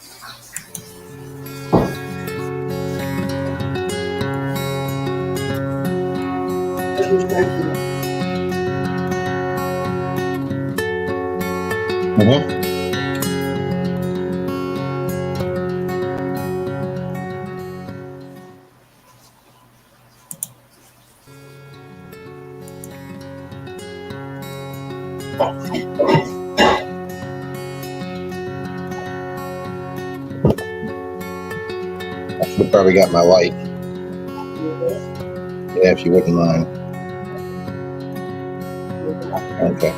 I should have probably got my light. Yeah, if you wouldn't mind. Okay.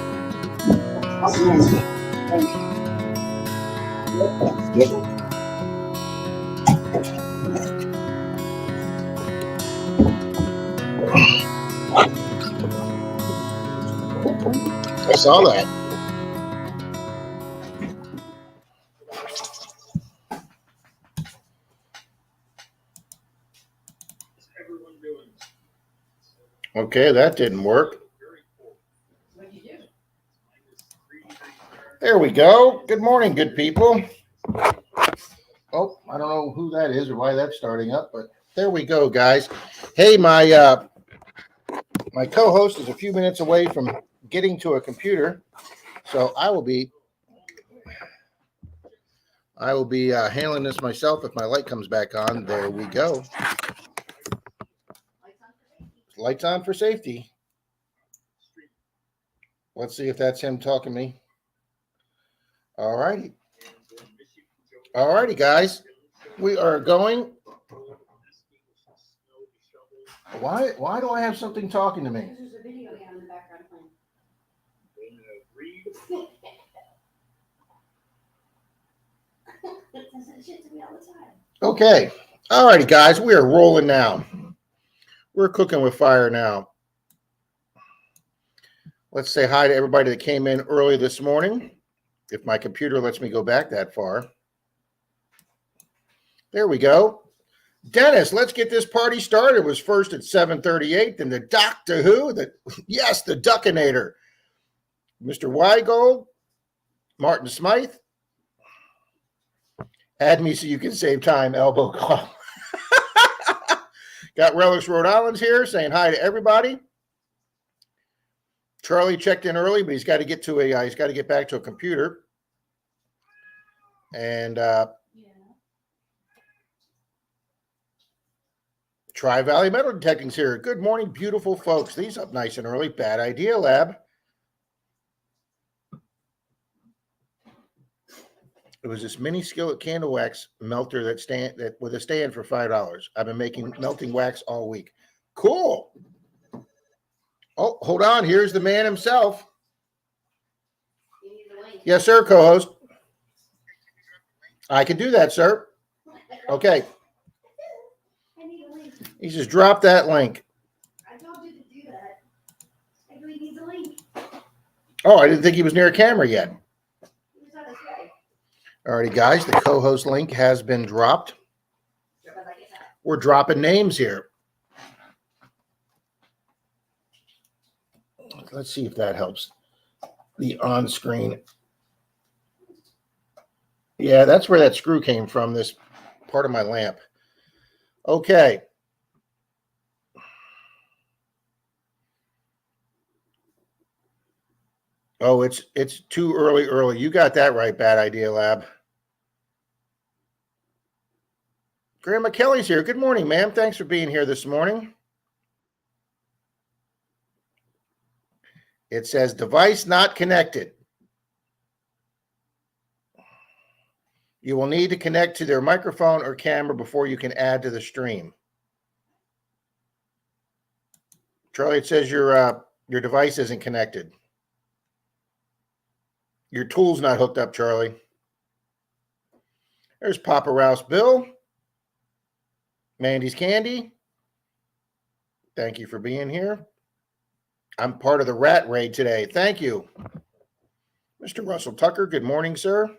I saw that. Okay, that didn't work. There we go. Good morning, good people. Oh, I don't know who that is or why that's starting up, but there we go, guys. Hey, my co-host is a few minutes away from getting to a computer, so I will be handling this myself if my light comes back on. There we go. Lights on for safety. Let's see if that's him talking to me. All righty. All righty, guys. We are going. Why do I have something talking to me? There's a video in the background playing. Okay. All righty, guys. We are rolling now. We're cooking with fire now. Let's say hi to everybody that came in early this morning. If my computer lets me go back that far. There we go. Dennis, let's get this party started. It was first at 7:38, then the Doctor Who, the Duckinator. Mr. Weigold, Martin Smythe. Add me so you can save time, elbow call. Got Relics Rhode Island here saying hi to everybody. Charlie checked in early, but he's got to get back to a computer. And Tri-Valley Metal Detecting's here. Good morning, beautiful folks. These up nice and early. Bad Idea Lab. It was this mini skillet candle wax melter that with a stand for $5. I've been making melting wax all week. Cool. Oh, hold on. Here's the man himself. Yes, sir, co-host. I can do that, sir. Okay. He just dropped that link. I told you to do that. I know he needs a link. Oh, I didn't think he was near a camera yet. He was on his way. All righty, guys. The co-host link has been dropped. We're dropping names here. Let's see if that helps. The on-screen. Yeah, that's where that screw came from, this part of my lamp. Okay. Oh, it's too early. You got that right, Bad Idea Lab. Grandma Kelly's here. Good morning, ma'am. Thanks for being here this morning. It says device not connected. You will need to connect to their microphone or camera before you can add to the stream. Charlie, it says your device isn't connected. Your tool's not hooked up, Charlie. There's Papa Rouse Bill. Mandy's Candy. Thank you for being here. I'm part of the rat raid today. Thank you. Mr. Russell Tucker, good morning, sir.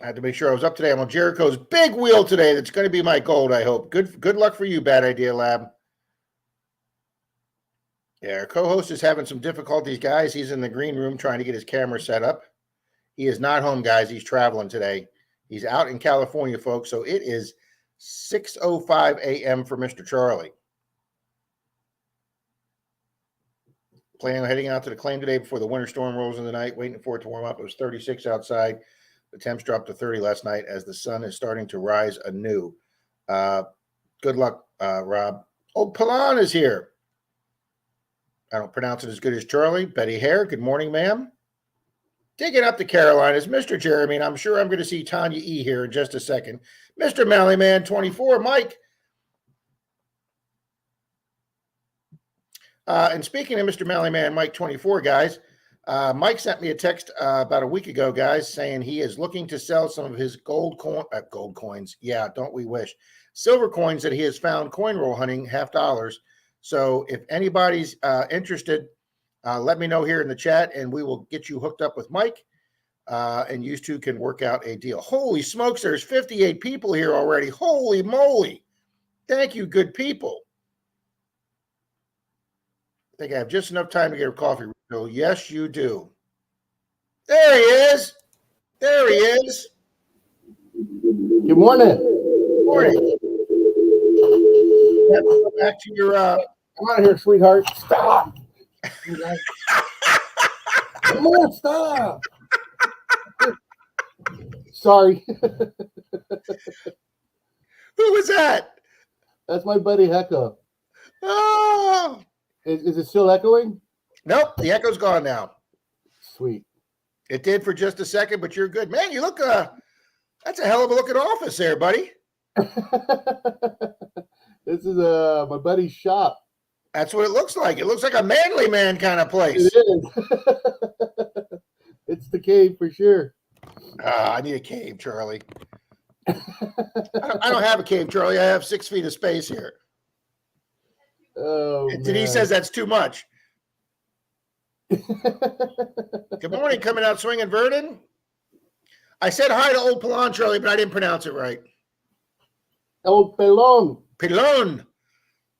I had to make sure I was up today. I'm on Jericho's big wheel today. That's going to be my gold, I hope. Good luck for you, Bad Idea Lab. Yeah, our co-host is having some difficulties, guys. He's in the green room trying to get his camera set up. He is not home, guys. He's traveling today. He's out in California, folks. So it is 6:05 a.m. for Mr. Charlie. Planning on heading out to the claim today before the winter storm rolls in the night, waiting for it to warm up. It was 36 outside. The temps dropped to 30 last night as the sun is starting to rise anew. Good luck, Rob. Oh, Palan is here. I don't pronounce it as good as Charlie. Betty Hare, good morning, ma'am. Digging up the Carolinas, Mr. Jeremy, and I'm sure I'm going to see Tanya E. here in just a second. Mr. Mallyman 24, Mike. And speaking of Mr. Mallyman, Mike 24, guys, Mike sent me a text about a week ago, guys, saying he is looking to sell some of his gold coins. Yeah, don't we wish. Silver coins that he has found coin roll hunting, $50. So if anybody's interested, let me know here in the chat, and we will get you hooked up with Mike, and you two can work out a deal. Holy smokes, there's 58 people here already. Holy moly. Thank you, good people. I think I have just enough time to get a coffee. So yes, you do. There he is. There he is. Good morning. Good morning. Back to your I'm out of here, sweetheart. Stop. Come on, stop. Sorry. Who was that? That's my buddy Hecka. Oh. Is it still echoing? Nope, the echo's gone now. Sweet. It did for just a second, but you're good. Man, you look that's a hell of a looking office there, buddy. This is my buddy's shop. That's what it looks like. It looks like a manly man kind of place. It is. It's the cave for sure. I need a cave, Charlie. I don't have a cave, Charlie. I have 6 feet of space here. Oh, Denise says that's too much. Good morning, coming out swinging, Verdon. I said hi to old Pelon, Charlie, but I didn't pronounce it right. Old Pelon. Pelon.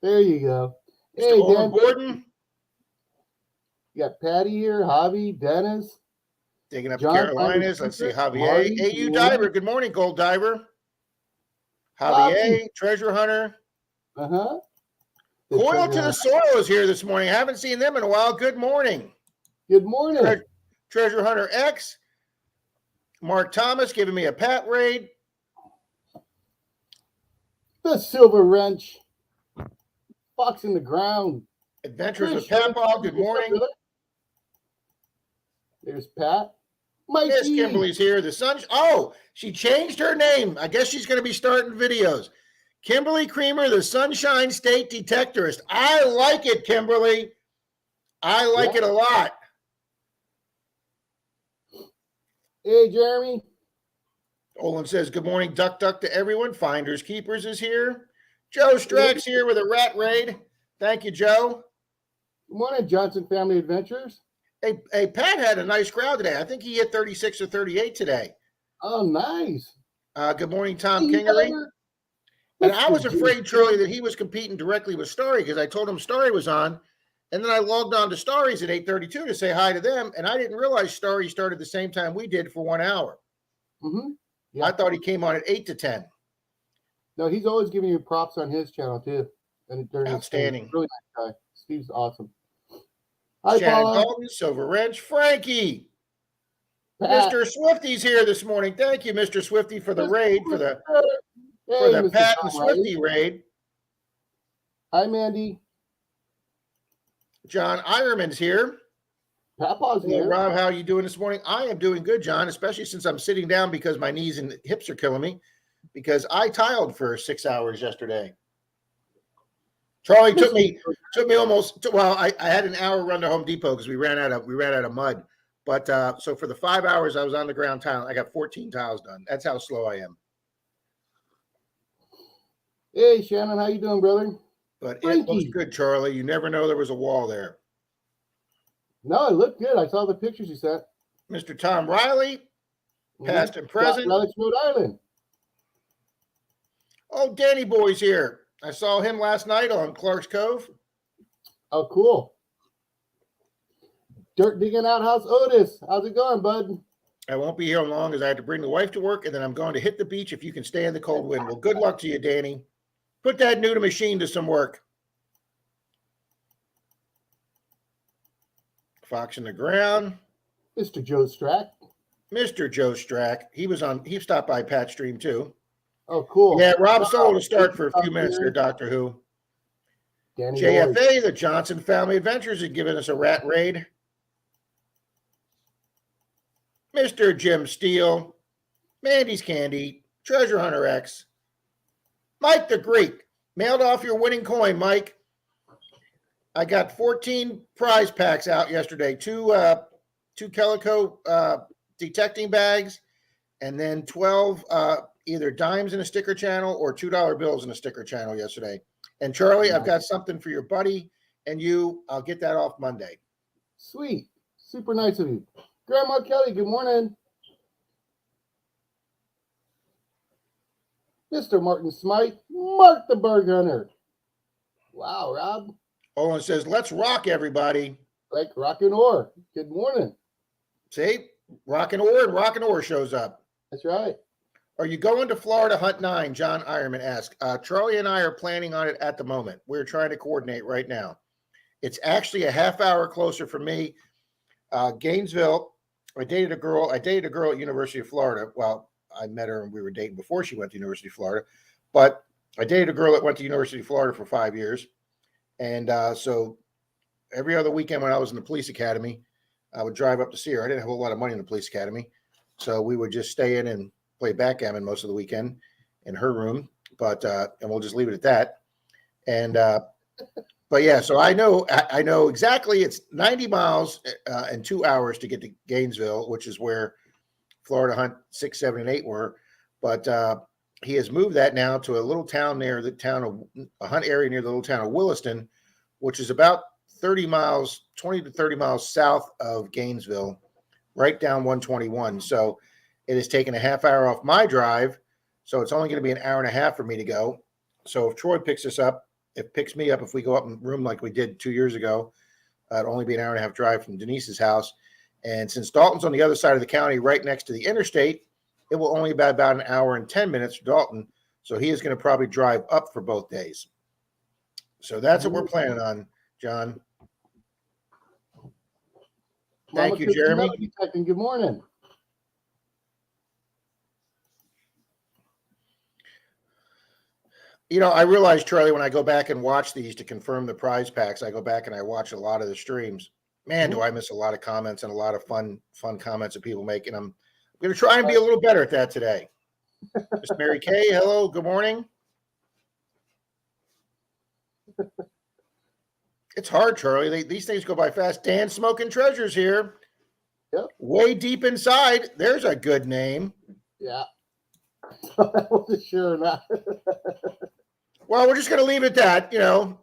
There you go. Mr. Hey, Owen Dan. Gordon. You got Patty here, Javi, Dennis. Digging up John, the Carolinas. Let's see, Javier. Marty, AU Diver. Good morning, Gold Diver. Javier, Treasure Hunter. Uh-huh. Coil to the Soil is here this morning. I haven't seen them in a while. Good morning. Good morning. Treasure Hunter X. Mark Thomas giving me a pat raid. The Silver Wrench. Fox in the Ground. Adventures with Papaw. Good morning. There's Pat. Mikey. Miss Kimberly's here. The sun. Oh, she changed her name. I guess she's going to be starting videos. Kimberly Creamer, the Sunshine State Detectorist. I like it, Kimberly. I like it a lot. Hey, Jeremy. Olin says, good morning, duck to everyone. Finders Keepers is here. Joe Strax here with a rat raid. Thank you, Joe. Good morning, Johnson Family Adventures. Hey, Pat had a nice crowd today. I think he hit 36 or 38 today. Oh, nice. Good morning, Tom Kingery. And I was afraid, Charlie, that he was competing directly with Starry because I told him Starry was on. And then I logged on to Starry's at 8:32 to say hi to them. And I didn't realize Starry started the same time we did for 1 hour. Mm-hmm. Yeah. I thought he came on at 8 to 10. No, he's always giving you props on his channel, too. And Outstanding. Really nice guy. Steve's awesome. Hi, Shannon Paula. Dalton, Silver Wrench, Frankie. Pat. Mr. Swifty's here this morning. Thank you, Mr. Swifty, for the raid, for the Hey, Pat Tom and Swifty raid. Hi, Mandy. John Ironman's here. Papa's Hello, here. Rob, how are you doing this morning? I am doing good, John, especially since I'm sitting down because my knees and hips are killing me because I tiled for 6 hours yesterday. Charlie took me almost, I had an hour run to Home Depot because we ran out of mud. But so for the 5 hours I was on the ground tiling, I got 14 tiles done. That's how slow I am. Hey, Shannon, how you doing, brother? But Frankie. it looks good, Charlie. You never know there was a wall there. No, it looked good. I saw the pictures you sent. Mr. Tom Riley, past and present. Alex, Rhode Island. Oh, Danny Boy's here. I saw him last night on Clark's Cove. Oh, cool. Dirt Digging Outhouse Otis. How's it going, bud? I won't be here long as I have to bring the wife to work, and then I'm going to hit the beach if you can stay in the cold wind. Well, good luck to you, Danny. Put that new to machine to some work. Fox in the ground. Mr. Joe Strack. Mr. Joe Strack. He stopped by Pat's stream too. Oh, cool. Yeah, Rob Soul to start for a few minutes there, Doctor Who. Danny JFA, Boyd. the Johnson Family Adventures, is giving us a rat raid. Mr. Jim Steele, Mandy's Candy, Treasure Hunter X, Mike the Greek. Mailed off your winning coin, Mike. I got 14 prize packs out yesterday. Two Calico detecting bags, and then 12 either dimes in a sticker channel or $2 bills in a sticker channel yesterday. And Charlie, I've got something for your buddy and you. I'll get that off Monday. Sweet. Super nice of you. Grandma Kelly, good morning. Mr. Martin Smythe, Mark the Bird Hunter. Wow, Rob. Olin says, let's rock, everybody. Like rockin' ore. Good morning. See, Rockin' Ore shows up. That's right. Are you going to Florida Hunt 9? John Ironman asked. Charlie and I are planning on it at the moment. We're trying to coordinate right now. It's actually a half hour closer for me. Gainesville, I dated a girl at University of Florida. Well, I met her and we were dating before she went to University of Florida. But I dated a girl that went to University of Florida for 5 years. And so every other weekend when I was in the police academy, I would drive up to see her. I didn't have a lot of money in the police academy. So we would just stay in and play backgammon most of the weekend in her room. But and we'll just leave it at that. And but yeah, so I know exactly it's 90 miles and 2 hours to get to Gainesville, which is where Florida Hunt 6, 7, and 8 were. But he has moved that now to a little town near the town of a hunt area near the little town of Williston, which is about 20 to 30 miles south of Gainesville, right down 121. So it has taken a half hour off my drive. So it's only going to be an hour and a half for me to go. So if Troy picks me up, if we go up in the room like we did 2 years ago, it'll only be an hour and a half drive from Denise's house. And since Dalton's on the other side of the county, right next to the interstate, it will only be about an hour and 10 minutes for Dalton. So he is going to probably drive up for both days. So that's what we're planning on, John. Thank you, Jeremy. Good morning. You know, I realize, Charlie, when I go back and watch these to confirm the prize packs, I go back and I watch a lot of the streams. Man, do I miss a lot of comments and a lot of fun comments that people make. And I'm going to try and be a little better at that today. Miss Mary Kay, hello, good morning. It's hard, Charlie. These things go by fast. Dan Smoking Treasures here. Yep. Way deep inside. There's a good name. Yeah. I wasn't sure or not. Well, we're just going to leave it at that. You know,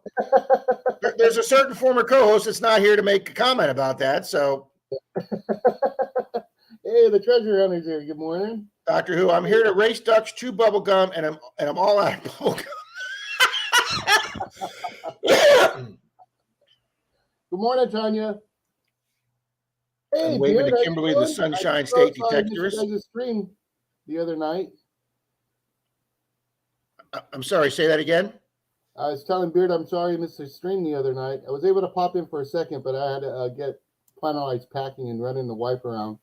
there's a certain former co-host that's not here to make a comment about that. So, hey, the treasure hunters here. Good morning, Doctor Who. I'm here to race ducks, chew bubble gum, and I'm all out of bubble gum. Good morning, Tanya. Hey, I'm waving Beard, to Kimberly, the Sunshine State Detectorist. Stream the other night. I'm sorry, say that again. I was telling Beard I'm sorry I missed the stream the other night. I was able to pop in for a second, but I had to finalize packing and running the wife around.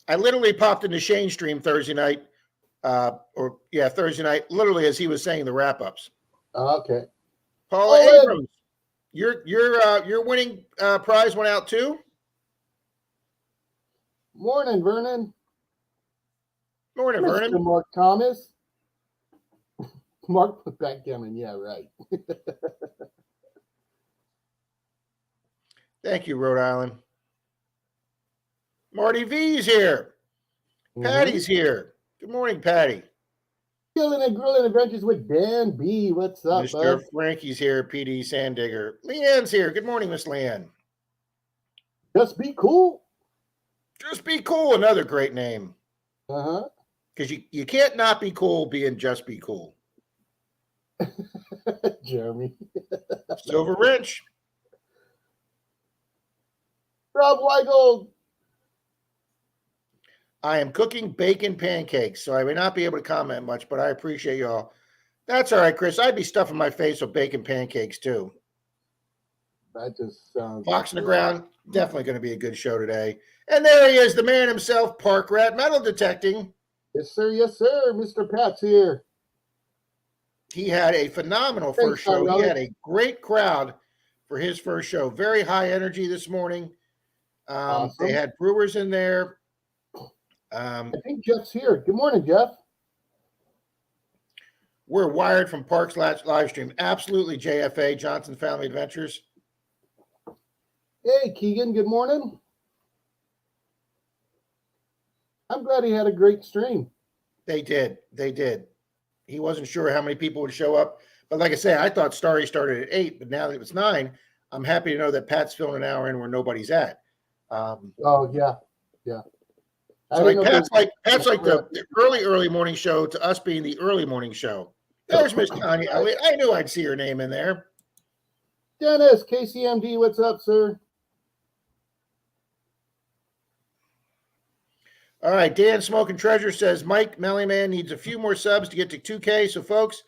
I literally popped into Shane's stream Thursday night, Thursday night, literally as he was saying the wrap-ups. Okay. Paula Abrams, your winning prize went out too? Morning, Vernon. Morning, Mr. Vernon. Mark Thomas. Mark backgammon, yeah, right. Thank you, Rhode Island. Marty V's here. Patty's here. Good morning, Patty. Grilling and Grilling Adventures with Dan B. What's up, Mr. bud? Frankie's here. PD Sandigger. Leanne's here. Good morning, Miss Leanne. Just be cool. Just be cool. Another great name. Uh-huh. Because you can't not be cool being just be cool. Jeremy. Silver Wrench. Rob Weigel. I am cooking bacon pancakes, so I may not be able to comment much, but I appreciate y'all. That's all right, Chris. I'd be stuffing my face with bacon pancakes too. That just sounds. Fox in the Ground, definitely going to be a good show today. And there he is, the man himself, Park Rat, metal detecting. Yes, sir. Yes, sir. Mr. Pat's here. He had a phenomenal first show. He had a great crowd for his first show. Very high energy this morning. Awesome. They had brewers in there. I think Jeff's here. Good morning, Jeff. We're wired from Parks live stream. Absolutely, JFA, Johnson Family Adventures. Hey, Keegan. Good morning. I'm glad he had a great stream. They did. He wasn't sure how many people would show up. But like I say, I thought Starry started at 8, but now that it's 9, I'm happy to know that Pat's filling an hour in where nobody's at. Oh, yeah. So like Pat's like the early morning show to us being the early morning show. There's Miss Connie Elliott. I knew I'd see her name in there. Dennis, KCMD, what's up, sir? All right, Dan Smoking Treasure says Mike Mellyman needs a few more subs to get to 2K. So, folks,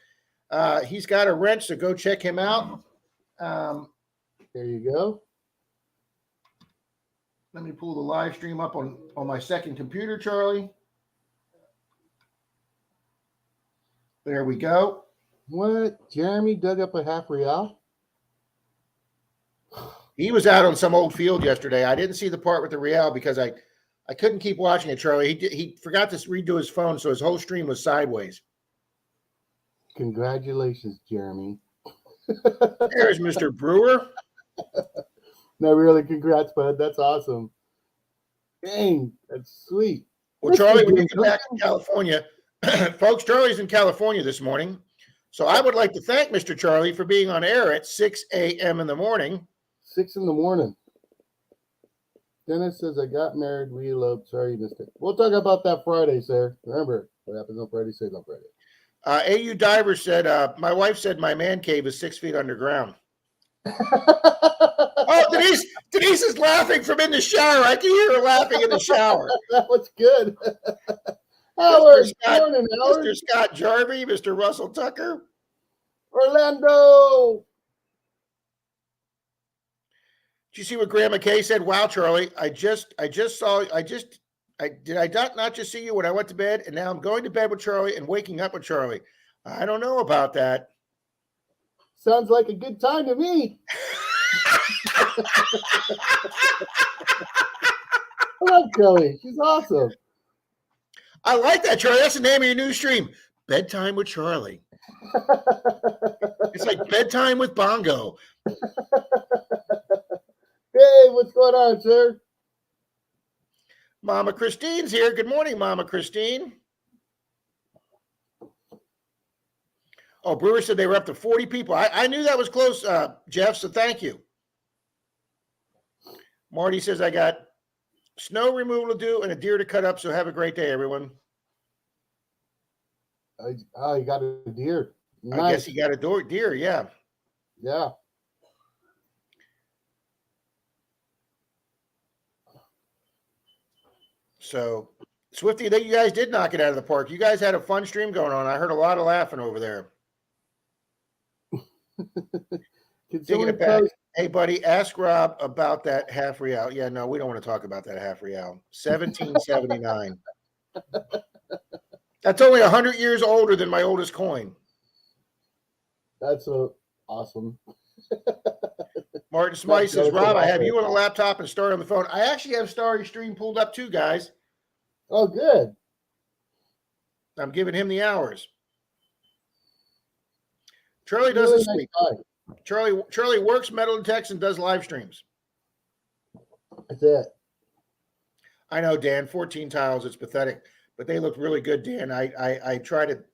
he's got a wrench, so go check him out. There you go. Let me pull the live stream up on my second computer, Charlie. There we go. What? Jeremy dug up a half real? He was out on some old field yesterday. I didn't see the part with the real because I couldn't keep watching it, Charlie. He forgot to redo his phone, so his whole stream was sideways. Congratulations, Jeremy. There's Mr. Brewer. No, really, congrats, bud. That's awesome. Dang, that's sweet. Well, Charlie, when you get back to California, folks, Charlie's in California this morning. So I would like to thank Mr. Charlie for being on air at 6 a.m. in the morning. 6 in the morning. Dennis says, I got married, we eloped. Sorry you missed it. We'll talk about that Friday, sir. Remember, what happens on Friday stays on Friday. AU Diver said, my wife said my man cave is 6 feet underground. Oh, Denise is laughing from in the shower. I can hear her laughing in the shower. That was good. Howard, Mr. Howard. Scott Jarvie, Mr. Russell Tucker. Orlando. Did you see what Grandma Kay said? Wow, Charlie, I not just see you when I went to bed, and now I'm going to bed with Charlie and waking up with Charlie. I don't know about that. Sounds like a good time to me. I love Kelly. She's awesome. I like that, Charlie. That's the name of your new stream. Bedtime with Charlie. It's like bedtime with Bongo. Hey, what's going on, sir? Mama Christine's here. Good morning, Mama Christine. Oh, Brewer said they were up to 40 people. I knew that was close, Jeff, so thank you. Marty says, I got snow removal to do and a deer to cut up, so have a great day, everyone. Oh, you got a deer. Nice. I guess he got a deer, yeah. Yeah. So, Swifty, you guys did knock it out of the park. You guys had a fun stream going on. I heard a lot of laughing over there. Taking it back. Hey, buddy, ask Rob about that half real. Yeah, no, we don't want to talk about that half real. 1779. That's only 100 years older than my oldest coin. That's awesome. Martin Smythe says, Rob, I have you on a laptop and Starry on the phone. I actually have Starry's stream pulled up too, guys. Oh, good. I'm giving him the hours. Charlie doesn't sleep. Charlie works, metal detects, and does live streams. That's it. I know, Dan. 14 tiles. It's pathetic, but they look really good, Dan. I tried to.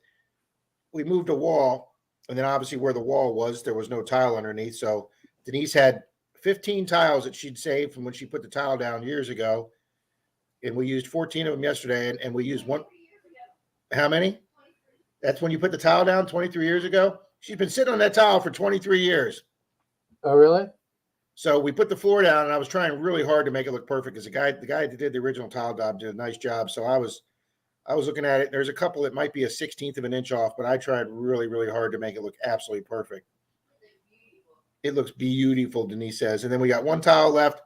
We moved a wall, and then obviously where the wall was, there was no tile underneath. So Denise had 15 tiles that she'd saved from when she put the tile down years ago, and we used 14 of them yesterday, and we used one. How many? That's when you put the tile down 23 years ago. She's been sitting on that tile for 23 years. Oh, really? So we put the floor down, and I was trying really hard to make it look perfect because the guy that did the original tile job did a nice job. So I was looking at it. There's a couple that might be a 1/16 of an inch off, but I tried really, really hard to make it look absolutely perfect. It looks beautiful, Denise says. And then we got one tile left.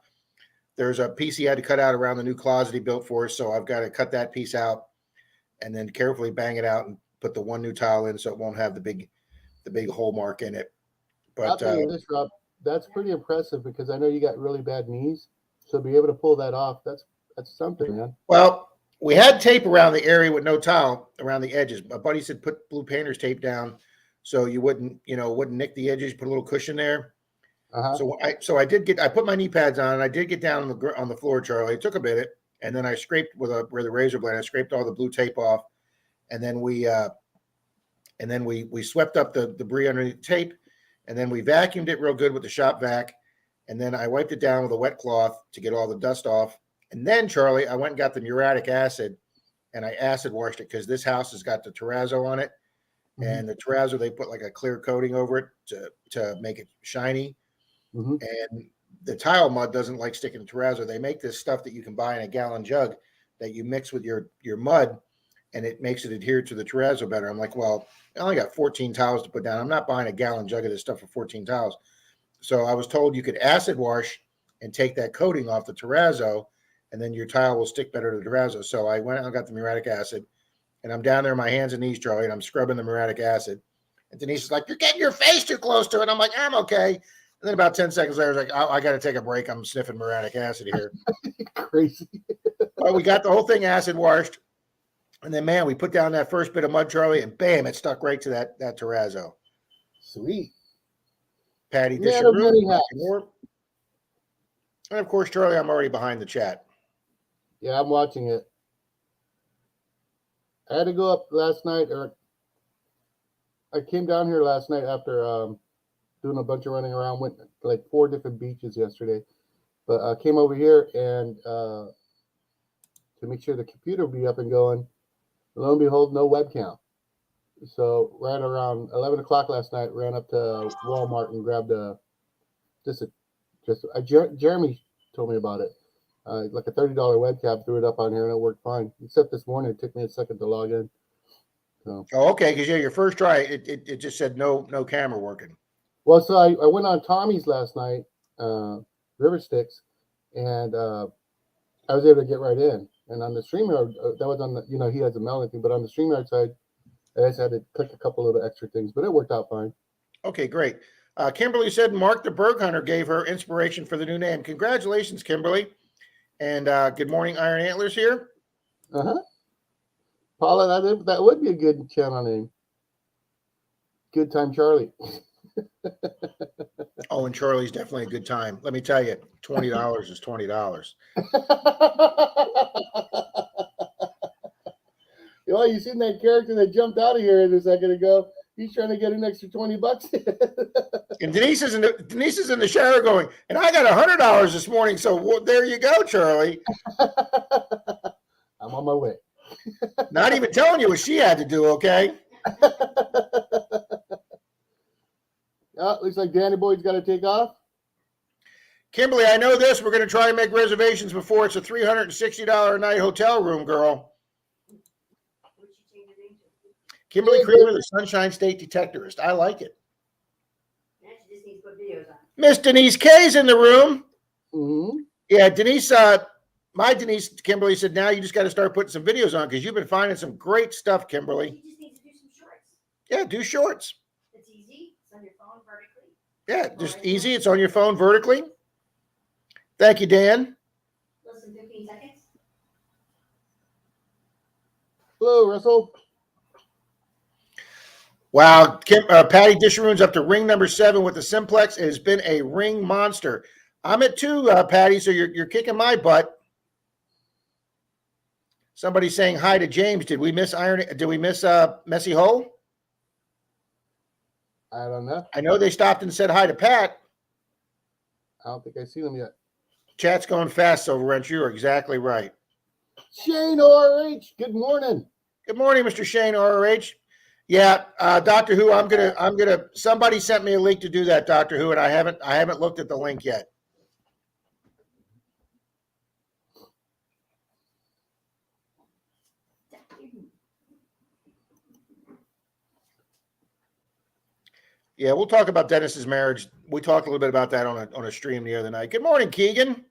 There's a piece he had to cut out around the new closet he built for us, so I've got to cut that piece out and then carefully bang it out and put the one new tile in so it won't have the big hole mark in it. I'll But tell you this, Rob, that's pretty impressive because I know you got really bad knees. So to be able to pull that off, that's something, man. well, we had tape around the area with no tile around the edges. My buddy said put blue painter's tape down so you wouldn't nick the edges, put a little cushion there. So I put my knee pads on and I did get down on the floor, Charlie. It took a minute, and then I scraped with a razor blade. I scraped all the blue tape off, and then we swept up the debris underneath the tape, and then we vacuumed it real good with the shop vac, and then I wiped it down with a wet cloth to get all the dust off. And then, Charlie, I went and got the muriatic acid, and I acid washed it because this house has got the terrazzo on it, and the terrazzo they put like a clear coating over it to make it shiny. And the tile mud doesn't like sticking to terrazzo. They make this stuff that you can buy in a gallon jug that you mix with your mud, and it makes it adhere to the terrazzo better. I'm like, well, I only got 14 tiles to put down. I'm not buying a gallon jug of this stuff for 14 tiles. So I was told you could acid wash and take that coating off the terrazzo, and then your tile will stick better to the terrazzo. So I went out and got the muriatic acid, and I'm down there on my hands and knees, Charlie, and I'm scrubbing the muriatic acid. And Denise is like, "You're getting your face too close to it." I'm like, "I'm okay." And then about 10 seconds later, I was like, I got to take a break. I'm sniffing muriatic acid here. Crazy. But we got the whole thing acid washed. And then, man, we put down that first bit of mud, Charlie, and bam, it stuck right to that terrazzo. Sweet. Patty Man Disher of many hats. And, of course, Charlie, I'm already behind the chat. Yeah, I'm watching it. I had to go up last night, or I came down here last night after doing a bunch of running around, went like 4 different beaches yesterday, but I came over here and to make sure the computer would be up and going. Lo and behold, no webcam. So right around 11 o'clock last night, ran up to Walmart and grabbed Jeremy told me about it, like a $30 webcam, threw it up on here and it worked fine. Except this morning, it took me a second to log in. So. Oh, okay, because your first try, it just said no camera working. Well, so I went on Tommy's last night, River Sticks, and I was able to get right in. And on the StreamYard, that was on the, he has a melon thing, but on the StreamYard side, I just had to click a couple little extra things, but it worked out fine. Okay, great. Kimberly said Mark the Berg Hunter gave her inspiration for the new name. Congratulations, Kimberly. And good morning, Iron Antlers here. Paula, that would be a good channel name. Good Time Charlie. Oh, and Charlie's definitely a good time. Let me tell you, $20 is $20. Well, you seen that character that jumped out of here a second ago? He's trying to get an extra $20. And Denise is in the shower going, and I got $100 this morning. So there you go, Charlie. I'm on my way. Not even telling you what she had to do. Okay. Looks like Danny Boy's got to take off. Kimberly, I know this. We're going to try and make reservations before it's a $360 a night hotel room, girl. Kimberly Creamer, the Sunshine State Detectorist. I like it. Miss Denise K's in the room. Mm-hmm. Yeah, Denise, my Denise, Kimberly said, now you just got to start putting some videos on because you've been finding some great stuff, Kimberly. You just need to do some shorts. Yeah, do shorts. It's easy. It's on your phone vertically. Yeah, just easy. It's on your phone vertically. Thank you, Dan. Less than 15 seconds. Hello, Russell. Wow, Patty Disharoon's up to ring number 7 with the Simplex. It has been a ring monster. I'm at 2, Patty, so you're kicking my butt. Somebody saying hi to James. Did we miss Messy Hole? I don't know. I know they stopped and said hi to Pat. I don't think I've seen them yet. Chat's going fast, Silver Wrench. You are exactly right. Shane RH, good morning. Good morning, Mr. Shane ROH. Yeah, Doctor Who. I'm gonna. Somebody sent me a link to do that, Doctor Who, and I haven't looked at the link yet. Yeah, we'll talk about Dennis's marriage. We talked a little bit about that on a stream the other night. Good morning, Keegan.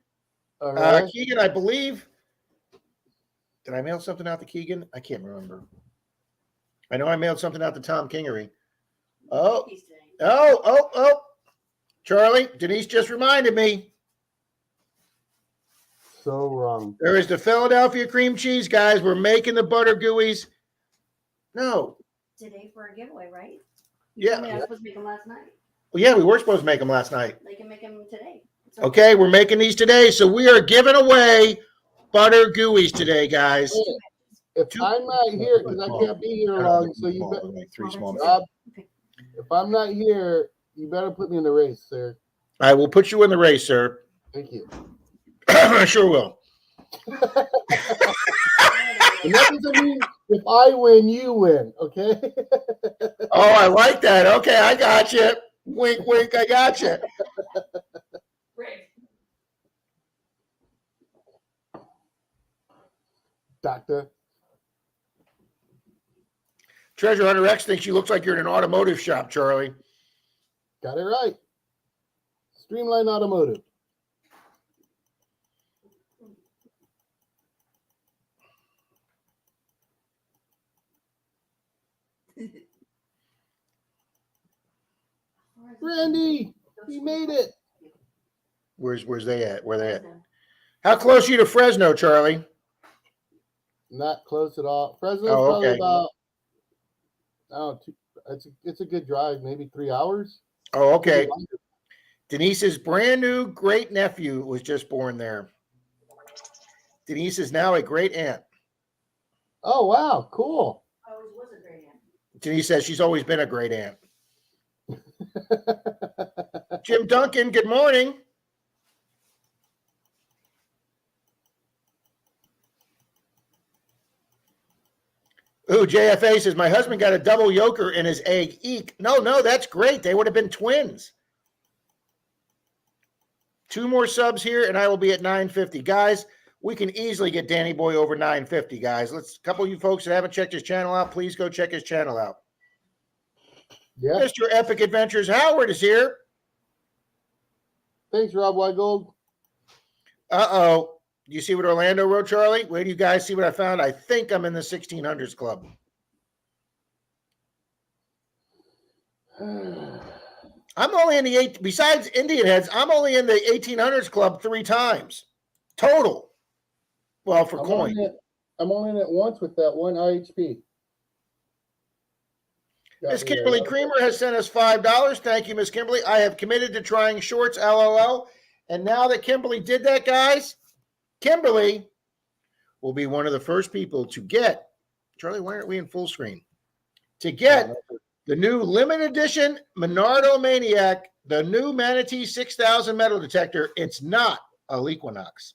All right. Keegan, I believe. Did I mail something out to Keegan? I can't remember. I know I mailed something out to Tom Kingery. Oh. Charlie, Denise just reminded me. So wrong. There is the Philadelphia cream cheese, guys. We're making the butter gooeys. No. Today for a giveaway, right? Yeah. I mean, I was supposed to make them last night. Well, yeah, we were supposed to make them last night. They can make them today. It's Okay, we're making these today. So we are giving away butter gooeys today, guys. If I'm not here, because I can't be here long, so you better, like 3 small. Rob, if I'm not here, you better put me in the race, sir. I will put you in the race, sir. Thank you. I sure will. And that doesn't mean if I win, you win, okay? Oh, I like that. Okay, I got you. Wink, wink, I got you. Doctor. Treasure Hunter X thinks you look like you're in an automotive shop, Charlie. Got it right. Streamline Automotive. Randy, you made it. Where's they at? Where they at? How close are you to Fresno, Charlie? Not close at all. Fresno's Oh, probably okay. about, it's a good drive, maybe 3 hours. Oh, okay. Denise's brand new great nephew was just born there. Denise is now a great aunt. Oh, wow. Cool. Always was a great aunt. Denise says she's always been a great aunt. Jim Duncan, good morning. Ooh, JFA says, my husband got a double yoker in his egg. Eek. No, that's great. They would have been twins. 2 more subs here, and I will be at 950. Guys, we can easily get Danny Boy over 950, guys. A couple of you folks that haven't checked his channel out, please go check his channel out. Yeah. Mr. Epic Adventures Howard is here. Thanks, Rob Weigold. Uh-oh. You see what Orlando wrote, Charlie? Wait do you guys see what I found? I think I'm in the 1600s club. I'm only in the besides Indian Heads, I'm only in the 1800s club 3 times. Total. Well, for coin. I'm only in it once with that one IHP. Miss Kimberly Creamer has sent us $5. Thank you, Miss Kimberly. I have committed to trying shorts, LOL. And now that Kimberly did that, guys, Kimberly will be one of the first people to get, Charlie, why aren't we in full screen? To get the new limited edition Menardo Maniac, the new Manatee 6000 metal detector. It's not a Equinox.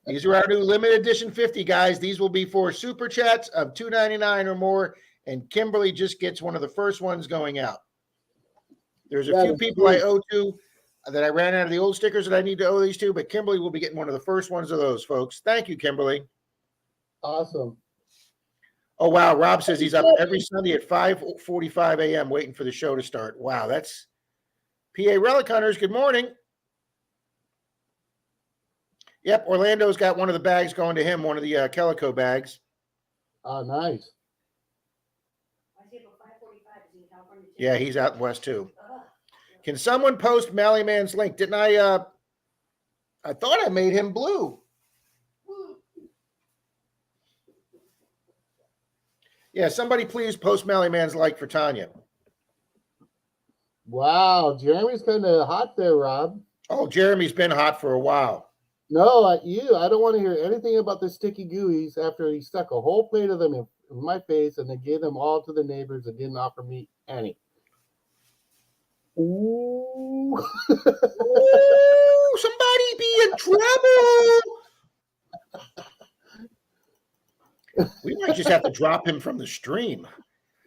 These are our new limited edition 50, guys. These will be for super chats of $2.99 or more, and Kimberly just gets one of the first ones going out. There's a few people I owe to that I ran out of the old stickers that I need to owe these to, but Kimberly will be getting one of the first ones of those, folks. Thank you, Kimberly. Awesome. Oh, wow. Rob says he's up every Sunday at 5:45 a.m. waiting for the show to start. Wow, that's PA Relic Hunters. Good morning. Yep, Orlando's got one of the bags going to him, one of the Calico bags. Oh, nice. Yeah, he's out west too. Can someone post Mally Man's link? Didn't I thought I made him blue. Yeah, somebody please post Mally Man's like for Tanya. Wow, Jeremy's kind of hot there, Rob. Oh, Jeremy's been hot for a while. No, I don't want to hear anything about the sticky gooeys after he stuck a whole plate of them in my face and then gave them all to the neighbors and didn't offer me any. Ooh. Ooh, somebody be in trouble. We might just have to drop him from the stream.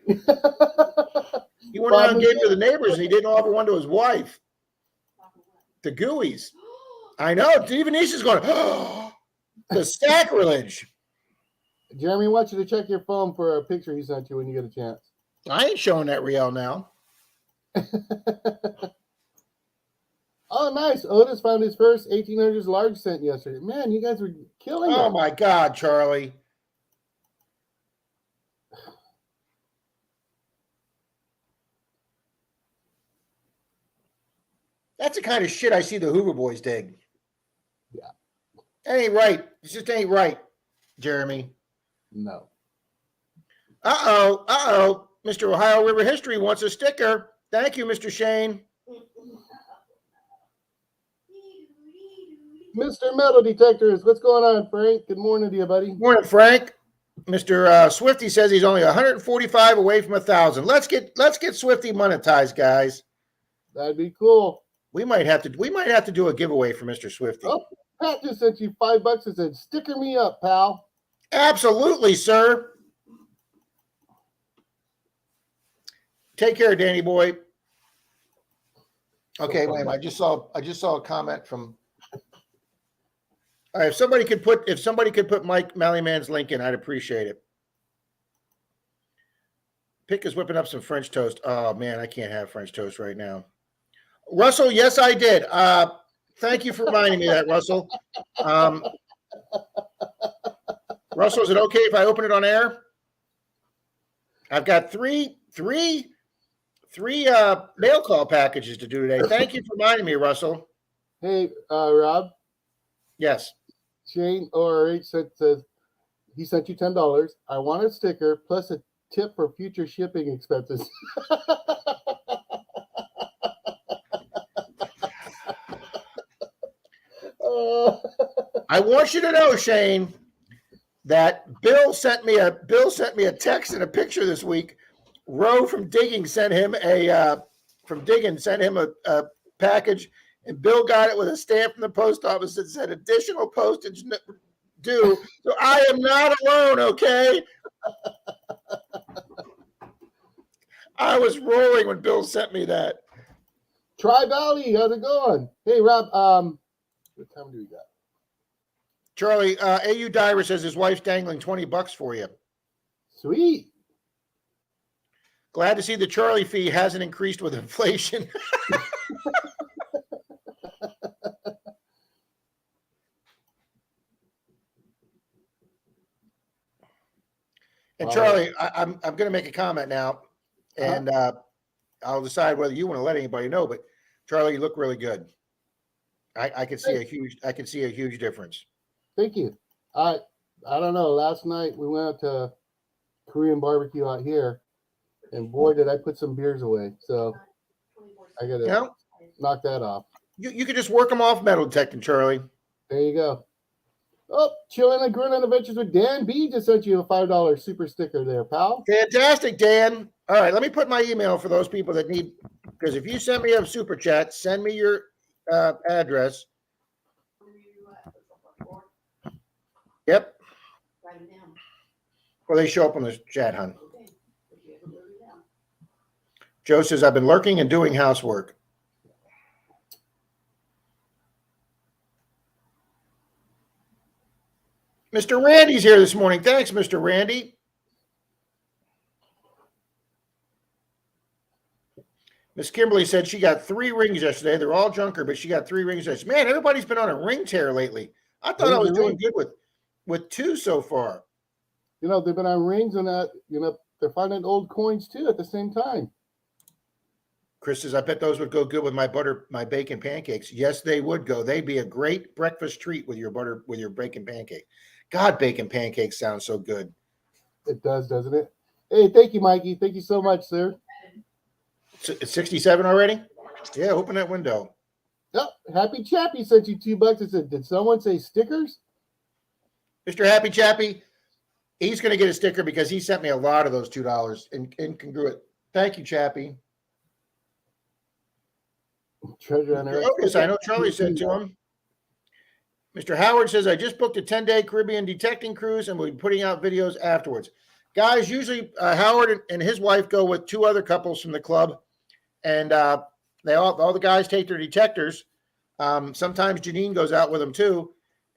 He went around and gave to the neighbors and he didn't offer one to his wife. The gooeys. I know. Even Nisha's going, oh. The sacrilege. Jeremy wants you to check your phone for a picture he sent you when you get a chance. I ain't showing that Riel now. Oh, nice. Otis found his first 1800s large cent yesterday. Man, you guys were killing Oh, it. my God, Charlie. That's the kind of shit I see the Hoover boys dig. Yeah. That ain't right. It just ain't right, Jeremy. No. Uh-oh. Mr. Ohio River History wants a sticker. Thank you, Mr. Shane. Mr. Metal Detectors, what's going on, Frank? Good morning to you, buddy. Morning, Frank. Mr. Swifty says he's only 145 away from 1,000. Let's get Swifty monetized, guys. That'd be cool. We might have to do a giveaway for Mr. Swifty. Oh, Pat just sent you $5 and said, "Sticker me up, pal." Absolutely, sir. Take care, Danny boy. Okay, wait a minute. I just saw a comment from. All right, if somebody could put Mike Mallyman's link in, I'd appreciate it. Pick is whipping up some French toast. Oh man, I can't have French toast right now. Russell, yes, I did. Thank you for reminding me of that, Russell. Russell, is it okay if I open it on air? I've got three mail call packages to do today. Thank you for reminding me, Russell. Hey, Rob. Yes. Shane ORH says he sent you $10. I want a sticker plus a tip for future shipping expenses. I want you to know, Shane, that Bill sent me a text and a picture this week. Roe from Digging sent him a package, and Bill got it with a stamp from the post office that said additional postage due. So I am not alone, okay? I was rolling when Bill sent me that. Tri Valley, how's it going? Hey, Rob. What time do we got? Charlie, AU Diver says his wife's dangling $20 for you. Sweet. Glad to see the Charlie fee hasn't increased with inflation. And Charlie, I'm going to make a comment now, and I'll decide whether you want to let anybody know. But Charlie, you look really good. I can see a huge difference. Thank you. I don't know. Last night we went out to Korean barbecue out here, and boy, did I put some beers away. So I got to knock that off. You could just work them off metal detecting, Charlie. There you go. Oh, Chilling and Grin Adventures with Dan B just sent you a $5 super sticker there, pal. Fantastic, Dan. All right, let me put my email for those people that need, because if you send me a super chat, send me your address. Yep. Or they show up on the chat, hon. Joe says, I've been lurking and doing housework. Mr. Randy's here this morning. Thanks, Mr. Randy. Miss Kimberly said she got 3 rings yesterday. They're all junker, but she got 3 rings yesterday. Man, everybody's been on a ring tear lately. I thought I was doing good with 2 so far. You know, they've been on rings and they're finding old coins too at the same time. Chris says, I bet those would go good with my bacon pancakes. Yes, they would go. They'd be a great breakfast treat with your bacon pancake. God, bacon pancakes sound so good. It does, doesn't it? Hey, thank you, Mikey. Thank you so much, sir. It's 67 already? Yeah, open that window. Yep. Happy Chappy sent you $2 and said, did someone say stickers? Mr. Happy Chappy, he's going to get a sticker because he sent me a lot of those $2 incongruent. Thank you, Chappy. Treasure on Earth. Yes, I know Charlie said to him. Mr. Howard says, I just booked a 10-day Caribbean detecting cruise and we'll be putting out videos afterwards. Guys, usually Howard and his wife go with 2 other couples from the club, and all the guys take their detectors. Sometimes Janine goes out with them too,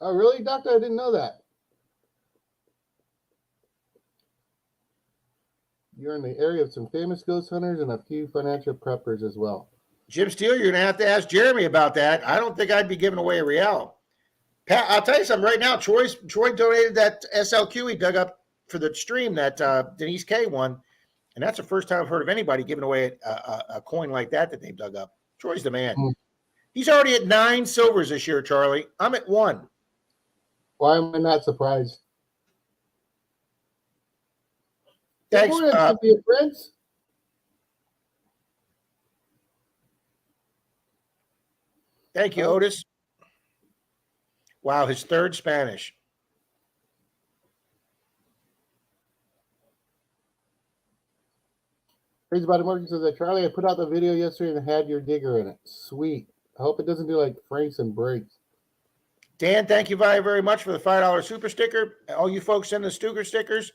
Oh, really, Doctor? I didn't know that. You're in the area of some famous ghost hunters and a few financial preppers as well. Jim Steele, you're going to have to ask Jeremy about that. I don't think I'd be giving away a real. Pat, I'll tell you something right now. Troy donated that SLQ he dug up for the stream that Denise K won. And that's the first time I've heard of anybody giving away a coin like that they've dug up. Troy's the man. He's already at 9 silvers this year, Charlie. I'm at 1. Why am I not surprised? Thanks. Good morning, Cynthia Prince. Thank you, Otis. Wow, his 3rd Spanish. Crazy about Market says that Charlie, I put out the video yesterday and had your digger in it. Sweet. I hope it doesn't do like Franks and Breaks. Dan, thank you very, very much for the $5 super sticker. All you folks send the Stuker stickers.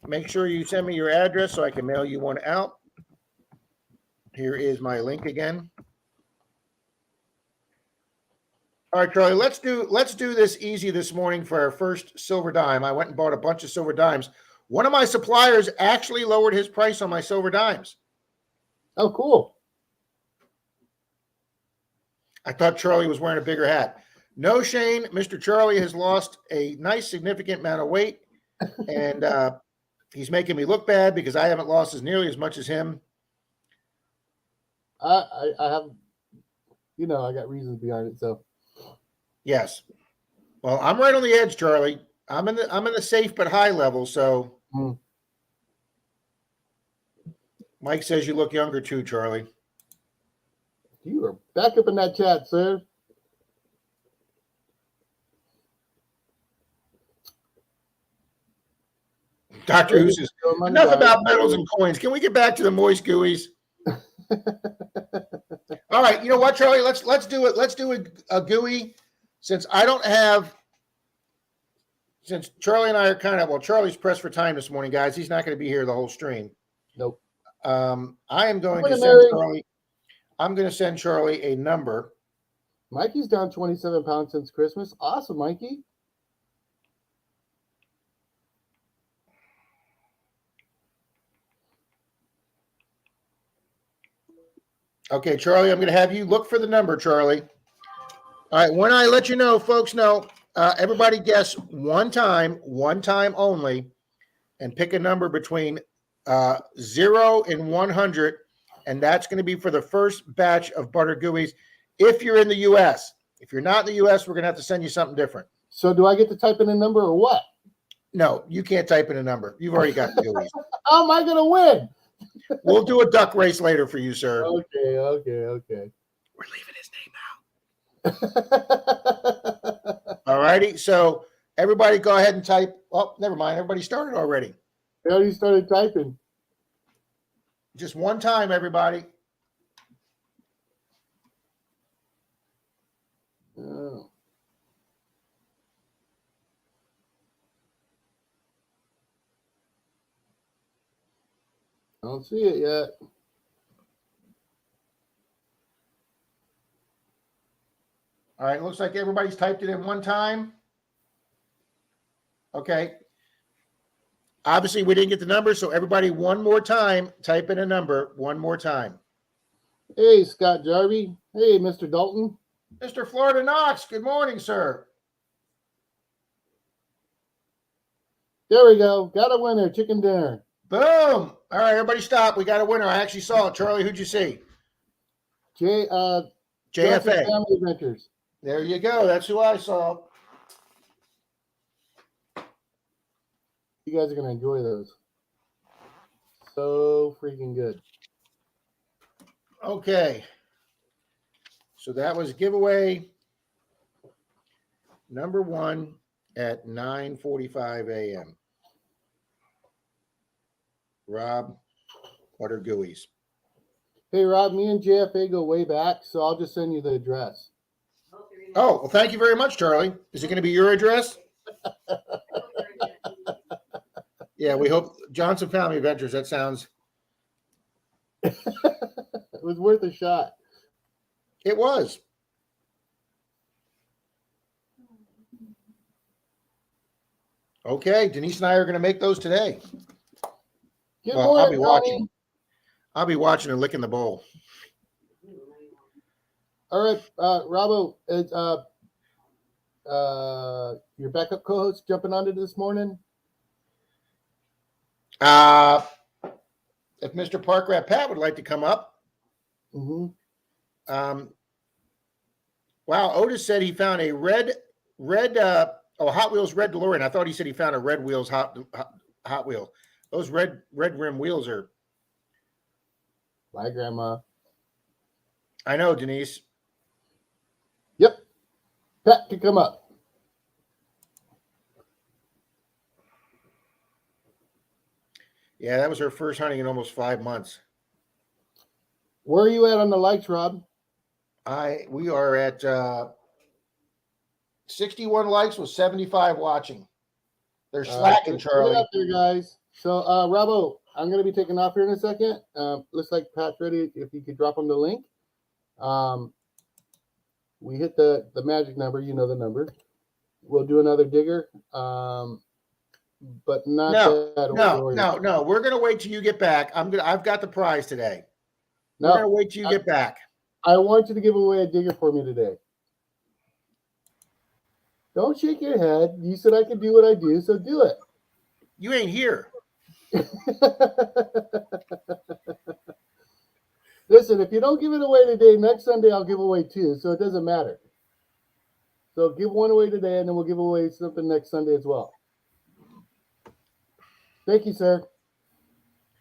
Make sure you send me your address so I can mail you one out. Here is my link again. All right, Charlie, let's do this easy this morning for our first silver dime. I went and bought a bunch of silver dimes. One of my suppliers actually lowered his price on my silver dimes. Oh, cool. I thought Charlie was wearing a bigger hat. No, Shane, Mr. Charlie has lost a nice significant amount of weight, and he's making me look bad because I haven't lost nearly as much as him. I have, I got reasons behind it, so. Yes. Well, I'm right on the edge, Charlie. I'm in the safe but high level, so Mike says you look younger too, Charlie. You are back up in that chat, sir. Dr. Who says, enough about medals and coins. Can we get back to the moist gooeys? All right, you know what, Charlie? Let's do it. Let's do a gooey. Since Charlie and I are Charlie's pressed for time this morning, guys. He's not going to be here the whole stream. Nope. I am going to send Charlie. I'm going to send Charlie a number. Mikey's down 27 pounds since Christmas. Awesome, Mikey. Okay, Charlie, I'm going to have you look for the number, Charlie. All right, when I let you know, folks know, everybody guess one time only, and pick a number between 0 and 100, and that's going to be for the first batch of butter gooeys if you're in the U.S. If you're not in the U.S., we're going to have to send you something different. So do I get to type in a number or what? No, you can't type in a number. You've already got the gooeys. How am I going to win? We'll do a duck race later for you, sir. Okay. We're leaving his name out. All righty. So everybody go ahead and type. Oh, never mind. Everybody started already. They already started typing. Just one time, everybody. Oh. I don't see it yet. All right. Looks like everybody's typed it in one time. Okay. Obviously, we didn't get the number, so everybody one more time, type in a number one more time. Hey, Scott Jarvie. Hey, Mr. Dalton. Mr. Florida Knox, good morning, sir. There we go. Got a winner. Chicken dinner. Boom. All right, everybody stop. We got a winner. I actually saw it. Charlie, who'd you see? JFA. Family Adventures. There you go. That's who I saw. You guys are going to enjoy those. So freaking good. Okay. So that was giveaway number 1 at 9:45 a.m. Rob, what are gooeys? Hey, Rob, me and JFA go way back, so I'll just send you the address. Oh, well, thank you very much, Charlie. Is it going to be your address? Yeah, we hope. Johnson Family Adventures, that sounds. It was worth a shot. It was. Okay, Denise and I are going to make those today. Good Well, I'll morning, be Connie. watching. I'll be watching and licking the bowl. All right, Robbo, is your backup co-host jumping onto this morning? If Mr. Park Rat Pat would like to come up. Mm-hmm. Wow, Otis said he found a red Hot Wheels red DeLorean. I thought he said he found a Red Wheels Hot Wheel. Those red rim wheels are. Bye, Grandma. I know, Denise. Yep. Pat can come up. Yeah, that was her first hunting in almost 5 months. Where are you at on the likes, Rob? We are at 61 likes with 75 watching. They're slacking, Charlie. Get up there, guys. So, Robbo, I'm going to be taking off here in a second. Looks like Pat's ready. If you could drop him the link. We hit the magic number. You know the number. We'll do another digger. But not No. We're gonna wait till you get back. I've got the prize today. We're gonna wait till you get back. I want you to give away a digger for me today. Don't shake your head. You said I could do what I do, so do it. You ain't here. Listen, if you don't give it away today, next Sunday I'll give away 2, so it doesn't matter. So give one away today, and then we'll give away something next Sunday as well. Thank you, sir.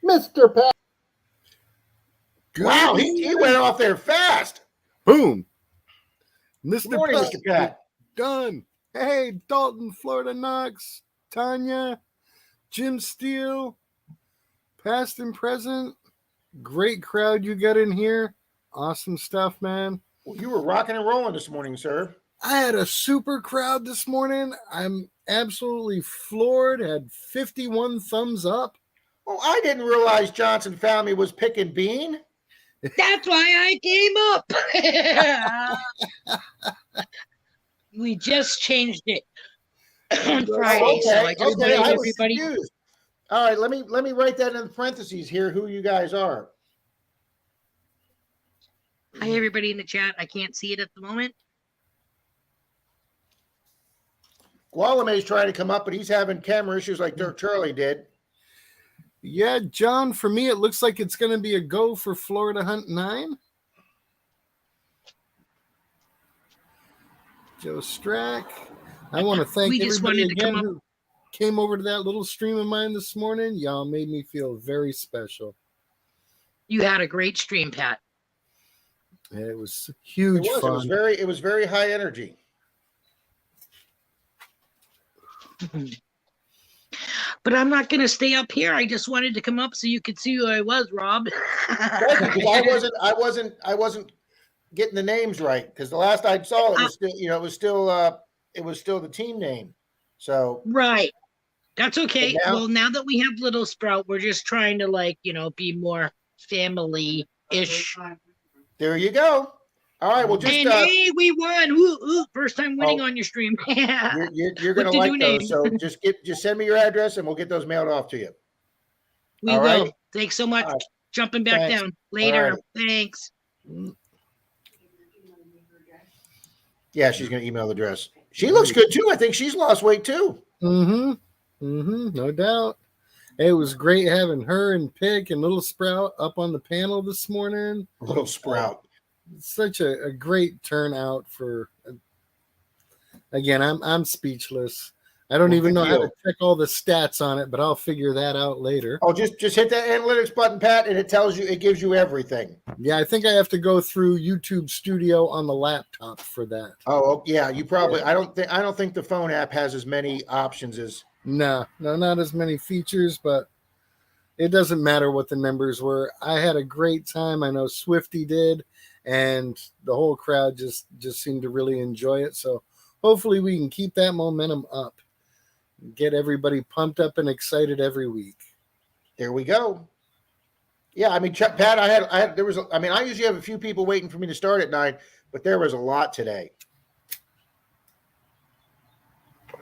Mr. Pat. Wow, he went off there fast. Boom. Mr. Good morning, Pat, Mr. Pat. done. Hey, Dalton, Florida Knox, Tanya, Jim Steele, past and present. Great crowd you got in here. Awesome stuff, man. Well, you were rocking and rolling this morning, sir. I had a super crowd this morning. I'm absolutely floored. Had 51 thumbs up. Oh, I didn't realize Johnson family was picking bean. That's why I came up. We just changed it on Friday, so I just Okay, wanted I was everybody. confused. All right, let me write that in the parentheses here. Who you guys are? Hi, everybody in the chat. I can't see it at the moment. Gualame's trying to come up, but he's having camera issues like Dirk Charlie did. Yeah, John, for me, it looks like it's going to be a go for Florida Hunt 9. Joe Strack. I want to thank We just everybody wanted to come again up- who came over to that little stream of mine this morning. Y'all made me feel very special. You had a great stream, Pat. It was huge fun. It was very high energy. But I'm not going to stay up here. I just wanted to come up so you could see who I was, Rob. Thank you, because I wasn't getting the names right, because the last I saw it was still, it was still the team name. So Right. That's okay. Now- Well, now that we have Little Sprout, we're just trying to be more family-ish. there you go. All right, well, just And hey, we won! Ooh, first time winning Oh. on your stream. Yeah. you're gonna With the like new those. name. So just send me your address and we'll get those mailed off to you. We All will. right. Thanks so much. All right. Jumping back Thanks. down later. right. Thanks. Yeah, she's gonna email the address. She looks good too. I think she's lost weight too. No doubt. It was great having her and Pick and Little Sprout up on the panel this morning. Little Sprout. Such a great turnout for. Again, I'm speechless. I don't even know how to check all the stats on it, but I'll figure that out later. Oh, just hit that analytics button, Pat, and it gives you everything. Yeah, I think I have to go through YouTube Studio on the laptop for that. Oh, yeah, you probably. I don't think the phone app has as many options as. No, not as many features, but it doesn't matter what the numbers were. I had a great time. I know Swifty did, and the whole crowd just seemed to really enjoy it. So hopefully we can keep that momentum up, get everybody pumped up and excited every week. There we go. Yeah, I mean, Pat, I usually have a few people waiting for me to start at 9, but there was a lot today.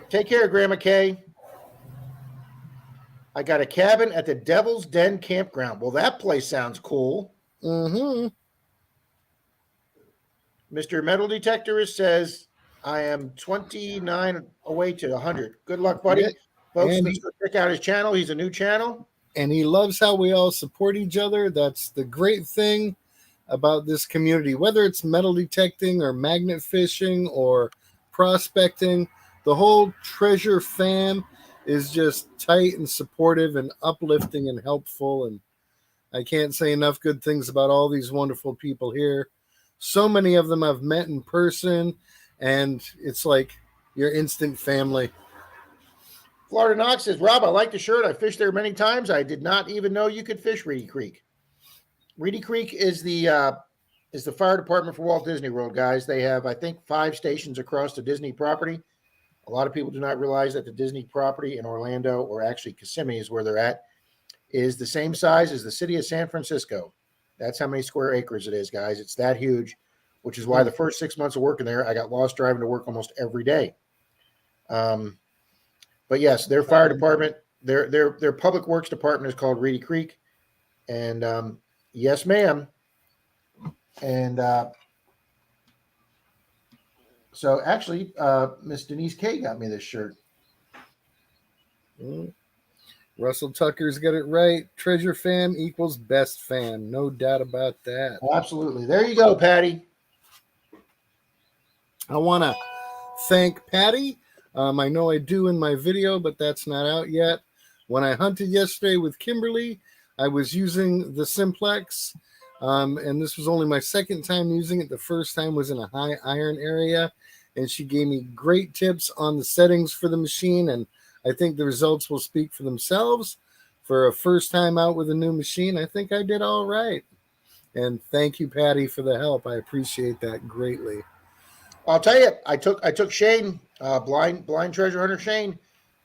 Take care, Grandma Kay. I got a cabin at the Devil's Den Campground. Well, that place sounds cool. Mm-hmm. Mr. Metal Detectorist says, I am 29 away to 100. Good luck, buddy. Yeah. Folks, And let's go check out his channel. He's a new channel. And he loves how we all support each other. That's the great thing about this community. Whether it's metal detecting or magnet fishing or prospecting, the whole treasure fam is just tight and supportive and uplifting and helpful. And I can't say enough good things about all these wonderful people here. So many of them I've met in person, and it's like your instant family. Florida Knox says, Rob, I like the shirt. I fished there many times. I did not even know you could fish Reedy Creek. Reedy Creek is the fire department for Walt Disney World, guys. They have, I think, 5 stations across the Disney property. A lot of people do not realize that the Disney property in Orlando, or actually Kissimmee is where they're at, is the same size as the city of San Francisco. That's how many square acres it is, guys. It's that huge, which is why the first 6 months of working there, I got lost driving to work almost every day. But yes, their fire department, their public works department is called Reedy Creek. And yes, ma'am. And so actually, Miss Denise K got me this shirt. Russell Tucker's got it right. Treasure fam equals best fam. No doubt about that. Oh, absolutely. There you go, Patty. I want to thank Patty. I know I do in my video, but that's not out yet. When I hunted yesterday with Kimberly, I was using the Simplex, and this was only my second time using it. The first time was in a high iron area, and she gave me great tips on the settings for the machine, and I think the results will speak for themselves. For a first time out with a new machine, I think I did all right. And thank you, Patty, for the help. I appreciate that greatly. I'll tell you, I took Shane, blind treasure hunter Shane,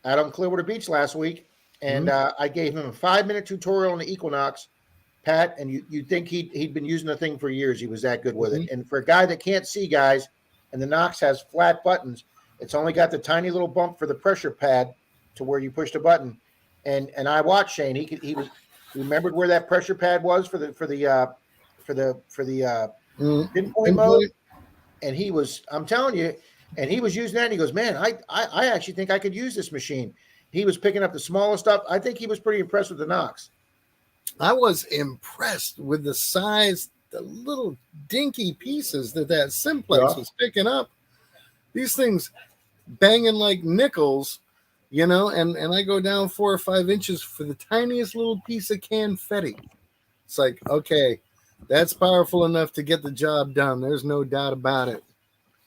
out on Clearwater Beach last week, and I gave him a 5-minute tutorial on the Equinox, Pat, and you'd think he'd been using the thing for years. He was that good with it. And for a guy that can't see, guys, and the Nox has flat buttons, it's only got the tiny little bump for the pressure pad to where you push the button. And I watched Shane. He remembered where that pressure pad was for the pinpoint mode. And he was, I'm telling you, and he was using that. And he goes, man, I actually think I could use this machine. He was picking up the smallest stuff. I think he was pretty impressed with the Nox. I was impressed with the size, the little dinky pieces that Simplex was picking up. These things banging like nickels, and I go down 4 or 5 inches for the tiniest little piece of confetti. It's like, okay, that's powerful enough to get the job done. There's no doubt about it.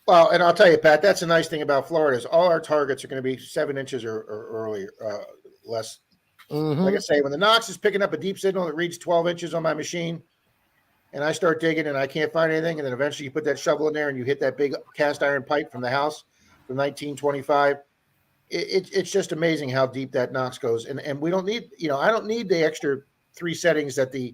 Well, and I'll tell you, Pat, that's the nice thing about Florida is all our targets are going to be 7 inches or earlier, less. Like I say, when the Nox is picking up a deep signal that reads 12 inches on my machine, and I start digging and I can't find anything, and then eventually you put that shovel in there and you hit that big cast iron pipe from the house from 1925, it's just amazing how deep that Nox goes. And we don't need, I don't need the extra 3 settings that the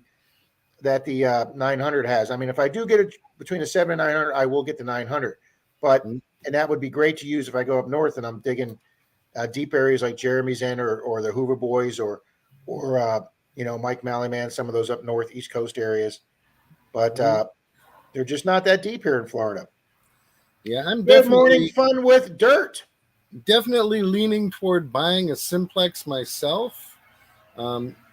900 has. I mean, if I do get it between a 7 and 900, I will get the 900. But and that would be great to use if I go up north and I'm digging deep areas like Jeremy's in or the Hoover Boys or Mike Mallyman, some of those up north East Coast areas. But they're just not that deep here in Florida. Yeah, I'm Good morning, fun with dirt. Definitely leaning toward buying a Simplex myself.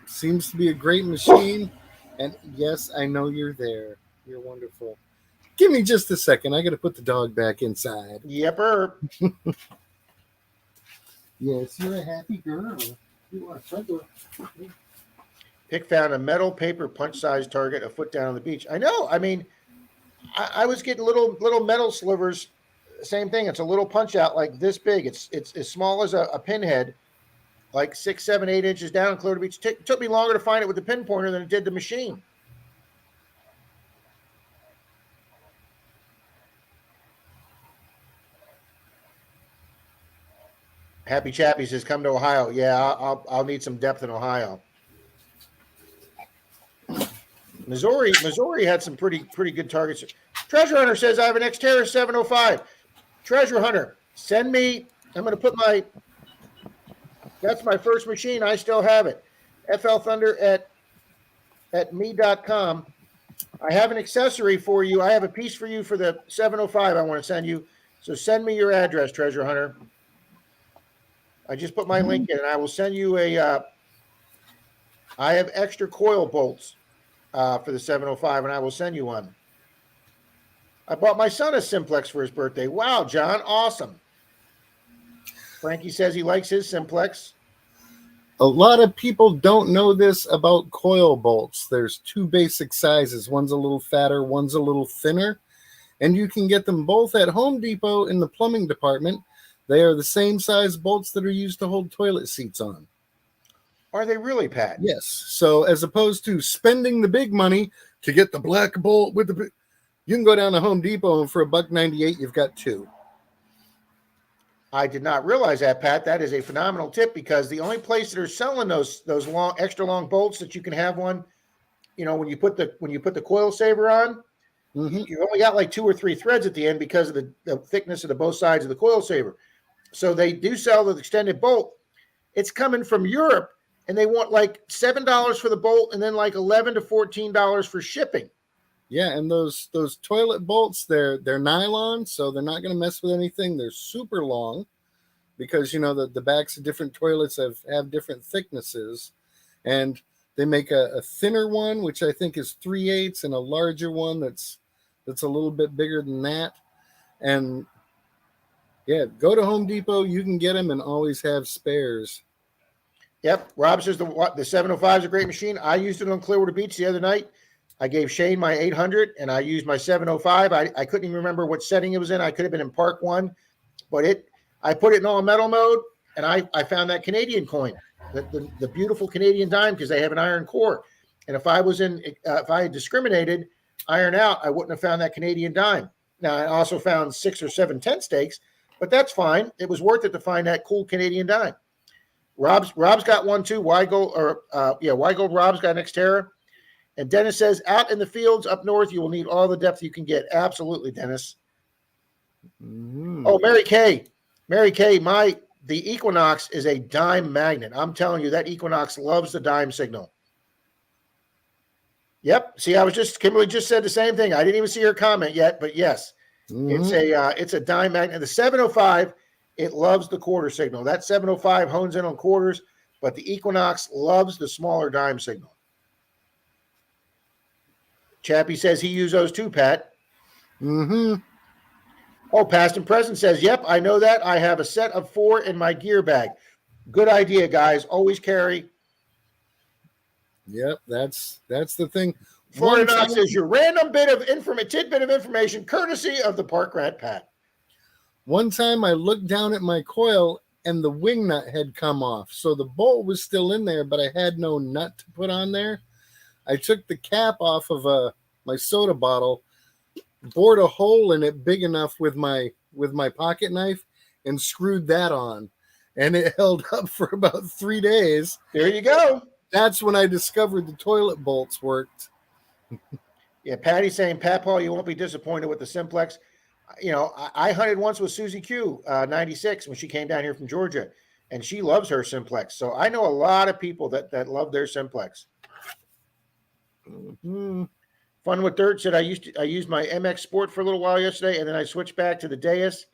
Seems to be a great machine. And yes, I know you're there. You're wonderful. Give me just a second. I got to put the dog back inside. Yepper. Yes, you're a happy girl. You are. Pick found a metal paper punch-sized target a foot down on the beach. I know. I mean, I was getting little metal slivers. Same thing. It's a little punch out like this big. It's as small as a pinhead, like 6, 7, 8 inches down on Clearwater Beach. It took me longer to find it with the pinpointer than it did the machine. Happy Chappy says, "Come to Ohio." Yeah, I'll need some depth in Ohio. Missouri had some pretty good targets. Treasure Hunter says, "I have an Xterra 705." Treasure Hunter, send me. I'm going to put my That's my first machine. I still have it. FL Thunder at me.com. I have an accessory for you. I have a piece for you for the 705 I want to send you. So send me your address, Treasure Hunter. I just put my link in, and I will send you a I have extra coil bolts for the 705, and I will send you one. I bought my son a Simplex for his birthday. Wow, John, awesome. Frankie says he likes his Simplex. A lot of people don't know this about coil bolts. There's two basic sizes. One's a little fatter, one's a little thinner. And you can get them both at Home Depot in the plumbing department. They are the same size bolts that are used to hold toilet seats on. Are they really, Pat? Yes. So as opposed to spending the big money to get the black bolt with the, you can go down to Home Depot and for $1.98 you've got two. I did not realize that, Pat. That is a phenomenal tip because the only place that are selling those long, extra long bolts that you can have one, you know, when you put the coil saver on, you've only got like 2 or 3 threads at the end because of the thickness of the both sides of the coil saver. So they do sell the extended bolt. It's coming from Europe, and they want like $7 for the bolt, and then like $11 to $14 for shipping. Yeah, and those toilet bolts, they're nylon, so they're not going to mess with anything. They're super long because, you know, the backs of different toilets have different thicknesses. And they make a thinner one, which I think is 3/8, and a larger one that's a little bit bigger than that. And, yeah, go to Home Depot. You can get them and always have spares. Yep. Rob says the 705 is a great machine. I used it on Clearwater Beach the other night. I gave Shane my 800 and I used my 705. I couldn't even remember what setting it was in. I could have been in Park 1, but I put it in all metal mode, and I found that Canadian coin, the beautiful Canadian dime, because they have an iron core. And if I had discriminated iron out, I wouldn't have found that Canadian dime. Now I also found 6 or 7 10 stakes, but that's fine. It was worth it to find that cool Canadian dime. Rob's got one too. Weigold Rob's got an Xterra. And Dennis says, out in the fields up north, you will need all the depth you can get. Absolutely, Dennis. Mm-hmm. Oh, Mary Kay, the Equinox is a dime magnet. I'm telling you, that Equinox loves the dime signal. Yep. See, Kimberly just said the same thing. I didn't even see her comment yet, but yes, it's a dime magnet. The 705, it loves the quarter signal. That 705 hones in on quarters, but the Equinox loves the smaller dime signal. Chappie says he used those too, Pat. Mm-hmm. Oh, Past and Present says, yep, I know that. I have a set of 4 in my gear bag. Good idea, guys. Always carry. Yep, that's the thing. Florida Knox says your random tidbit of information, courtesy of the Park Rat Pat. One time I looked down at my coil and the wing nut had come off. So the bolt was still in there, but I had no nut to put on there. I took the cap off of my soda bottle, bored a hole in it big enough with my pocket knife, and screwed that on. And it held up for about 3 days. There you go. That's when I discovered the toilet bolts worked. Yeah, Patty's saying, Pat Paul, you won't be disappointed with the Simplex. You know, I hunted once with Susie Q, 96, when she came down here from Georgia, and she loves her Simplex. So I know a lot of people that love their Simplex. Mm-hmm. Fun with Dirt said I used my MX Sport for a little while yesterday, and then I switched back to the Deus.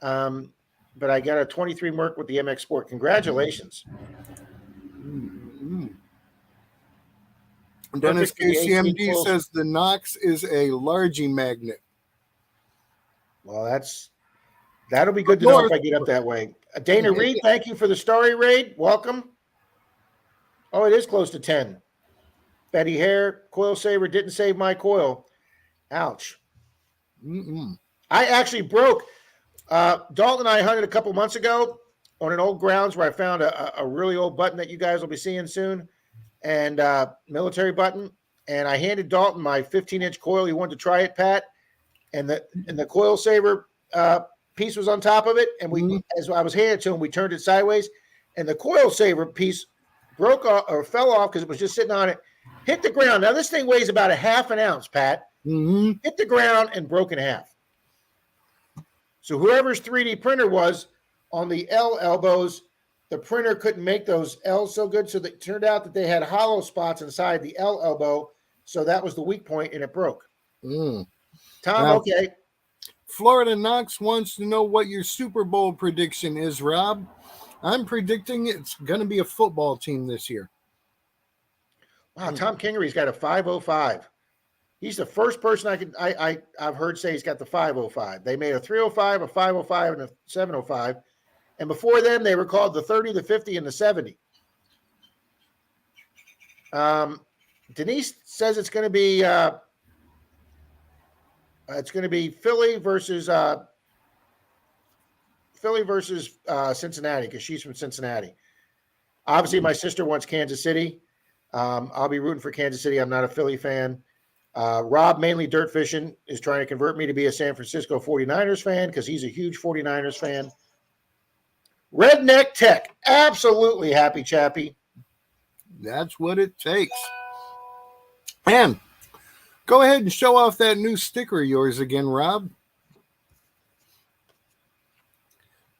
But I got a 23 Merc with the MX Sport. Congratulations. Mm-hmm. Dennis KCMD says the Knox is a largy magnet. Well, that'll be good to know if I get up that way. Dana Reed, thank you for the Starry Raid. Welcome. Oh, it is close to 10. Betty Hare, coil saver didn't save my coil. Ouch. Mm-mm. I actually broke. Dalton and I hunted a couple months ago on an old grounds where I found a really old button that you guys will be seeing soon, and military button. And I handed Dalton my 15-inch coil. He wanted to try it, Pat, and the coil saver piece was on top of it. And as I was handing it to him, we turned it sideways, and the coil saver piece broke off or fell off because it was just sitting on it. Hit the ground. Now, this thing weighs about a half an ounce, Pat. Mm-hmm. Hit the ground and broke in half. So whoever's 3D printer was on the L elbows the printer couldn't make those L's so good, so it turned out that they had hollow spots inside the L elbow, so that was the weak point, and it broke. Mm. Tom, Now, okay. Florida Knox wants to know what your Super Bowl prediction is, Rob. I'm predicting it's going to be a football team this year. Wow, Tom Kingery's got a 505. He's the first person I've heard say he's got the 505. They made a 305, a 505, and a 705. And before them, they were called the 30, the 50, and the 70. Denise says it's going to be Philly versus Cincinnati, because she's from Cincinnati. Obviously, my sister wants Kansas City. I'll be rooting for Kansas City. I'm not a Philly fan. Rob, mainly Dirt Fishing, is trying to convert me to be a San Francisco 49ers fan because he's a huge 49ers fan. Redneck Tech, absolutely happy chappy. That's what it takes. And go ahead and show off that new sticker of yours again, Rob.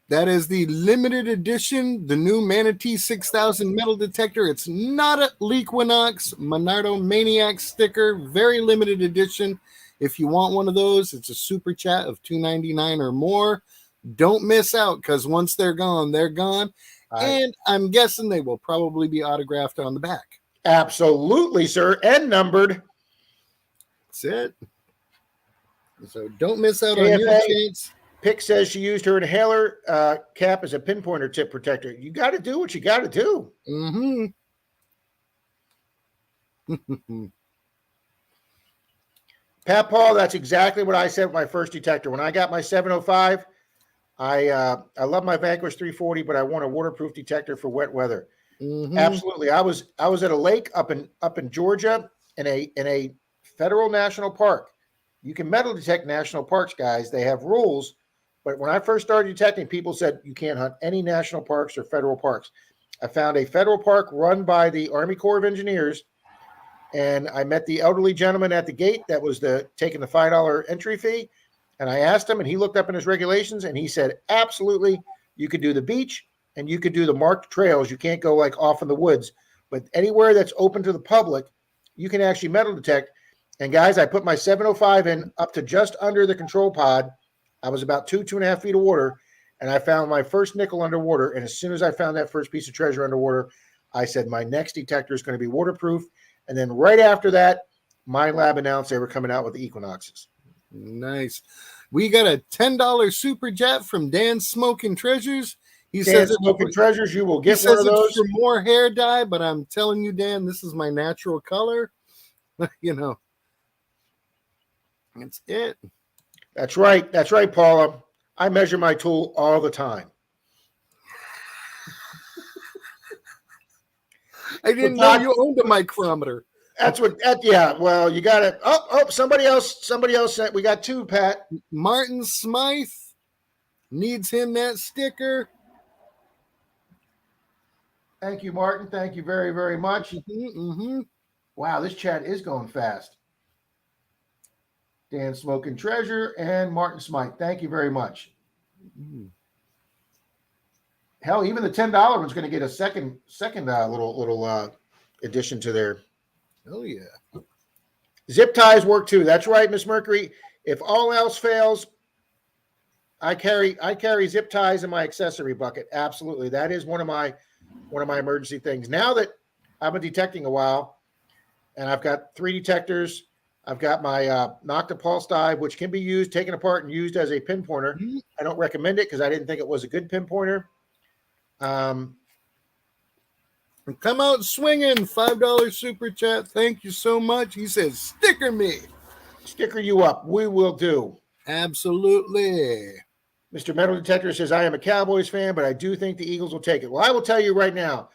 That is the limited edition, the new Manatee 6000 metal detector. It's not a Equinox Menardo Maniac sticker, very limited edition. If you want one of those, it's a super chat of $2.99 or more. Don't miss out, because once they're gone, they're gone. And I'm guessing they will probably be autographed on the back. Absolutely, sir, and numbered. That's it. So don't miss out on your chance. Pick says she used her inhaler cap as a pinpointer tip protector. You got to do what you got to do. Mm-hmm. Pat Paul, that's exactly what I said with my first detector. When I got my 705, I love my Vanquish 340, but I want a waterproof detector for wet weather. Mm-hmm. Absolutely. I was at a lake up in Georgia in a federal national park. You can metal detect national parks, guys. They have rules. But when I first started detecting, people said you can't hunt any national parks or federal parks. I found a federal park run by the Army Corps of Engineers, and I met the elderly gentleman at the gate that was taking the $5 entry fee. And I asked him, and he looked up in his regulations, and he said, absolutely, you could do the beach and you could do the marked trails. You can't go like off in the woods, but anywhere that's open to the public, you can actually metal detect. And guys, I put my 705 in up to just under the control pod. I was about 2.5 feet of water, and I found my first nickel underwater. And as soon as I found that first piece of treasure underwater, I said, my next detector is going to be waterproof. And then right after that, Mine Lab announced they were coming out with the Equinoxes. Nice. We got a $10 super chat from Dan Smoking Treasures. He Dan says Smoking Treasures, you will get he one says of those. it's for more hair dye, but I'm telling you, Dan, this is my natural color. You know, that's it. That's right. That's right, Paula. I measure my tool all the time. I didn't know you owned a micrometer. That's what. Yeah. Well, you got it. Oh, somebody else said we got two. Pat Martin Smythe needs him that sticker. Thank you, Martin. Thank you very, very much. Mm-hmm. Wow, this chat is going fast. Dan Smoking Treasure and Martin Smythe. Thank you very much. Hell, even the $10 one's going to get a second little addition to their. Oh yeah. Zip ties work too. That's right, Miss Mercury. If all else fails, I carry zip ties in my accessory bucket. Absolutely, that is one of my emergency things. Now that I've been detecting a while, and I've got 3 detectors. I've got my Nocta Pulse dive, which can be used, taken apart, and used as a pinpointer. I don't recommend it because I didn't think it was a good pinpointer. Come out swinging, $5 super chat. Thank you so much. He says, sticker me. Sticker you up. We will do. Absolutely. Mr. Metal Detector says, I am a Cowboys fan, but I do think the Eagles will take it. Well, I will tell you right now,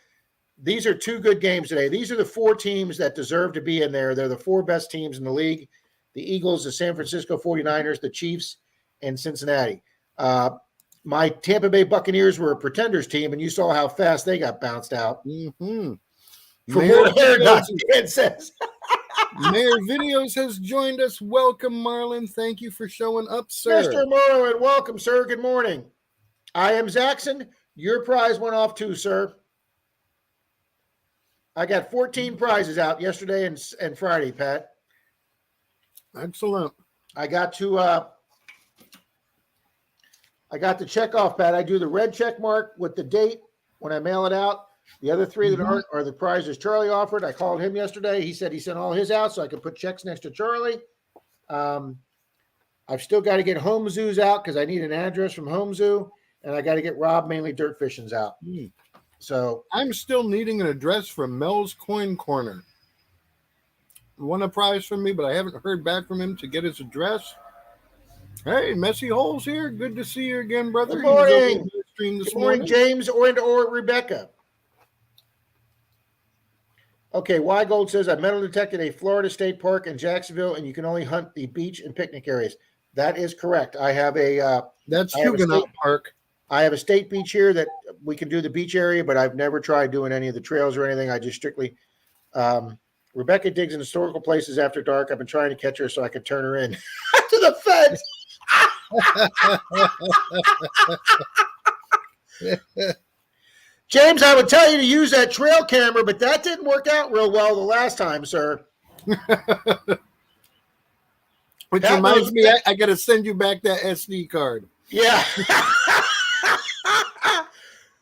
these are 2 good games today. These are the 4 teams that deserve to be in there. They're the 4 best teams in the league. The Eagles, the San Francisco 49ers, the Chiefs, and Cincinnati. My Tampa Bay Buccaneers were a pretenders team, and you saw how fast they got bounced out. Mm-hmm. For more hair, Dan says. Mayor Videos has joined us. Welcome, Marlon. Thank you for showing up, sir. Mr. Merlin, welcome, sir. Good morning. I am Zaxxon. Your prize went off too, sir. I got 14 prizes out yesterday and Friday, Pat. Excellent. I got to check off, Pat. I do the red check mark with the date when I mail it out. The other three that aren't are the prizes Charlie offered. I called him yesterday. He said he sent all his out so I could put checks next to Charlie. I've still got to get Home Zoos out because I need an address from Home Zoo, and I got to get Rob Mainly Dirt Fishing's out. So I'm still needing an address from Mel's Coin Corner. Won a prize from me, but I haven't heard back from him to get his address. Hey, Messy Holes here. Good to see you again, brother. Good morning. Good morning, James or Rebecca. Okay, Y Gold says I metal detected a Florida State Park in Jacksonville, and you can only hunt the beach and picnic areas. That is correct. I have a that's Huguenot Park. I have a state beach here that we can do the beach area, but I've never tried doing any of the trails or anything. I just strictly Rebecca digs in historical places after dark. I've been trying to catch her so I could turn her in to the fence. James, I would tell you to use that trail camera, but that didn't work out real well the last time, sir. Which that reminds me, I got to send you back that SD card. Yeah.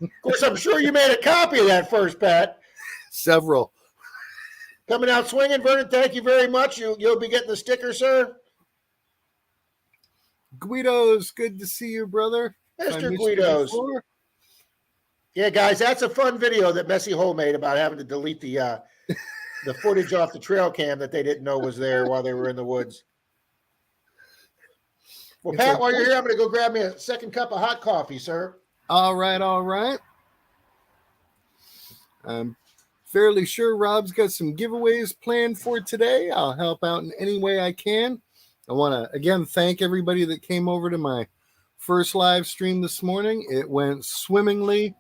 Of course, I'm sure you made a copy of that first, Pat. Several. Coming out swinging, Vernon, thank you very much. You'll be getting the sticker, sir. Guido's, good to see you, brother. Mr. Guido's. Yeah, guys, that's a fun video that Messy Hole made about having to delete the footage off the trail cam that they didn't know was there while they were in the woods. Well, Pat, while you're here, I'm going to go grab me a second cup of hot coffee, sir. All right, all right. I'm fairly sure Rob's got some giveaways planned for today. I'll help out in any way I can. I want to, again, thank everybody that came over to my first live stream this morning. It went swimmingly.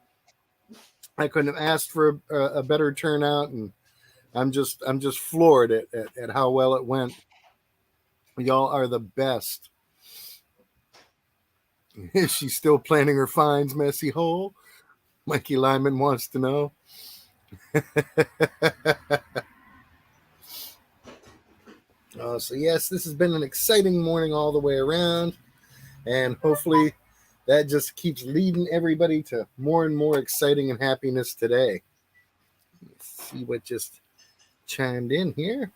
I couldn't have asked for a better turnout, and I'm just floored at how well it went. Y'all are the best. Is she still planning her finds, Messy Hole? Mikey Lyman wants to know. So yes, this has been an exciting morning all the way around, and hopefully that just keeps leading everybody to more and more exciting and happiness today. Let's see what just chimed in here.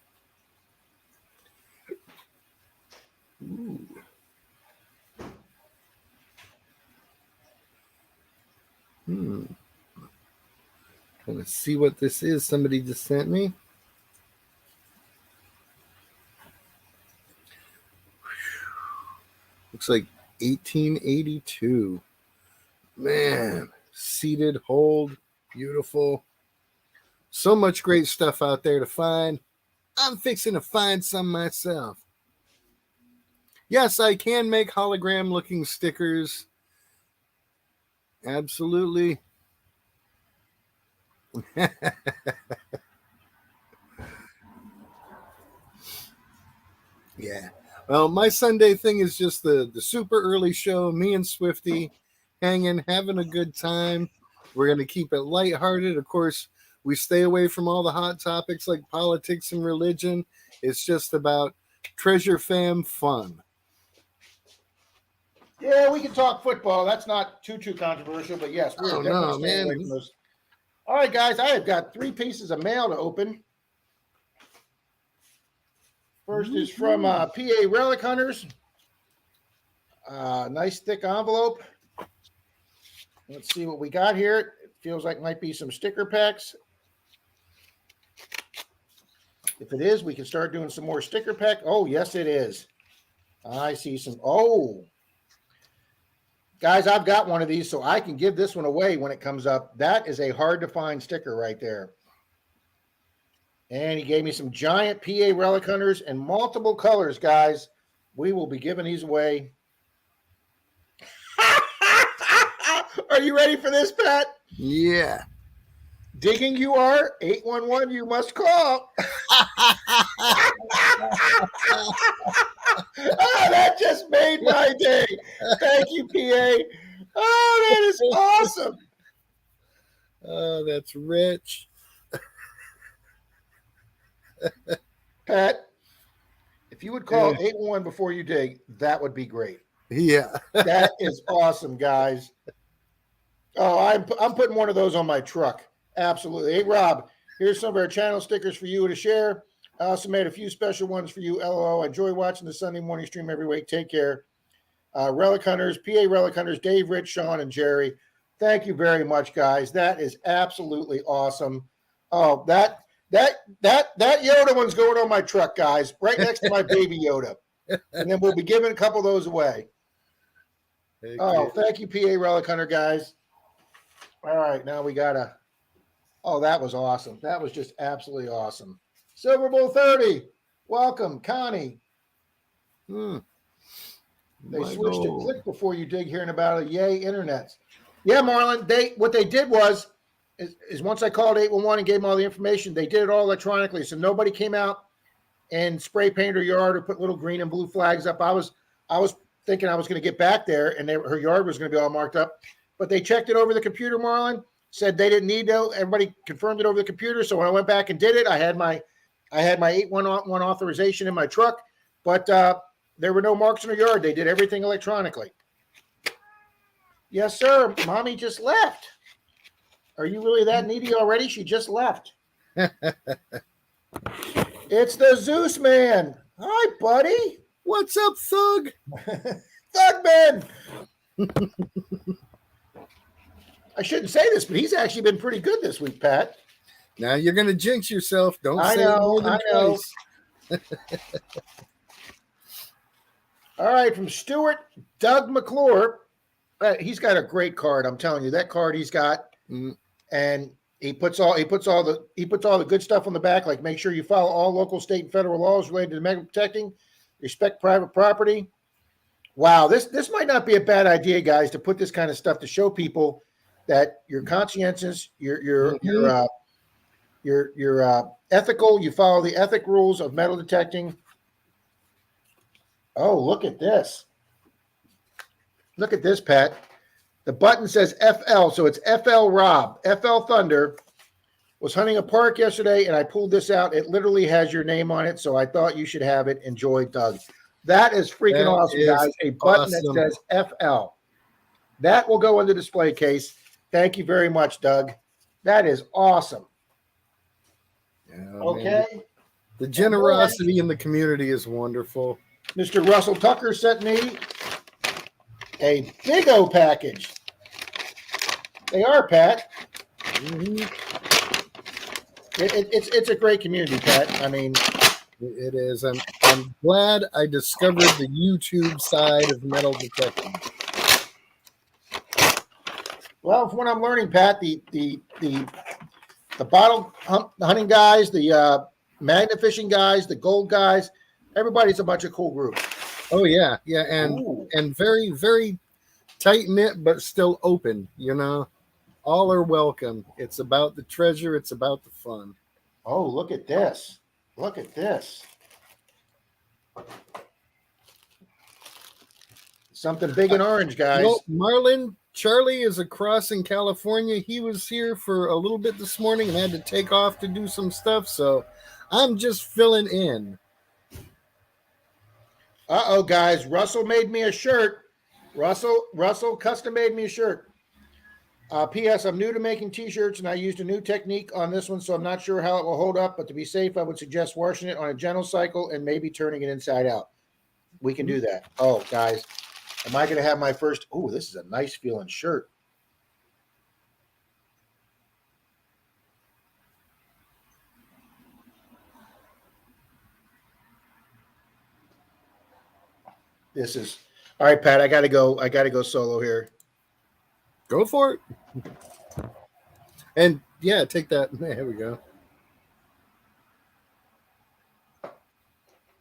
Ooh. Let's see what this is. Somebody just sent me. Looks like 1882. Man, seated hold, beautiful. So much great stuff out there to find. I'm fixing to find some myself. Yes, I can make hologram looking stickers. Absolutely. Yeah. Well, my Sunday thing is just the super early show. Me and Swifty hanging, having a good time. We're going to keep it lighthearted. Of course, we stay away from all the hot topics like politics and religion. It's just about Treasure Fam fun. Yeah, we can talk football. That's not too controversial, but yes, we're definitely staying away from those. All right, guys, I have got 3 pieces of mail to open. First is from PA Relic Hunters. Nice thick envelope. Let's see what we got here. It feels like might be some sticker packs. If it is, we can start doing some more sticker pack. Oh, yes, it is. I see some. Oh, guys, I've got one of these, so I can give this one away when it comes up. That is a hard to find sticker right there. And he gave me some giant PA Relic Hunters in multiple colors, guys. We will be giving these away. Are you ready for this, Pat? Yeah. Digging you are, 811 you must call. Oh, that just made my day. Thank you, PA. Oh, that is awesome. Oh, that's rich. Pat, if you would call 811 before you dig, that would be great. Yeah. That is awesome, guys. Oh, I'm putting one of those on my truck. Absolutely. Hey, Rob, here's some of our channel stickers for you to share. I also made a few special ones for you. LOL. I enjoy watching the Sunday morning stream every week. Take care. Relic Hunters, PA Relic Hunters, Dave, Rich, Sean, and Jerry. Thank you very much, guys. That is absolutely awesome. Oh, that Yoda one's going on my truck, guys, right next to my baby Yoda. And then we'll be giving a couple of those away. Thank you, PA Relic Hunter, guys. All right, now we got oh, that was awesome. That was just absolutely awesome. Silver Bull 30, welcome, Connie. They switched to click before you dig, hearing about it. Yay, internets. Yeah, Marlon, what they did was once I called 811 and gave them all the information, they did it all electronically. So nobody came out and spray painted her yard or put little green and blue flags up. I was thinking I was going to get back there and her yard was going to be all marked up. But they checked it over the computer, Marlon, said they didn't need to. Everybody confirmed it over the computer. So when I went back and did it, I had my 811 authorization in my truck, but there were no marks in her yard. They did everything electronically. Yes, sir. Mommy just left. Are you really that needy already? She just left. It's the Zeus man. Hi, buddy. What's up, Thug? Thug man. I shouldn't say this, but he's actually been pretty good this week, Pat. Now you're going to jinx yourself. Don't say it more than twice. All right, from Stuart Doug McClure. He's got a great card. I'm telling you, that card he's got, and he puts all the good stuff on the back. Like, make sure you follow all local, state, and federal laws related to mega protecting. Respect private property. Wow, this might not be a bad idea, guys, to put this kind of stuff to show people that you're conscientious, you're ethical. You follow the ethic rules of metal detecting. Oh, look at this. Look at this, Pat. The button says FL, so it's FL Rob. FL Thunder was hunting a park yesterday, and I pulled this out. It literally has your name on it, so I thought you should have it. Enjoy, Doug. That is freaking awesome, guys. A button that says FL. That will go in the display case. Thank you very much, Doug. That is awesome. Yeah, okay. Man. The generosity in the community is wonderful. Mr. Russell Tucker sent me a big O package. They are, Pat. It's a great community, Pat. I mean, it is. I'm glad I discovered the YouTube side of metal detecting. Well, from what I'm learning, Pat, the bottle hunting guys, the magnet fishing guys, the gold guys, everybody's a bunch of cool groups. Oh yeah, and very, very tight knit, but still open. You know, all are welcome. It's about the treasure. It's about the fun. Oh, look at this! Look at this! Something big and orange, guys. You know, Marlon Charlie is across in California. He was here for a little bit this morning and had to take off to do some stuff. So I'm just filling in. Uh-oh, guys. Russell made me a shirt. Russell custom made me a shirt. P.S. I'm new to making T-shirts, and I used a new technique on this one, so I'm not sure how it will hold up. But to be safe, I would suggest washing it on a gentle cycle and maybe turning it inside out. We can do that. Oh, guys. Am I going to have my first? Oh, this is a nice feeling shirt. This is all right, Pat. I got to go solo here. Go for it. And yeah, take that. There we go.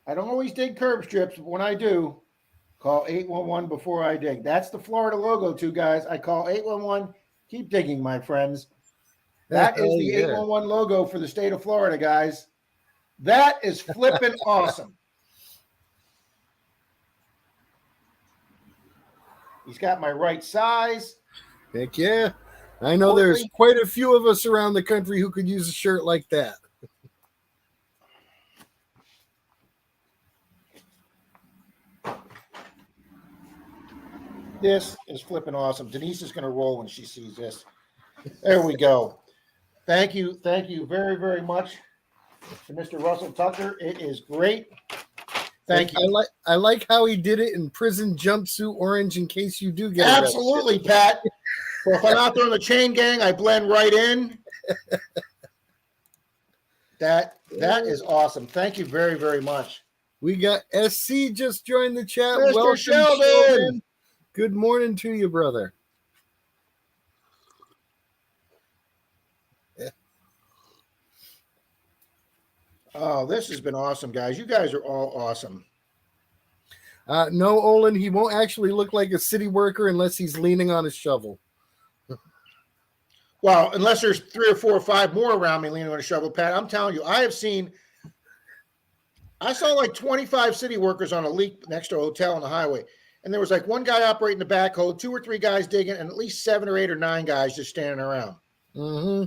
I don't always dig curb strips, but when I do, call 811 before I dig. That's the Florida logo, too, guys. I call 811. Keep digging, my friends. That is the 811 logo for the state of Florida, guys. That is flipping awesome. He's got my right size. Heck yeah. I know there's Portly. quite a few of us around the country who could use a shirt like that. This is flipping awesome. Denise is going to roll when she sees this. There we go. Thank you very, very much to Mr. Russell Tucker. It is great. Thank you. I like how he did it in prison jumpsuit orange in case you do get Absolutely, Pat. So if I'm out there in the chain gang, I blend right in. That is awesome. Thank you very, very much. We got SC just joined the chat. Mr. Welcome, Sheldon. Good morning to you, brother. Oh, this has been awesome, guys. You guys are all awesome. No, Olin, he won't actually look like a city worker unless he's leaning on a shovel. Well, unless there's 3 or 4 or 5 more around me leaning on a shovel, Pat, I'm telling you, I saw like 25 city workers on a leak next to a hotel on the highway. And there was like one guy operating the backhoe, 2 or 3 guys digging, and at least 7 or 8 or 9 guys just standing around. Mm-hmm.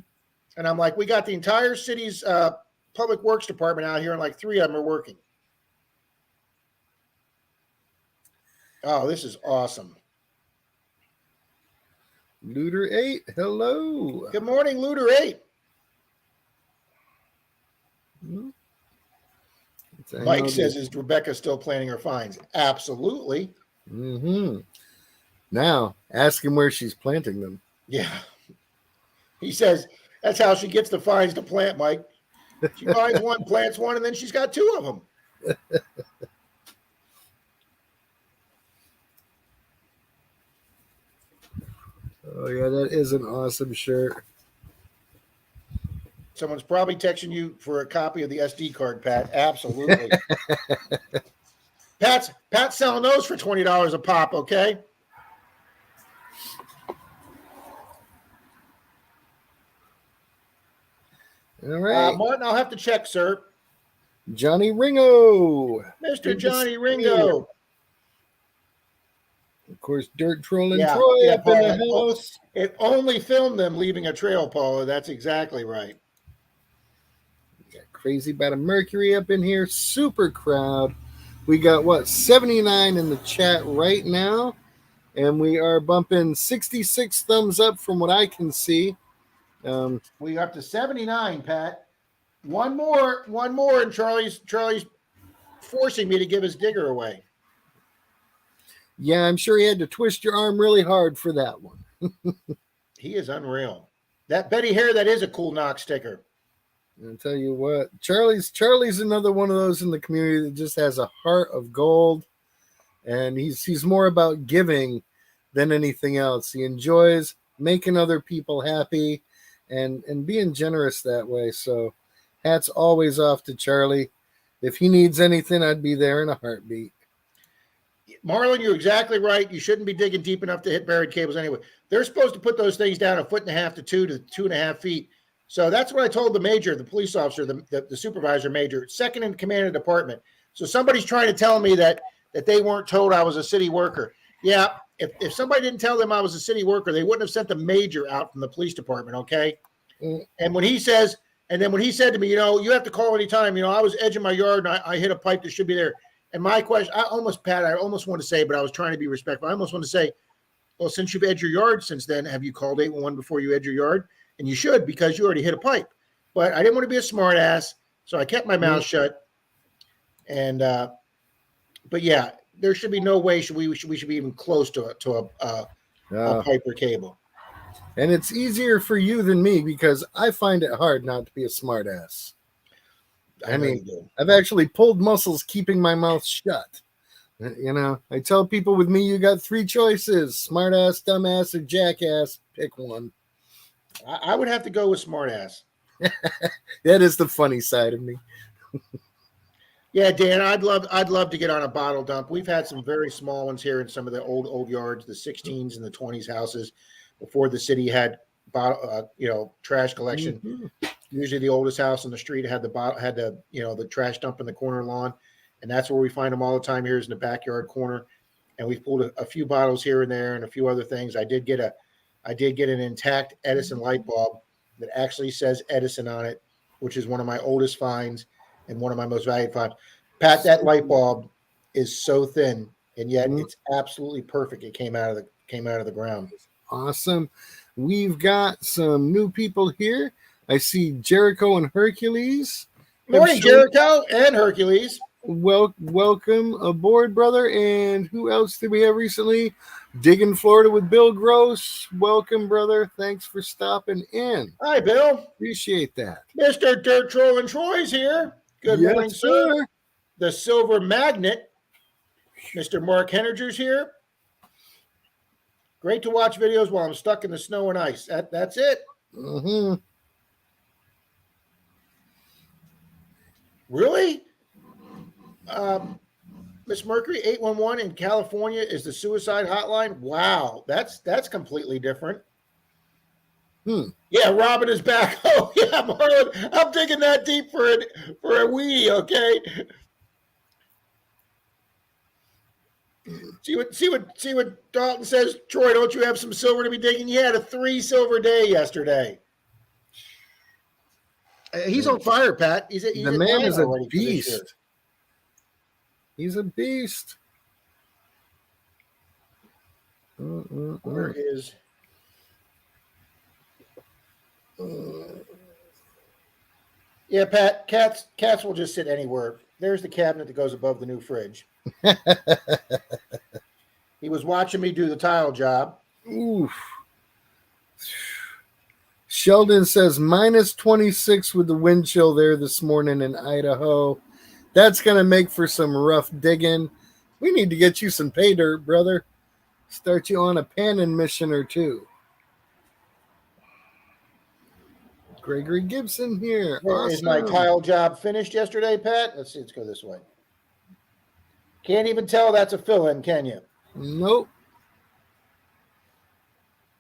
And I'm like, we got the entire city's public works department out here, and like 3 of them are working. Oh, this is awesome. Looter 8, hello. Good morning, Looter 8. Mm-hmm. Mike says, is Rebecca still planning her fines? Absolutely. Mm-hmm. Now, ask him where she's planting them. Yeah. He says that's how she gets the fines to plant, Mike. She finds one, plants one, and then she's got 2 of them. Oh, yeah, that is an awesome shirt. Someone's probably texting you for a copy of the SD card, Pat. Absolutely. Pat's selling those for $20 a pop, okay? All right. Martin, I'll have to check, sir. Johnny Ringo. Mr. Johnny Ringo. Of course, Dirt Trolling Yeah, Troy yeah, up in the Paul, house. It only filmed them leaving a trail, Paula. That's exactly right. Got Crazy About a Mercury up in here. Super crowd. We got, 79 in the chat right now. And we are bumping 66 thumbs up from what I can see. We up to 79, Pat. One more, and Charlie's forcing me to give his digger away. Yeah, I'm sure he had to twist your arm really hard for that one. He is unreal. That Betty Hare, that is a cool knock sticker. I'll tell you what, Charlie's another one of those in the community that just has a heart of gold, and he's more about giving than anything else. He enjoys making other people happy and being generous that way. So hats always off to Charlie. If he needs anything, I'd be there in a heartbeat. Marlon, you're exactly right. You shouldn't be digging deep enough to hit buried cables anyway. They're supposed to put those things down 1.5 to 2 to 2.5 feet. So that's what I told the major, the police officer, the supervisor major, second in command of the department. So somebody's trying to tell me that they weren't told I was a city worker. Yeah, if somebody didn't tell them I was a city worker, they wouldn't have sent the major out from the police department, okay? And when he said to me, you have to call anytime, I was edging my yard and I hit a pipe that should be there. And my question, I almost want to say, but I was trying to be respectful. I almost want to say, well, since you've edged your yard since then, have you called 811 before you edge your yard? And you should, because you already hit a pipe. But I didn't want to be a smart ass, so I kept my mouth shut. And but yeah, there should be no way we should be even close to a pipe or cable. And it's easier for you than me because I find it hard not to be a smart ass. I mean, I've actually pulled muscles keeping my mouth shut. I tell people with me, you got 3 choices: smart ass, dumb ass, or jackass. Pick one. I would have to go with smart ass. That is the funny side of me. Yeah, Dan, I'd love to get on a bottle dump. We've had some very small ones here in some of the old yards, the 16s and the 20s houses, before the city had trash collection. Mm-hmm. Usually the oldest house on the street had the trash dump in the corner lawn, and that's where we find them all the time. Here is in the backyard corner, and we've pulled a few bottles here and there and a few other things. I I did get an intact Edison light bulb that actually says Edison on it, which is one of my oldest finds and one of my most valued finds. Pat, that light bulb is so thin, and yet it's absolutely perfect. It came out of the ground. Awesome. We've got some new people here. I see Jericho and Hercules. Morning, Jericho and Hercules. Welcome aboard, brother. And who else did we have recently? Digging Florida with Bill Gross. Welcome, brother. Thanks for stopping in. Hi, Bill. Appreciate that. Mr. Dirt Troll and Troy's here. Good Yes, morning, sir. The Silver Magnet. Mr. Mark Henniger's here. Great to watch videos while I'm stuck in the snow and ice. That's it. Mm-hmm. Really? Miss Mercury 811 in California is the suicide hotline. Wow, that's completely different. Yeah, Robin is back. Oh yeah, Marlon, I'm digging that deep for a weenie. Okay. See what Dalton says. Troy, don't you have some silver to be digging? You had a 3 silver day yesterday. He's on fire, Pat. The man is a beast. He's a beast. Where is? Yeah, Pat. Cats will just sit anywhere. There's the cabinet that goes above the new fridge. He was watching me do the tile job. Oof. Sheldon says minus 26 with the wind chill there this morning in Idaho. That's going to make for some rough digging. We need to get you some pay dirt, brother. Start you on a panning mission or two. Gregory Gibson here. Awesome. Is my tile job finished yesterday, Pat? Let's see. Let's go this way. Can't even tell that's a fill-in, can you? Nope.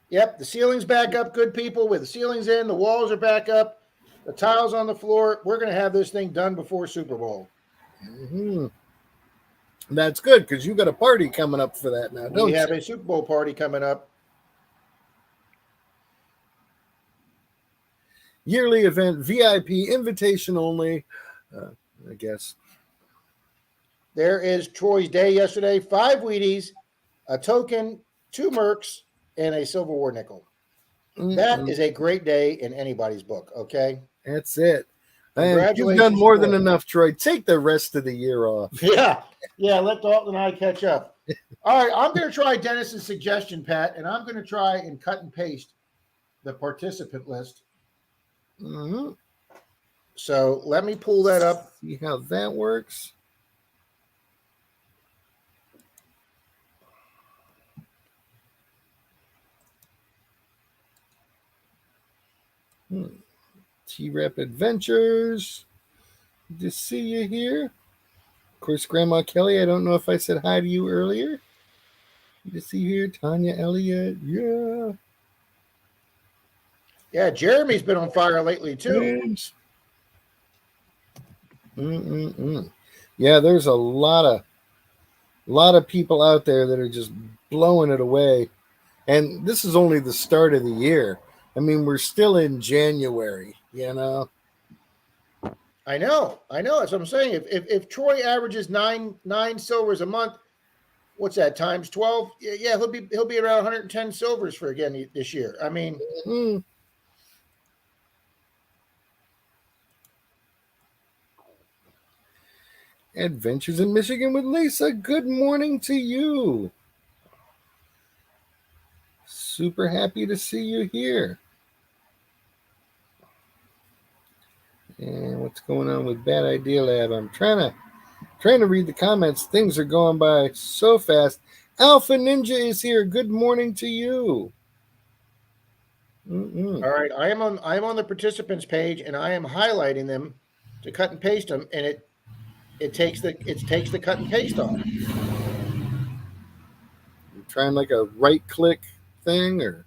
Yep, the ceiling's back up, good people. With the ceiling's in, the walls are back up, the tiles on the floor. We're going to have this thing done before Super Bowl. Mm-hmm. That's good because you got a party coming up for that now, don't you? We have a Super Bowl party coming up. Yearly event, VIP, invitation only, I guess. There is Troy's day yesterday. 5 Wheaties, a token, 2 Mercs, and a Silver War nickel. That is a great day in anybody's book, okay? That's it. And you've done more than enough, Troy. Take the rest of the year off. Yeah, let Dalton and I catch up. All right, I'm going to try Dennis's suggestion, Pat, and I'm going to try and cut and paste the participant list. Mm-hmm. So let me pull that up. See how that works. T-Rep Adventures. Good to see you here. Of course, Grandma Kelly, I don't know if I said hi to you earlier. Good to see you here. Tanya Elliott. Yeah. Yeah, Jeremy's been on fire lately, too. Yeah, there's a lot of people out there that are just blowing it away. And this is only the start of the year. I mean, we're still in January, you know. I know. That's what I'm saying. If Troy averages nine silvers a month, what's that times 12? Yeah, he'll be around 110 silvers for again this year. I mean, Adventures in Michigan with Lisa. Good morning to you. Super happy to see you here. And what's going on with Bad Idea Lab? I'm trying to read the comments. Things are going by so fast. Alpha Ninja is here. Good morning to you. All right, I am on the participants page, and I am highlighting them to cut and paste them, and it takes the cut and paste off. You're trying like a right click thing, or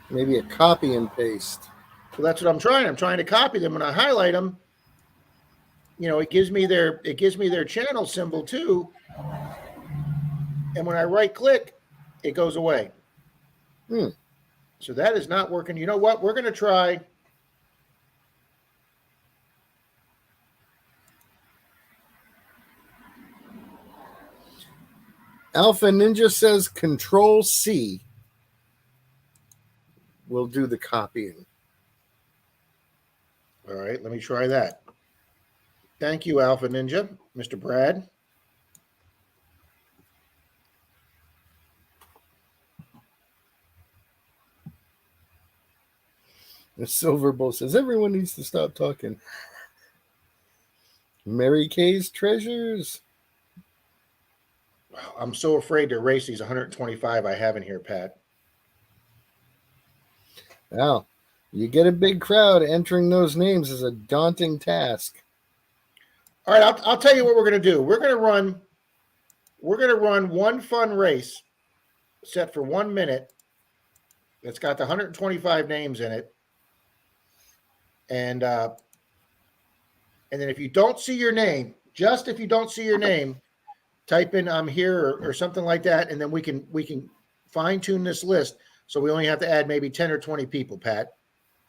maybe a copy and paste. Well, that's what I'm trying. I'm trying to copy them. When I highlight them, you know, it gives me their channel symbol too. And when I right click, it goes away. Hmm. So that is not working. You know what? We're going to try. Alpha Ninja says Control C will do the copying. All right, let me try that. Thank you, Alpha Ninja, Mr. Brad. The Silver Bull says everyone needs to stop talking. Mary Kay's Treasures. I'm so afraid to erase these 125 I have in here, Pat. Wow. You get a big crowd, entering those names is a daunting task. All right, I'll tell you what we're going to do. We're going to run one fun race set for 1 minute. That's got the 125 names in it. And then if you don't see your name, just if you don't see your name, type in "I'm here" or something like that, and then we can fine tune this list. So we only have to add maybe 10 or 20 people, Pat.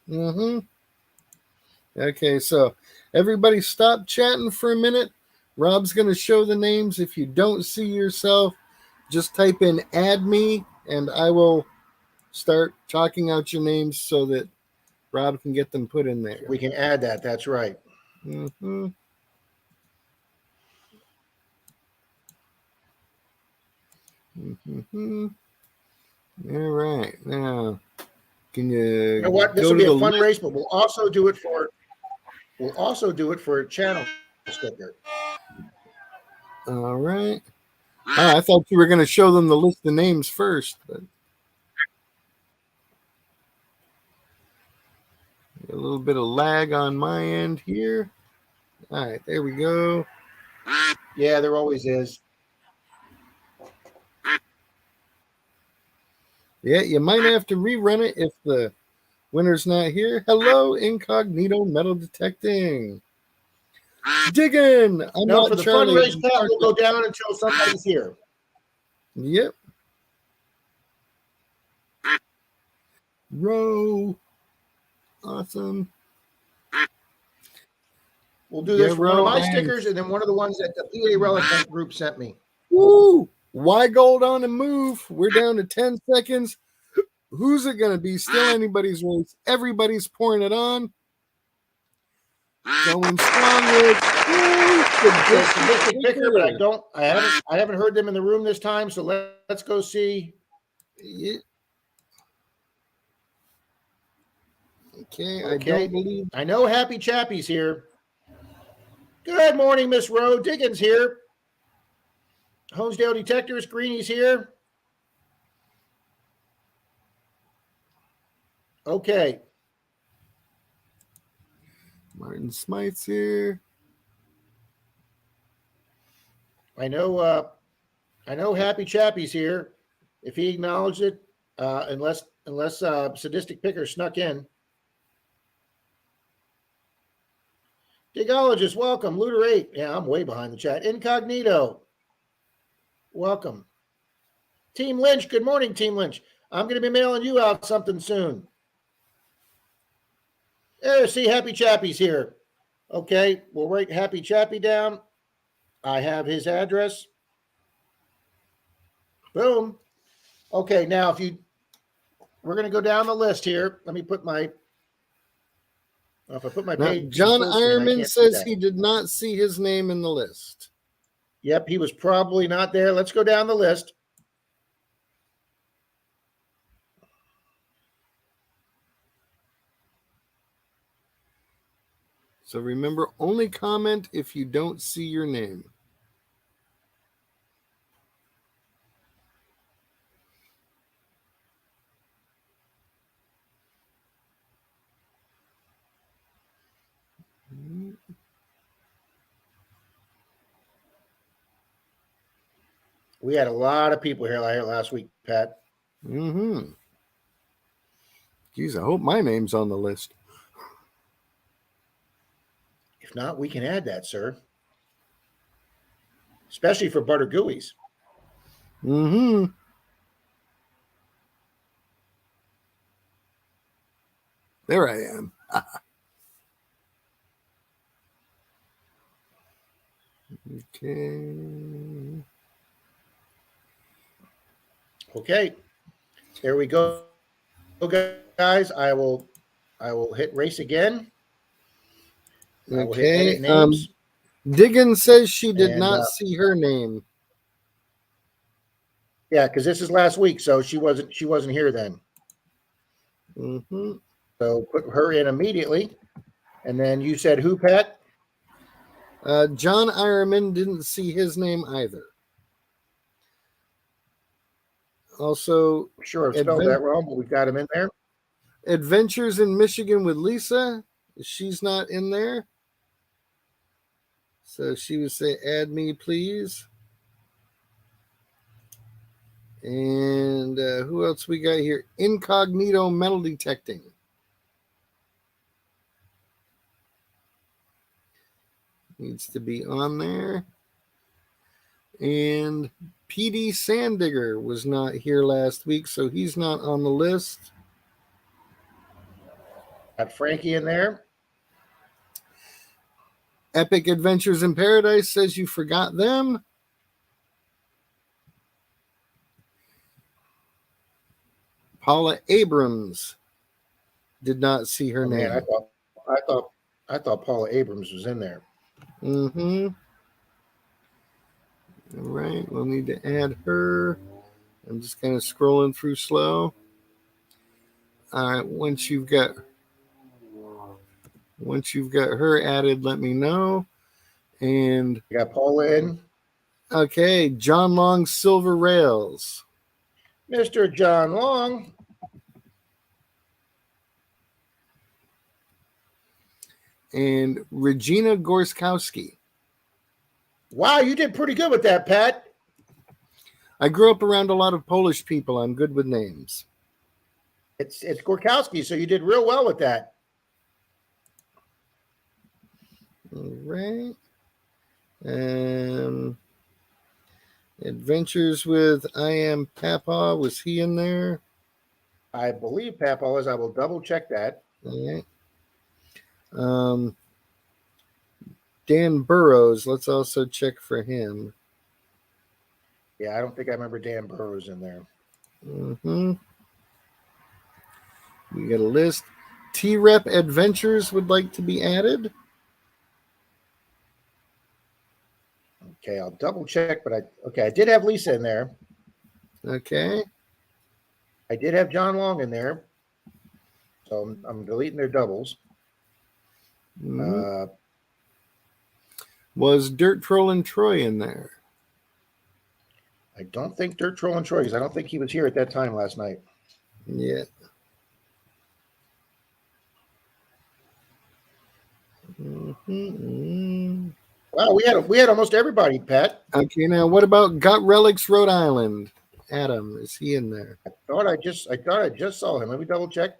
Mm-hmm. Okay, so everybody stop chatting for a minute. Rob's going to show the names. If you don't see yourself, just type in "add me," and I will start talking out your names so that Rob can get them put in there. We can add that. That's right. Mm-hmm. Mm-hmm. All right. Now, can You know what? This go will to be a the fun list? race, but we'll also do it for a channel sticker. All right. Oh, I thought you were going to show them the list of names first, but a little bit of lag on my end here. All right, there we go. Yeah, there always is. Yeah, you might have to rerun it if the winner's not here. Hello, Incognito Metal Detecting. Diggin! I'm No, not for the Charlie. fun race, Pat, we'll go down until somebody's here. Yep. Row. Awesome. We'll do this Yeah, for one of Ro, my and- stickers and then one of the ones that the PA Relevant group sent me. Woo! Y Gold on the move. We're down to 10 seconds. Who's it going to be? Still anybody's race. Everybody's pouring it on. Going strong with Okay, sadistic picker, but I haven't heard them in the room this time, so let's go see. Yeah. Okay, I Okay. don't believe. I know Happy Chappie's here. Good morning, Miss Rowe. Diggins here. Honesdale Detectors, Greenie's here. Okay. Martin Smythe's here. I know Happy Chappie's here. If he acknowledged it, unless sadistic picker snuck in. Digologist, welcome. Looter 8. Yeah, I'm way behind the chat. Incognito. Welcome. Team Lynch, good morning, Team Lynch. I'm going to be mailing you out something soon. There, see, Happy Chappie's here. Okay, we'll write Happy Chappie down. I have his address. Boom. Okay, now we're going to go down the list here. Let me put my, if I put my Now, page. John full screen, I Ironman can't see says that. he did not see his name in the list. Yep, he was probably not there. Let's go down the list. So remember, only comment if you don't see your name. We had a lot of people here last week, Pat. Mm-hmm. Geez, I hope my name's on the list. If not, we can add that, sir. Especially for butter gooeys. Mm-hmm. There I am. Okay. Okay. There we go. Okay, guys. I will hit race again. I will hit edit Okay. names. Diggin says she did And, not see her name. Yeah, because this is last week, so she wasn't here then. Mm-hmm. So put her in immediately. And then you said who, Pat? John Ironman didn't see his name either. Also, Sure, I've spelled that wrong, but we've got him in there. Adventures in Michigan with Lisa. She's not in there. So she would say, add me, please. And who else we got here? Incognito metal detecting. Needs to be on there. And PD Sandigger was not here last week, so he's not on the list. Got Frankie in there. Epic Adventures in Paradise says you forgot them. Paula Abrams did not see her name. Man, I thought Paula Abrams was in there. Mm-hmm. All right, we'll need to add her. I'm just kind of scrolling through slow. All right, once you've got her added, let me know. And You got Paula in. okay, John Long Silver Rails. Mr. John Long. And Regina Gorskowski. Wow, you did pretty good with that, Pat. I grew up around a lot of Polish people. I'm good with names. It's Gorkowski, so you did real well with that. All right. Adventures with I Am Papa. Was he in there? I believe Papa was. I will double check that. All right. Dan Burrows. Let's also check for him. Yeah, I don't think I remember Dan Burrows in there. Mm-hmm. We got a list. T-Rep Adventures would like to be added. Okay, I'll double check, but I did have Lisa in there. Okay. I did have John Long in there. So I'm deleting their doubles. Mm-hmm. Was Dirt Troll and Troy in there? I don't think Dirt Troll and Troy, because I don't think he was here at that time last night. Yeah. Mm-hmm. Wow, we had almost everybody, Pat. Okay, now what about Got Relics Rhode Island? Adam, is he in there? I thought I just saw him. Let me double check.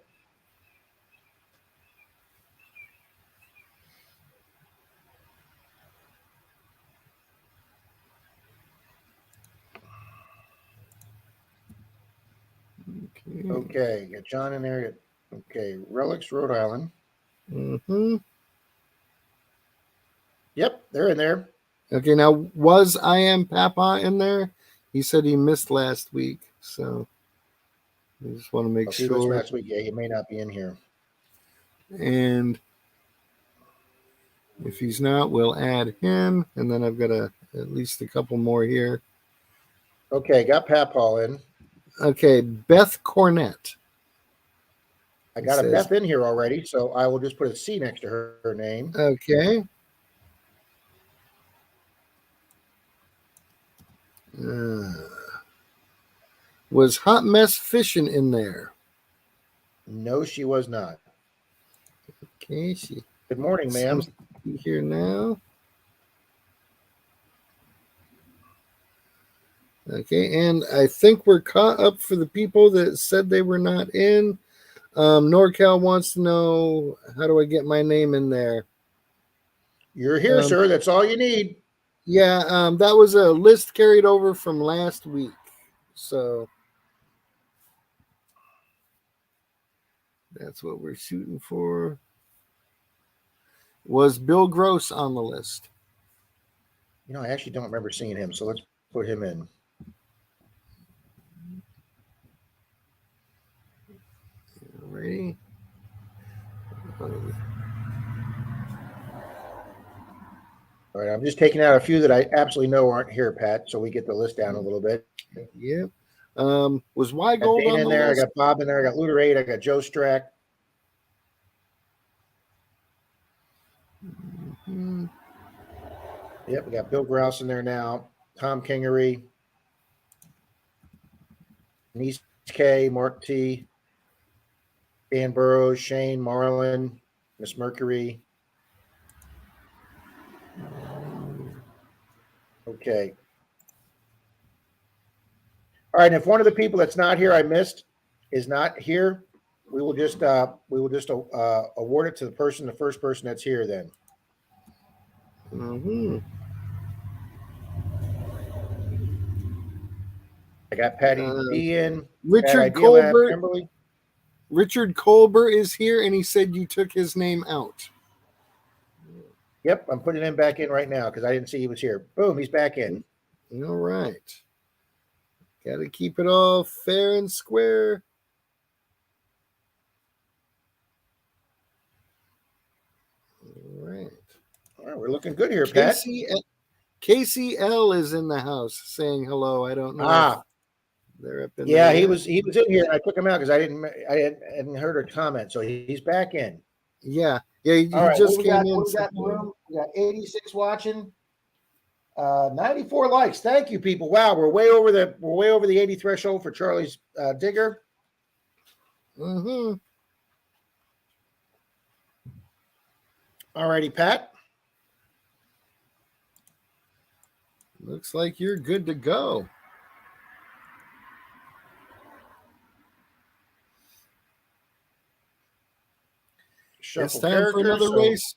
Okay, got John in there. Okay, Relics, Rhode Island. Mm-hmm. Yep, they're in there. Okay, now was I Am Papa in there? He said he missed last week, so I just want to make He was sure. last week. Yeah, he may not be in here. And if he's not, we'll add him. And then I've got at least a couple more here. Okay, got Papal in. Okay, Beth Cornett. I got a Beth in here already, so I will just put a C next to her name. Okay. Was Hot Mess Fishing in there? No, she was not. Okay, she. Good morning, ma'am. Here now. Okay, and I think we're caught up for the people that said they were not in. NorCal wants to know, how do I get my name in there? You're here, sir. That's all you need. Yeah, that was a list carried over from last week. So That's what we're shooting for. Was Bill Gross on the list? I actually don't remember seeing him, so let's put him in. Ready? All right, I'm just taking out a few that I absolutely know aren't here, Pat, so we get the list down a little bit. Yep. Was I got Weigold Dana on in the there, list? I got Bob in there, I got Looter 8, I got Joe Strack. Mhm. Yep, we got Bill Grouse in there now, Tom Kingery, Denise K, Mark T, Dan Burrows, Shane, Marlin, Miss Mercury. Okay. All right, and if one of the people that's not here I missed is not here, we will just award it to the first person that's here then. Mhm. I got Patty B in. Bad Richard Idea Lab, Colbert. Kimberly. Richard Colbert is here, and he said you took his name out. Yep, I'm putting him back in right now because I didn't see he was here. Boom, he's back in. All right. Got to keep it all fair and square. All right. All right, we're looking good here, Pat. Casey L is in the house saying hello. I don't know. Ah, if they're up in yeah, there he yet. was in here. I took him out because I hadn't heard a comment, so he's back in. Yeah. He All right, just what we came got? in. What we got in the room? We got 86 watching. 94 likes. Thank you, people. Wow, we're way over the 80 threshold for Charlie's Digger. Mm-hmm. All righty, Pat. Looks like you're good to go. Shuffle It's time for another race.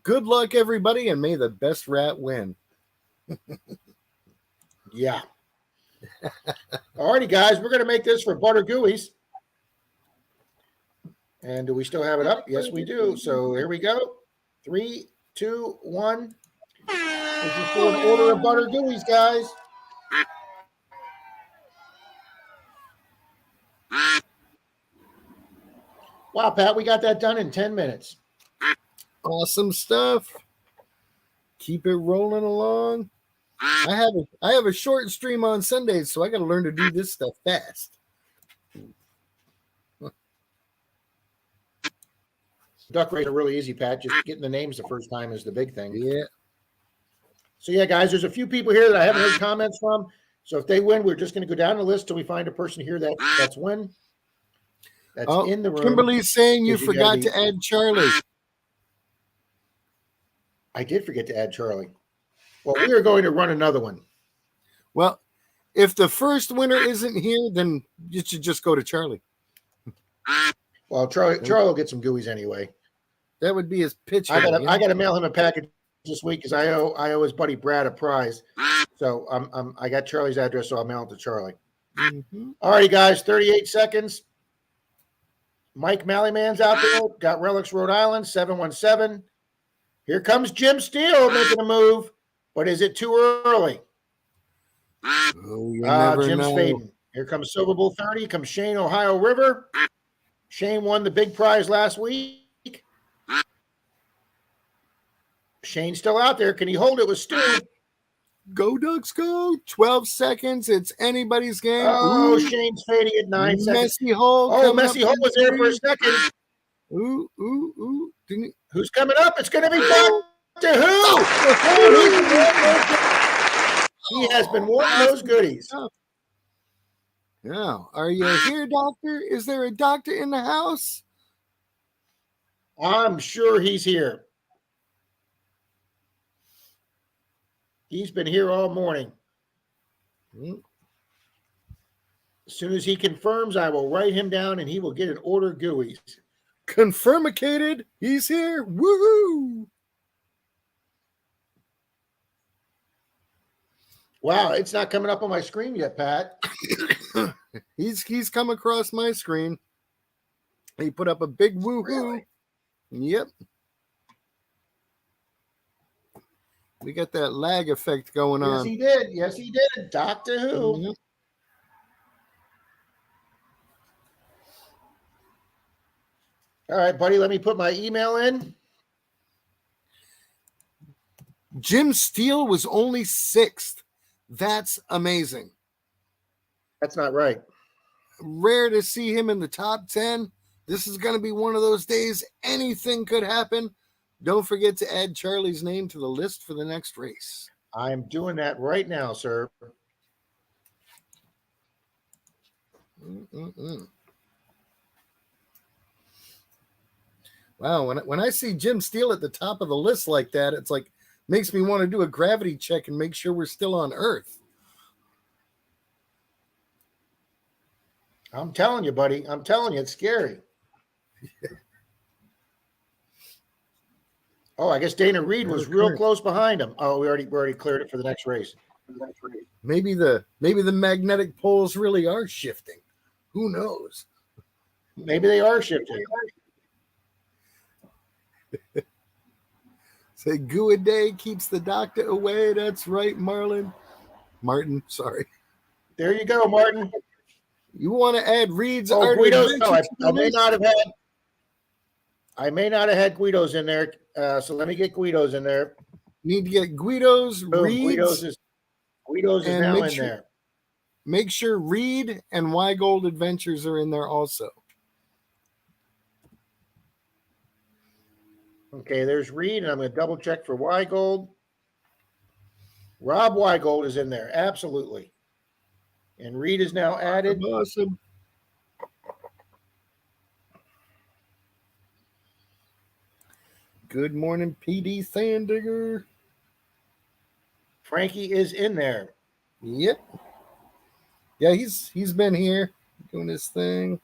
Good luck, everybody, and may the best rat win. Yeah. All righty, guys. We're going to make this for Butter Gooey's. And do we still have it up? Yes, we do. So here we go. 3, 2, 1. This is for an order of Butter Gooey's, guys. Wow, Pat, we got that done in 10 minutes. Awesome stuff. Keep it rolling along. I have a short stream on Sundays, so I got to learn to do this stuff fast. Duck race are really easy, Pat. Just getting the names the first time is the big thing. Yeah. So yeah, guys, there's a few people here that I haven't heard comments from. So if they win, we're just going to go down the list till we find a person here that's win. That's in the room. Kimberly's saying you You forgot gotta to add Charlie. I did forget to add Charlie. Well, we are going to run another one. Well, if the first winner isn't here, then you should just go to Charlie. Well, Charlie will get some gooey's anyway. That would be his pitch. I got to mail him a package this week because I owe his buddy Brad a prize. So I got Charlie's address, so I'll mail it to Charlie. Mm-hmm. All righty, guys, 38 seconds. Mike Mallyman's out there. Got Relics, Rhode Island, 717. Here comes Jim Steele making a move, but is it too early? Oh, you never Jim's know. fading. Here comes Silver Bull 30. Comes Shane, Ohio River. Shane won the big prize last week. Shane's still out there. Can he hold it with Stu? Go, Ducks, go. 12 seconds. It's anybody's game. Oh, Ooh. Shane's fading at 9 seconds. Messy Hole. Oh, Messy Hole was there for a second. Ooh. Who's coming up? It's going to be Doctor Who. He has been wanting those goodies. Now, are you here, Doctor? Is there a doctor in the house? I'm sure he's here. He's been here all morning. As soon as he confirms, I will write him down and he will get an order of gooey's. Confirmicated. He's here. Woohoo! Wow, it's not coming up on my screen yet, Pat. He's come across my screen. He put up a big woohoo. Really? Yep. We got that lag effect going Yes, on. he did. Yes, he did. Doctor Who. Yep. All right, buddy, let me put my email in. Jim Steele was only 6th. That's amazing. That's not right. Rare to see him in the top 10. This is going to be one of those days. Anything could happen. Don't forget to add Charlie's name to the list for the next race. I'm doing that right now, sir. Mm-mm-mm. Wow, when I see Jim Steele at the top of the list like that, it's like makes me want to do a gravity check and make sure we're still on Earth. I'm telling you, buddy. I'm telling you, it's scary. Oh, I guess Dana Reed was real close behind him. Oh, we already cleared it for the next race. Maybe the magnetic poles really are shifting. Who knows? Maybe they are shifting. Say goo a day keeps the doctor away. That's right, Martin, sorry. There you go, Martin. You want to add Reed's Oh, Art Guido's. Adventure No, I to may this? not have had. I may not have had Guido's in there. So let me get Guido's in there. Need to get Guido's, Boom, Reed's, Guido's is and now make in sure- there. Make sure Reed and Weigold Adventures are in there also. Okay, there's Reed, and I'm going to double check for Weigold. Rob Weigold is in there, absolutely. And Reed is now added. Awesome. Good morning, PD Sandigger. Frankie is in there. Yep. Yeah, he's been here doing his thing.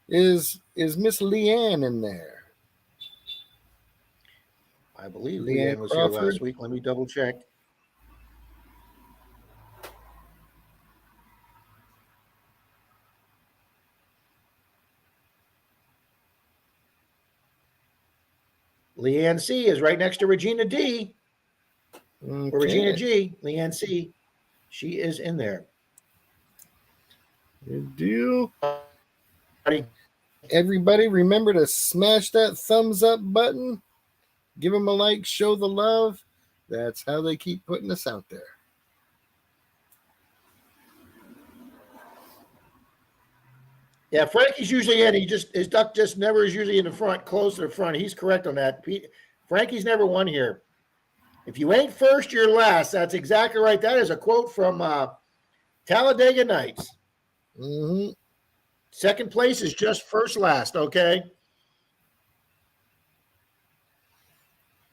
Is Miss Leanne in there? I believe Leanne Leanne was here Crawford. last week. Let me double check. Leanne C is right next to Regina D. Or Regina Okay. G. Leanne C. She is in there. Good deal. Buddy, Everybody, remember to smash that thumbs up button. Give them a like, show the love. That's how they keep putting us out there. yeah, Frankie's usually in. His duck just never is usually in the front, close to the front. He's correct on that. Frankie's never won here. If you ain't first, you're last. That's exactly right. That is a quote from Talladega Nights. Mm-hmm. Second place is just first last, okay?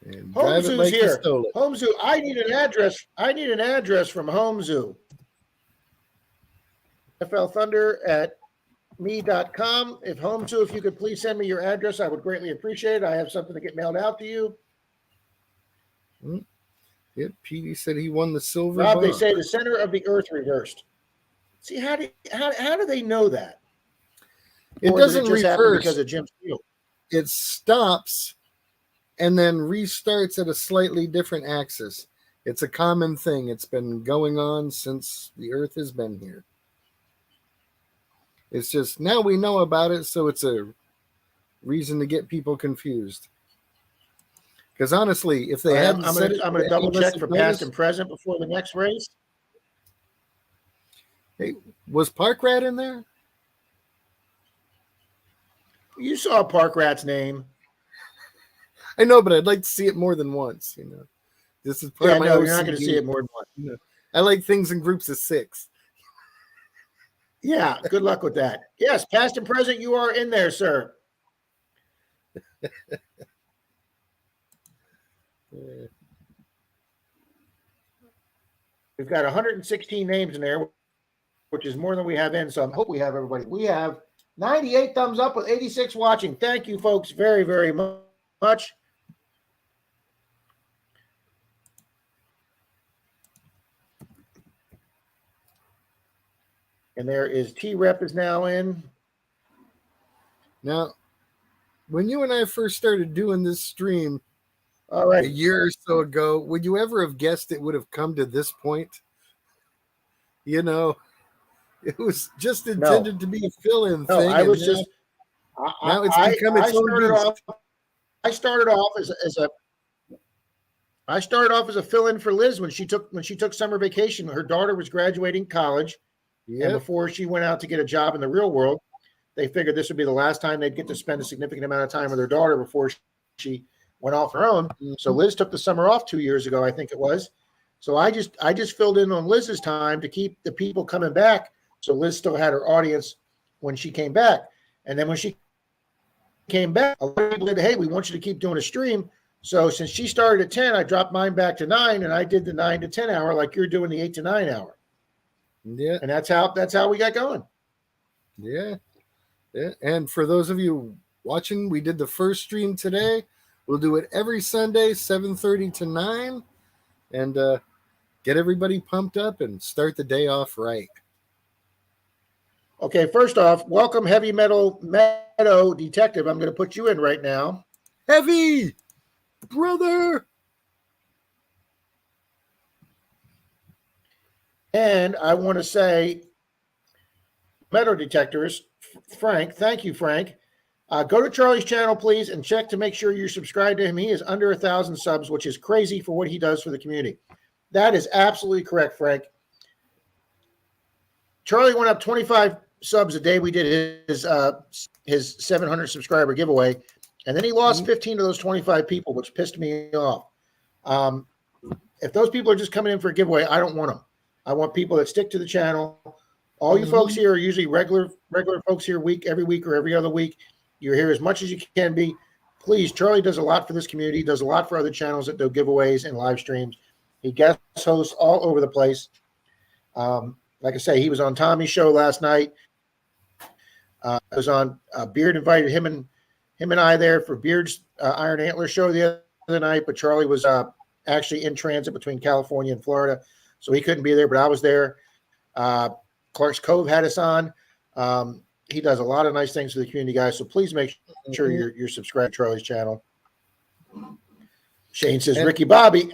And drive it Homezoo's like you here. stole it. Homezoo, I need an address. I need an address from Homezoo. FLThunder@me.com. If Homezoo, if you could please send me your address, I would greatly appreciate it. I have something to get mailed out to you. Yep, Petey said he won the silver Rob, bar. they say the center of the earth reversed. See, how do they know that? It Or does doesn't just happen reverse. because of Jim Steele? It stops and then restarts at a slightly different axis. It's a common thing. It's been going on since the Earth has been here. It's just now we know about it, so it's a reason to get people confused. Because honestly, if they hadn't I'm said it, going to double any of us check would for notice. past and present before the next race. Hey, was Park Rat in there? You saw Park Rat's name. I know, but I'd like to see it more than once. You know, this is part Yeah, of my no, you're not going OCD. to see it more than once. You know, I like things in groups of 6. Yeah, good luck with that. Yes, past and present, you are in there, sir. We've got 116 names in there, which is more than we have in. So I hope we have everybody. We have 98 thumbs up with 86 watching. Thank you, folks, very, very much. And there is T-Rep is now in. Now, when you and I first started doing this stream All a right. year or so ago, would you ever have guessed it would have come to this point? You know, it was just intended to be a fill-in No, thing. I was now, just. now it's become its own beast. I started off as a. I started off as a fill-in for Liz when she took summer vacation. Her daughter was graduating college, and Yep. before she went out to get a job in the real world, they figured this would be the last time they'd get to spend a significant amount of time with her daughter before she went off her own. So Liz took the summer off 2 years ago, I think it was. So I just filled in on Liz's time to keep the people coming back. So Liz still had her audience when she came back. And then when she came back, a lot of people said, hey, we want you to keep doing a stream. So since she started at 10, I dropped mine back to 9, and I did the 9 to 10 hour like you're doing the 8 to 9 hour. Yeah. And that's how we got going. Yeah. Yeah. And for those of you watching, we did the first stream today. We'll do it every Sunday, 7:30 to 9, and get everybody pumped up and start the day off right. Okay, first off, welcome Heavy Meadow Detective. I'm going to put you in right now. Heavy, brother. And I want to say, Meadow Detectors, Frank, thank you, Frank. Go to Charlie's channel, please, and check to make sure you're subscribed to him. He is under 1,000 subs, which is crazy for what he does for the community. That is absolutely correct, Frank. Charlie went up 25 subs a day. We did his 700 subscriber giveaway, and then he lost 15 of those 25 people, which pissed me off. If those people are just coming in for a giveaway, I don't want them. I want people that stick to the channel. All you folks here are usually regular folks here every week or every other week. You're here as much as you can be. Please, Charlie does a lot for this community. He does a lot for other channels that do giveaways and live streams. He guest hosts all over the place. Like I say, he was on Tommy's show last night. I was on Beard invited him and I there for Beard's Iron Antler show the other night, but Charlie was actually in transit between California and Florida, so he couldn't be there, but I was there. Clark's Cove had us on. He does a lot of nice things for the community, guys, so please make sure you're subscribed to Charlie's channel. Shane says, Ricky Bobby.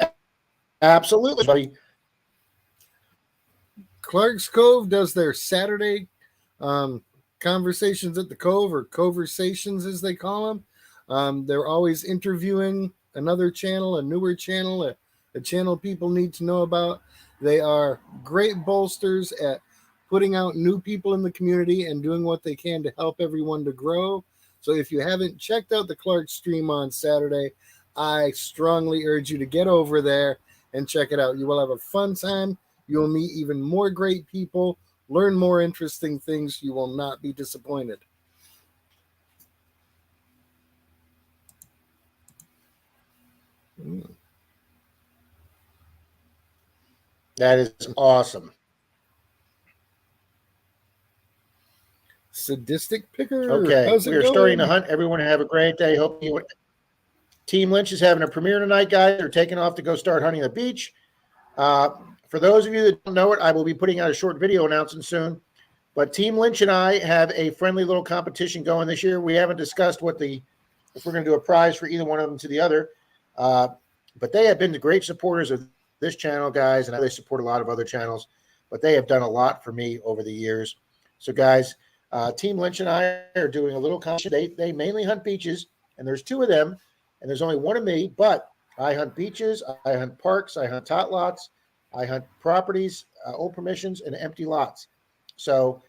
Absolutely, buddy. Clark's Cove does their Saturday conversations at the Cove, or Conversations as they call them. They're always interviewing another channel, a newer channel, a channel people need to know about. They are great bolsters at putting out new people in the community and doing what they can to help everyone to grow. So if you haven't checked out the Clark stream on Saturday, I strongly urge you to get over there and check it out. You will have a fun time. You will meet even more great people, learn more interesting things. You will not be disappointed. That is awesome. Sadistic Picker. Okay, How's it we are going? starting to hunt. Everyone have a great day. Hope you. Team Lynch is having a premiere tonight, guys. They're taking off to go start hunting the beach. For those of you that don't know it, I will be putting out a short video announcing soon. But Team Lynch and I have a friendly little competition going this year. We haven't discussed if we're going to do a prize for either one of them to the other. But they have been the great supporters of this channel, guys, and I know they support a lot of other channels. But they have done a lot for me over the years. So, guys, Team Lynch and I are doing a little competition. They mainly hunt beaches, and there's two of them, and there's only one of me. But I hunt beaches, I hunt parks, I hunt tot lots, I hunt properties, old permissions, and empty lots. So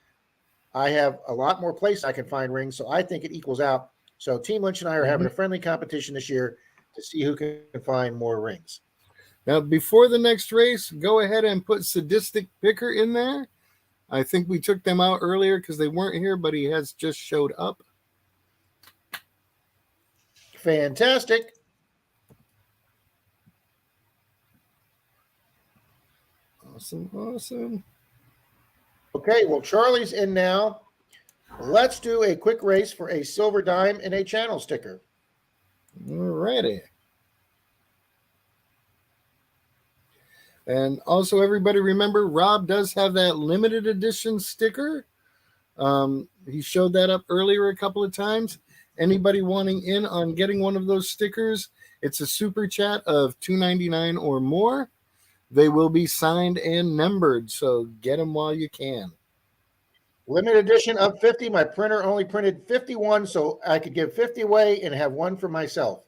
I have a lot more places I can find rings, so I think it equals out. So Team Lynch and I are having a friendly competition this year to see who can find more rings. Now, before the next race, go ahead and put Sadistic Picker in there. I think we took them out earlier because they weren't here, but he has just showed up. Fantastic. Awesome. Okay, well, Charlie's in now. Let's do a quick race for a silver dime and a channel sticker. All righty. And also, everybody remember, Rob does have that limited edition sticker. He showed that up earlier a couple of times. Anybody wanting in on getting one of those stickers, it's a super chat of $2.99 or more. They will be signed and numbered, so get them while you can. Limited edition of 50. My printer only printed 51, so I could give 50 away and have one for myself.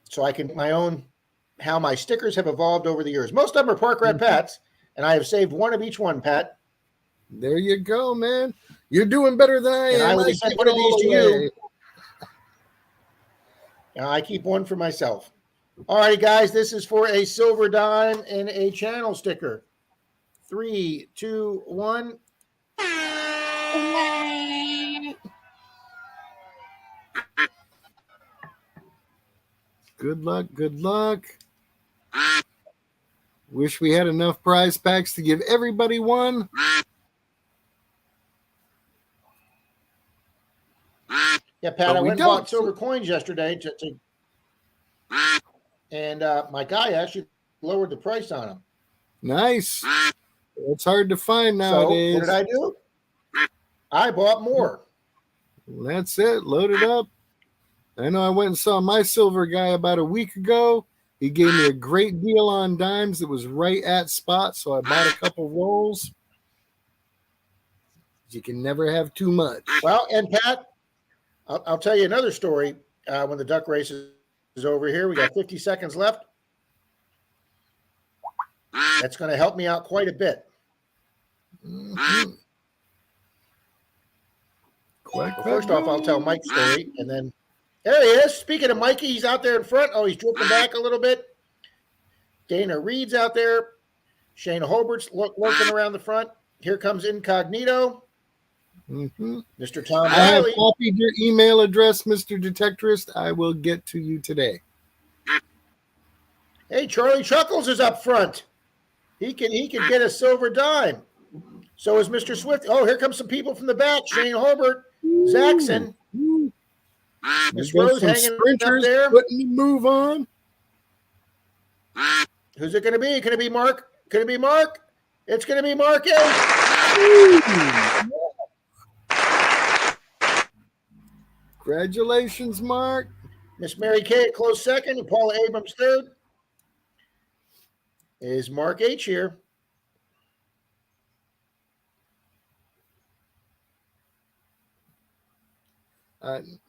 So I can my own how my stickers have evolved over the years. Most of them are Park Rat Pats, and I have saved one of each one, Pat. There you go, man. You're doing better than I And am. I will I send give one it of these all to away. you. I keep one for myself. All right, guys, this is for a silver dime and a channel sticker. 3, 2, 1. Good luck. Good luck. Wish we had enough prize packs to give everybody one. Yeah, Pat, But I we went and don't. bought silver coins yesterday and my guy actually lowered the price on them. Nice. It's hard to find So nowadays. what did I do? I bought more. That's it. Load it up. I know I went and saw my silver guy about a week ago. He gave me a great deal on dimes. It was right at spot, so I bought a couple rolls. You can never have too much. Well, and Pat, I'll tell you another story when the duck race is over here. We got 50 seconds left. That's going to help me out quite a bit. Mm-hmm. Well, first off, I'll tell Mike's story, and then there he is. Speaking of Mikey, he's out there in front. Oh, he's drooping back a little bit. Dana Reed's out there. Shane Holbert's lurking around the front. Here comes Incognito. Mm-hmm. Mr. Tom I have Riley. copied your email address, Mr. Detectorist. I will get to you today. Hey, Charlie Chuckles is up front. He can get a silver dime. So is Mr. Swift. Oh, here comes some people from the back. Shane Holbert, Zaxxon. Miss Rose hanging up there. Putting the move on. Who's it going to be? Can it be Mark? Can it be Mark? It's going to be Marcus. Congratulations, Mark. Miss Mary Kay at close second, and Paula Abrams third. Is Mark H here?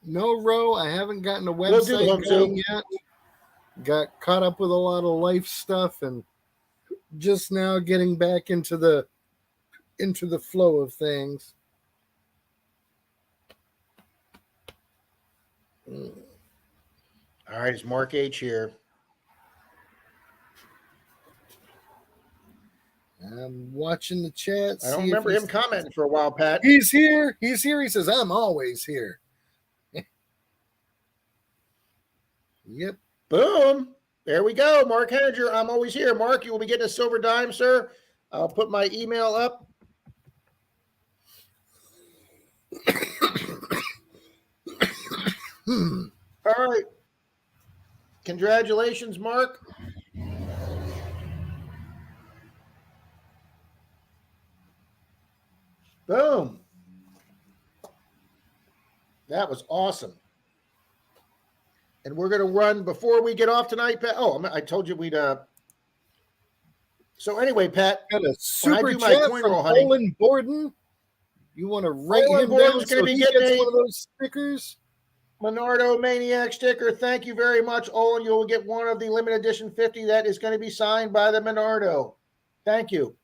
No, Ro, I haven't gotten a We'll do website them, going too. yet. Got caught up with a lot of life stuff and just now getting back into the flow of things. All right, is Mark H here? I'm watching the chat. I don't remember him commenting for a while, Pat. He's here. He's here. He says, I'm always here. Yep. Boom. There we go. Mark Henninger, I'm always here. Mark, you will be getting a silver dime, sir. I'll put my email up. All right. Congratulations, Mark. Boom. That was awesome. And we're going to run before we get off tonight, Pat. Oh, I told you we'd. So anyway, Pat, Got a when I super do my chat coin from roll hunting, Olin Borden. You want to write Olin him Borden's down gonna so be he getting gets a- one of those stickers? Menardo Maniac sticker. Thank you very much, Olin. You will get one of the limited edition 50 that is going to be signed by the Menardo. Thank you.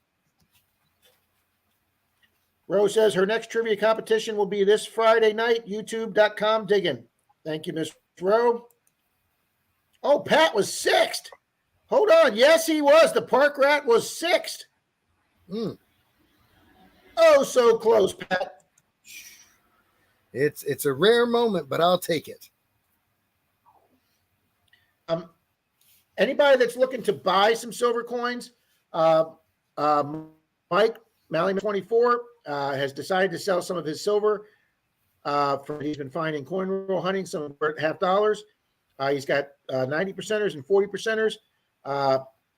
Rose says her next trivia competition will be this Friday night, youtube.com digging. Thank you, Miss Rowe. Oh, Pat was sixth. Hold on. Yes, he was. The Park Rat was sixth. Oh, so close, Pat. It's a rare moment, but I'll take it. Anybody that's looking to buy some silver coins, Mike Mally 24 has decided to sell some of his silver. He's been finding coin roll hunting, some for $50. He's got 90 percenters and 40 percenters.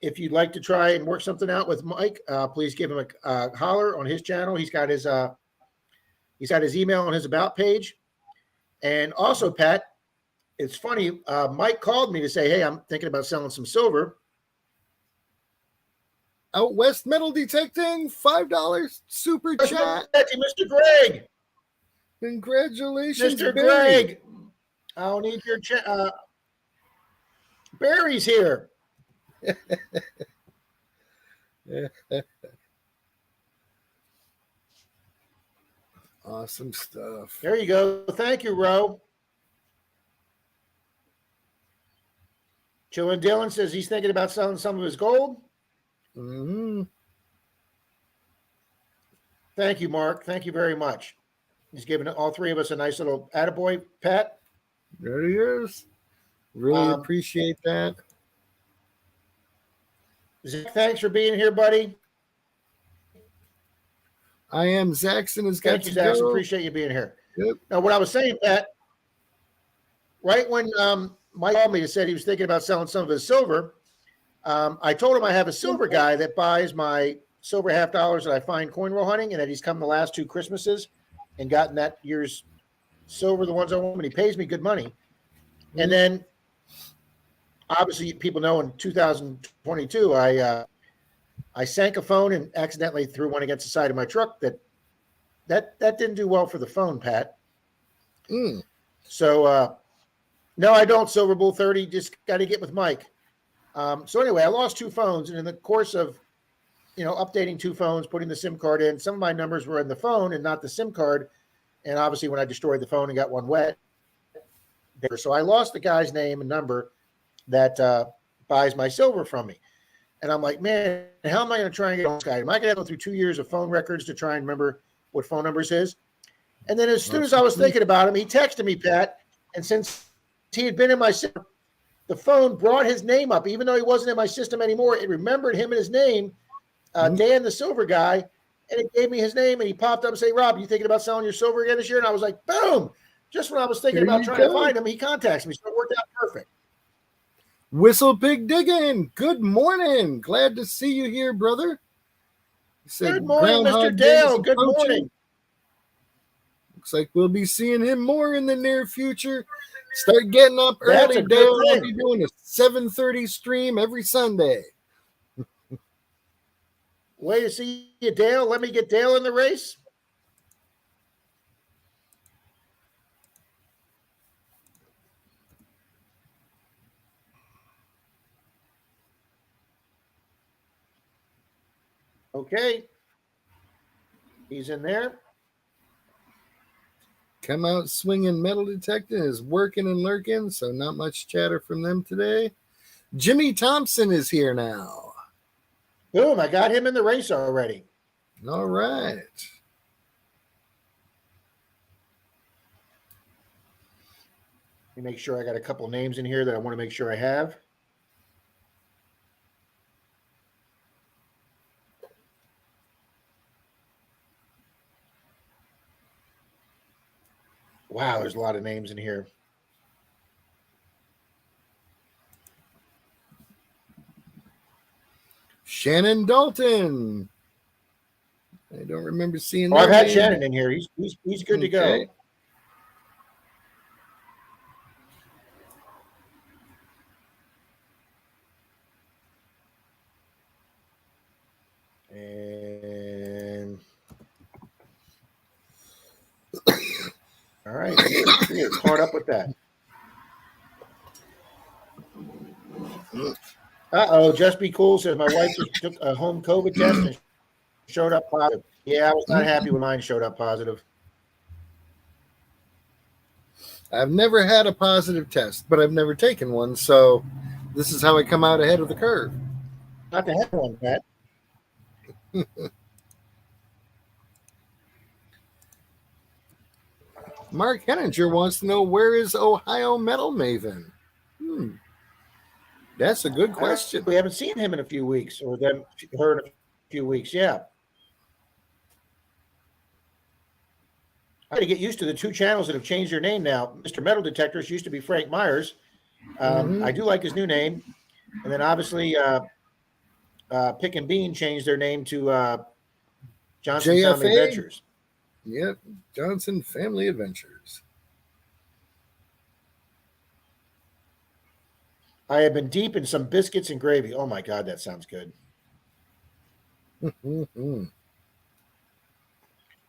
if you'd like to try and work something out with Mike, please give him a holler on his channel. He's got his email on his about page. And also, Pat, it's funny. Mike called me to say, "Hey, I'm thinking about selling some silver." Out West Metal Detecting, $5 super chat. Mr. Greg. Congratulations, Mr. Barry. Greg. I'll need your chat. Barry's here. Awesome stuff. There you go. Thank you, Ro. Chillin' Dylan says he's thinking about selling some of his gold. Mm-hmm. Thank you, Mark. Thank you very much. He's given all three of us a nice little attaboy, Pat. There he is. Really appreciate that. Zach, thanks for being here, buddy. I am Zaxxon has got Thank you, to Zaxxon. go. Appreciate you being here. Yep. Now, what I was saying, Pat, right when Mike called me and said he was thinking about selling some of his silver, I told him I have a silver guy that buys my silver half dollars that I find coin roll hunting, and that he's come the last 2 Christmases and gotten that year's silver, the ones I want, and he pays me good money. And then, obviously, people know in 2022, I sank a phone and accidentally threw one against the side of my truck. That didn't do well for the phone, Pat. So, no, I don't. Silver Bull 30. Just got to get with Mike. So anyway, I lost 2 phones, and in the course of, updating 2 phones, putting the SIM card in, some of my numbers were in the phone and not the SIM card. And obviously, when I destroyed the phone and got one wet, so I lost the guy's name and number that buys my silver from me. And I'm like, man, how am I going to try and get this guy? Am I going to go through 2 years of phone records to try and remember what phone numbers his? And then as soon as I was thinking about him, he texted me, Pat. And since he had been in my system, the phone brought his name up. Even though he wasn't in my system anymore, it remembered him and his name, Dan the silver guy. And it gave me his name. And he popped up and said, Rob, you thinking about selling your silver again this year? And I was like, boom. Just when I was thinking about trying to find him, he contacts me. So it worked out perfect. Whistle Pig Digging. Good morning. Glad to see you here, brother. Good morning, Mr. Dale. Good morning. Looks like we'll be seeing him more in the near future. Start getting up That's early, a good Dale. We'll thing. be doing a 7:30 stream every Sunday. Way to see you, Dale. Let me get Dale in the race. Okay. He's in there. Come out swinging metal detecting is working and lurking, so not much chatter from them today. Jimmy Thompson is here now. Boom, I got him in the race already. All right. Let me make sure I got a couple names in here that I want to make sure I have. Wow, there's a lot of names in here. Shannon Dalton. I don't remember seeing Oh, I've that had name. Shannon in here. He's good to go. Okay. And all right, we're caught up with that. Just be cool says my wife just took a home COVID test and showed up positive. Yeah, I was not happy when mine showed up positive. I've never had a positive test, but I've never taken one, so this is how I come out ahead of the curve. Not to have one, Pat. Mark Henninger wants to know, where is Ohio Metal Maven? That's a good question. We haven't seen him in a few weeks, or them her in a few weeks. Yeah. I got to get used to the 2 channels that have changed their name now. Mr. Metal Detectors used to be Frank Myers. I do like his new name. And then obviously Pick and Bean changed their name to Johnson Family JFA? Adventures. Yep, Johnson Family Adventures. I have been deep in some biscuits and gravy. Oh my God, that sounds good.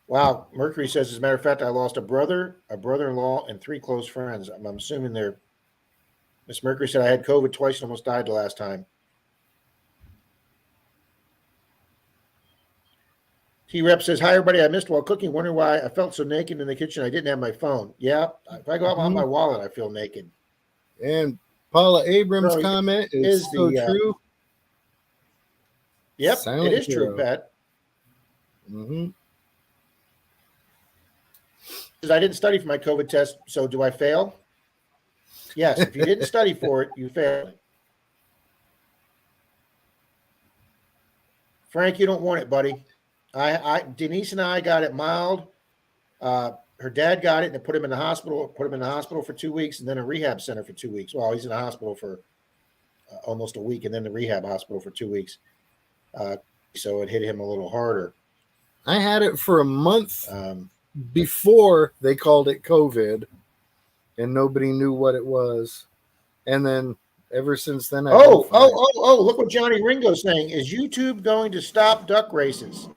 Wow. Mercury says, as a matter of fact, I lost a brother, a brother-in-law, and 3 close friends. I'm assuming they're. Miss Mercury said I had COVID twice and almost died the last time. T-Rep says, hi, everybody. I missed while cooking. Wondering why I felt so naked in the kitchen. I didn't have my phone. Yeah. If I go out without my wallet, I feel naked. And Paula Abrams' Bro, comment is so true. Yep, Silent it is hero. true, Pat. Mm-hmm. I didn't study for my COVID test, so do I fail? Yes, if you didn't study for it, you failed. Frank, you don't want it, buddy. Denise and I got it mild. Her dad got it and they put him in the hospital. Put him in the hospital for 2 weeks and then a rehab center for 2 weeks. Well, he's in the hospital for almost a week and then the rehab hospital for 2 weeks. So it hit him a little harder. I had it for a month before they called it COVID, and nobody knew what it was. And then ever since then, Look what Johnny Ringo's saying. Is YouTube going to stop duck races?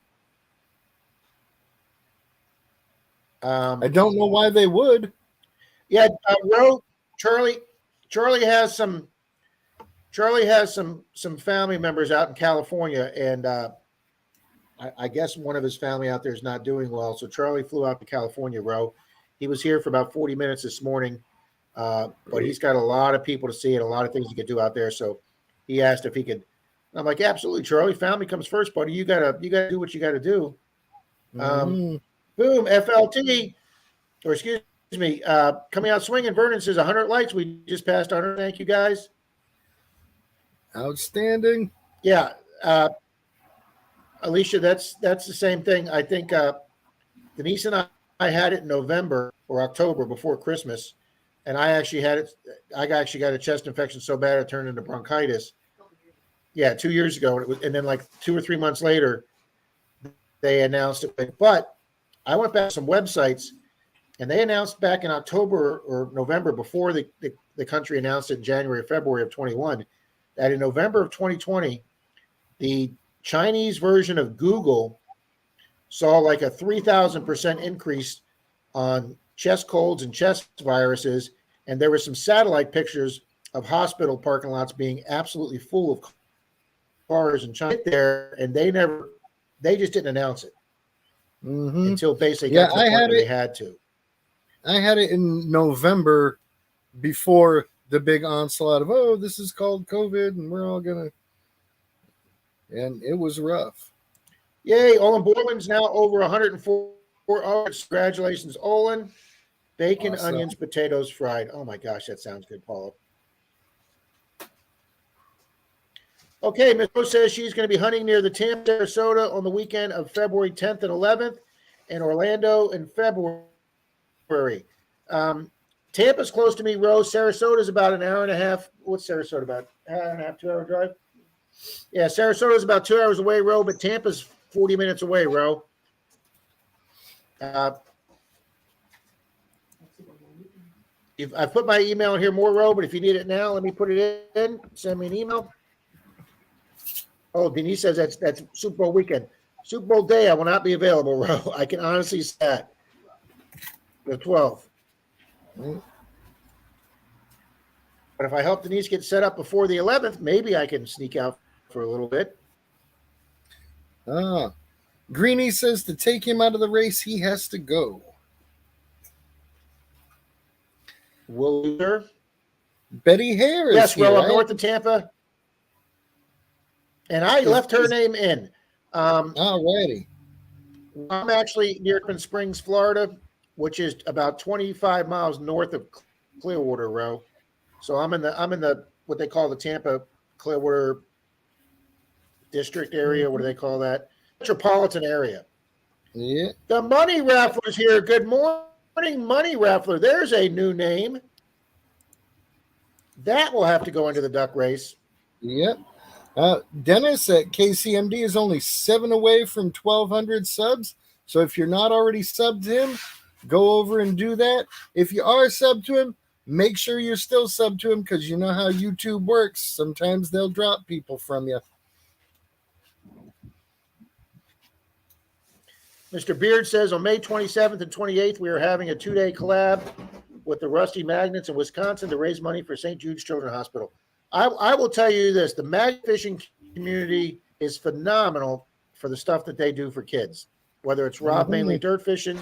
I don't know why they would. Yeah, Charlie has some family members out in California, and I guess one of his family out there is not doing well. So Charlie flew out to California, Ro. He was here for about 40 minutes this morning, but he's got a lot of people to see and a lot of things he could do out there. So he asked if he could. I'm like, absolutely, Charlie. Family comes first, buddy. You gotta do what you gotta do. Boom, FLT, or excuse me, coming out swinging. Vernon says 100 likes. We just passed 100. Thank you, guys. Outstanding. Yeah. Alicia, that's the same thing. I think Denise and I had it in November or October before Christmas, and I actually had it. I actually got a chest infection so bad it turned into bronchitis. Yeah, 2 years ago, and then like 2 or 3 months later, they announced it. But I went back to some websites, and they announced back in October or November before the country announced it in January or February of 21 that in November of 2020, the Chinese version of Google saw like a 3,000% increase on chest colds and chest viruses. And there were some satellite pictures of hospital parking lots being absolutely full of cars in China there. And they just didn't announce it until basically got to the point where they had to. I had it in November before the big onslaught of, this is called COVID and we're all going to. And it was rough. Yay, Olin Borland's now over 104 hours. Congratulations, Olin. Bacon, awesome. Onions, potatoes fried. Oh my gosh, that sounds good, Paula. Okay, Ms. Rose says she's going to be hunting near the Tampa, Sarasota on the weekend of February 10th and 11th, and Orlando in February. Tampa's close to me, Rose. Sarasota's about an hour and a half. What's Sarasota about? An hour and a half, 2 hour drive? Yeah, Sarasota's about 2 hours away, Ro, but Tampa's 40 minutes away, Ro. If I put my email in here more, Ro, but if you need it now, let me put it in. Send me an email. Oh, Denise says that's Super Bowl weekend. Super Bowl day, I will not be available, Ro. I can honestly say that. The 12th. But if I help Denise get set up before the 11th, maybe I can sneak out for a little bit. Greenie says to take him out of the race, he has to go. Will there? Betty Hare is yes, here. well, I'm north of Tampa. And I left her name in. Alrighty. I'm actually near Open Springs, Florida, which is about 25 miles north of Clearwater, Row. So I'm in the what they call the Tampa Clearwater district area. What do they call that? Metropolitan area. Yeah. The Money Raffler's here. Good morning, Money Raffler. There's a new name. That will have to go into the duck race. Yep. Dennis at KCMD is only 7 away from 1,200 subs. So if you're not already subbed to him, go over and do that. If you are subbed to him, make sure you're still subbed to him, because you know how YouTube works. Sometimes they'll drop people from you. Mr. Beard says on May 27th and 28th, we are having a 2-day collab with the Rusty Magnets in Wisconsin to raise money for St. Jude's Children's Hospital. I will tell you this, the magnet fishing community is phenomenal for the stuff that they do for kids, whether it's Rob mainly dirt fishing,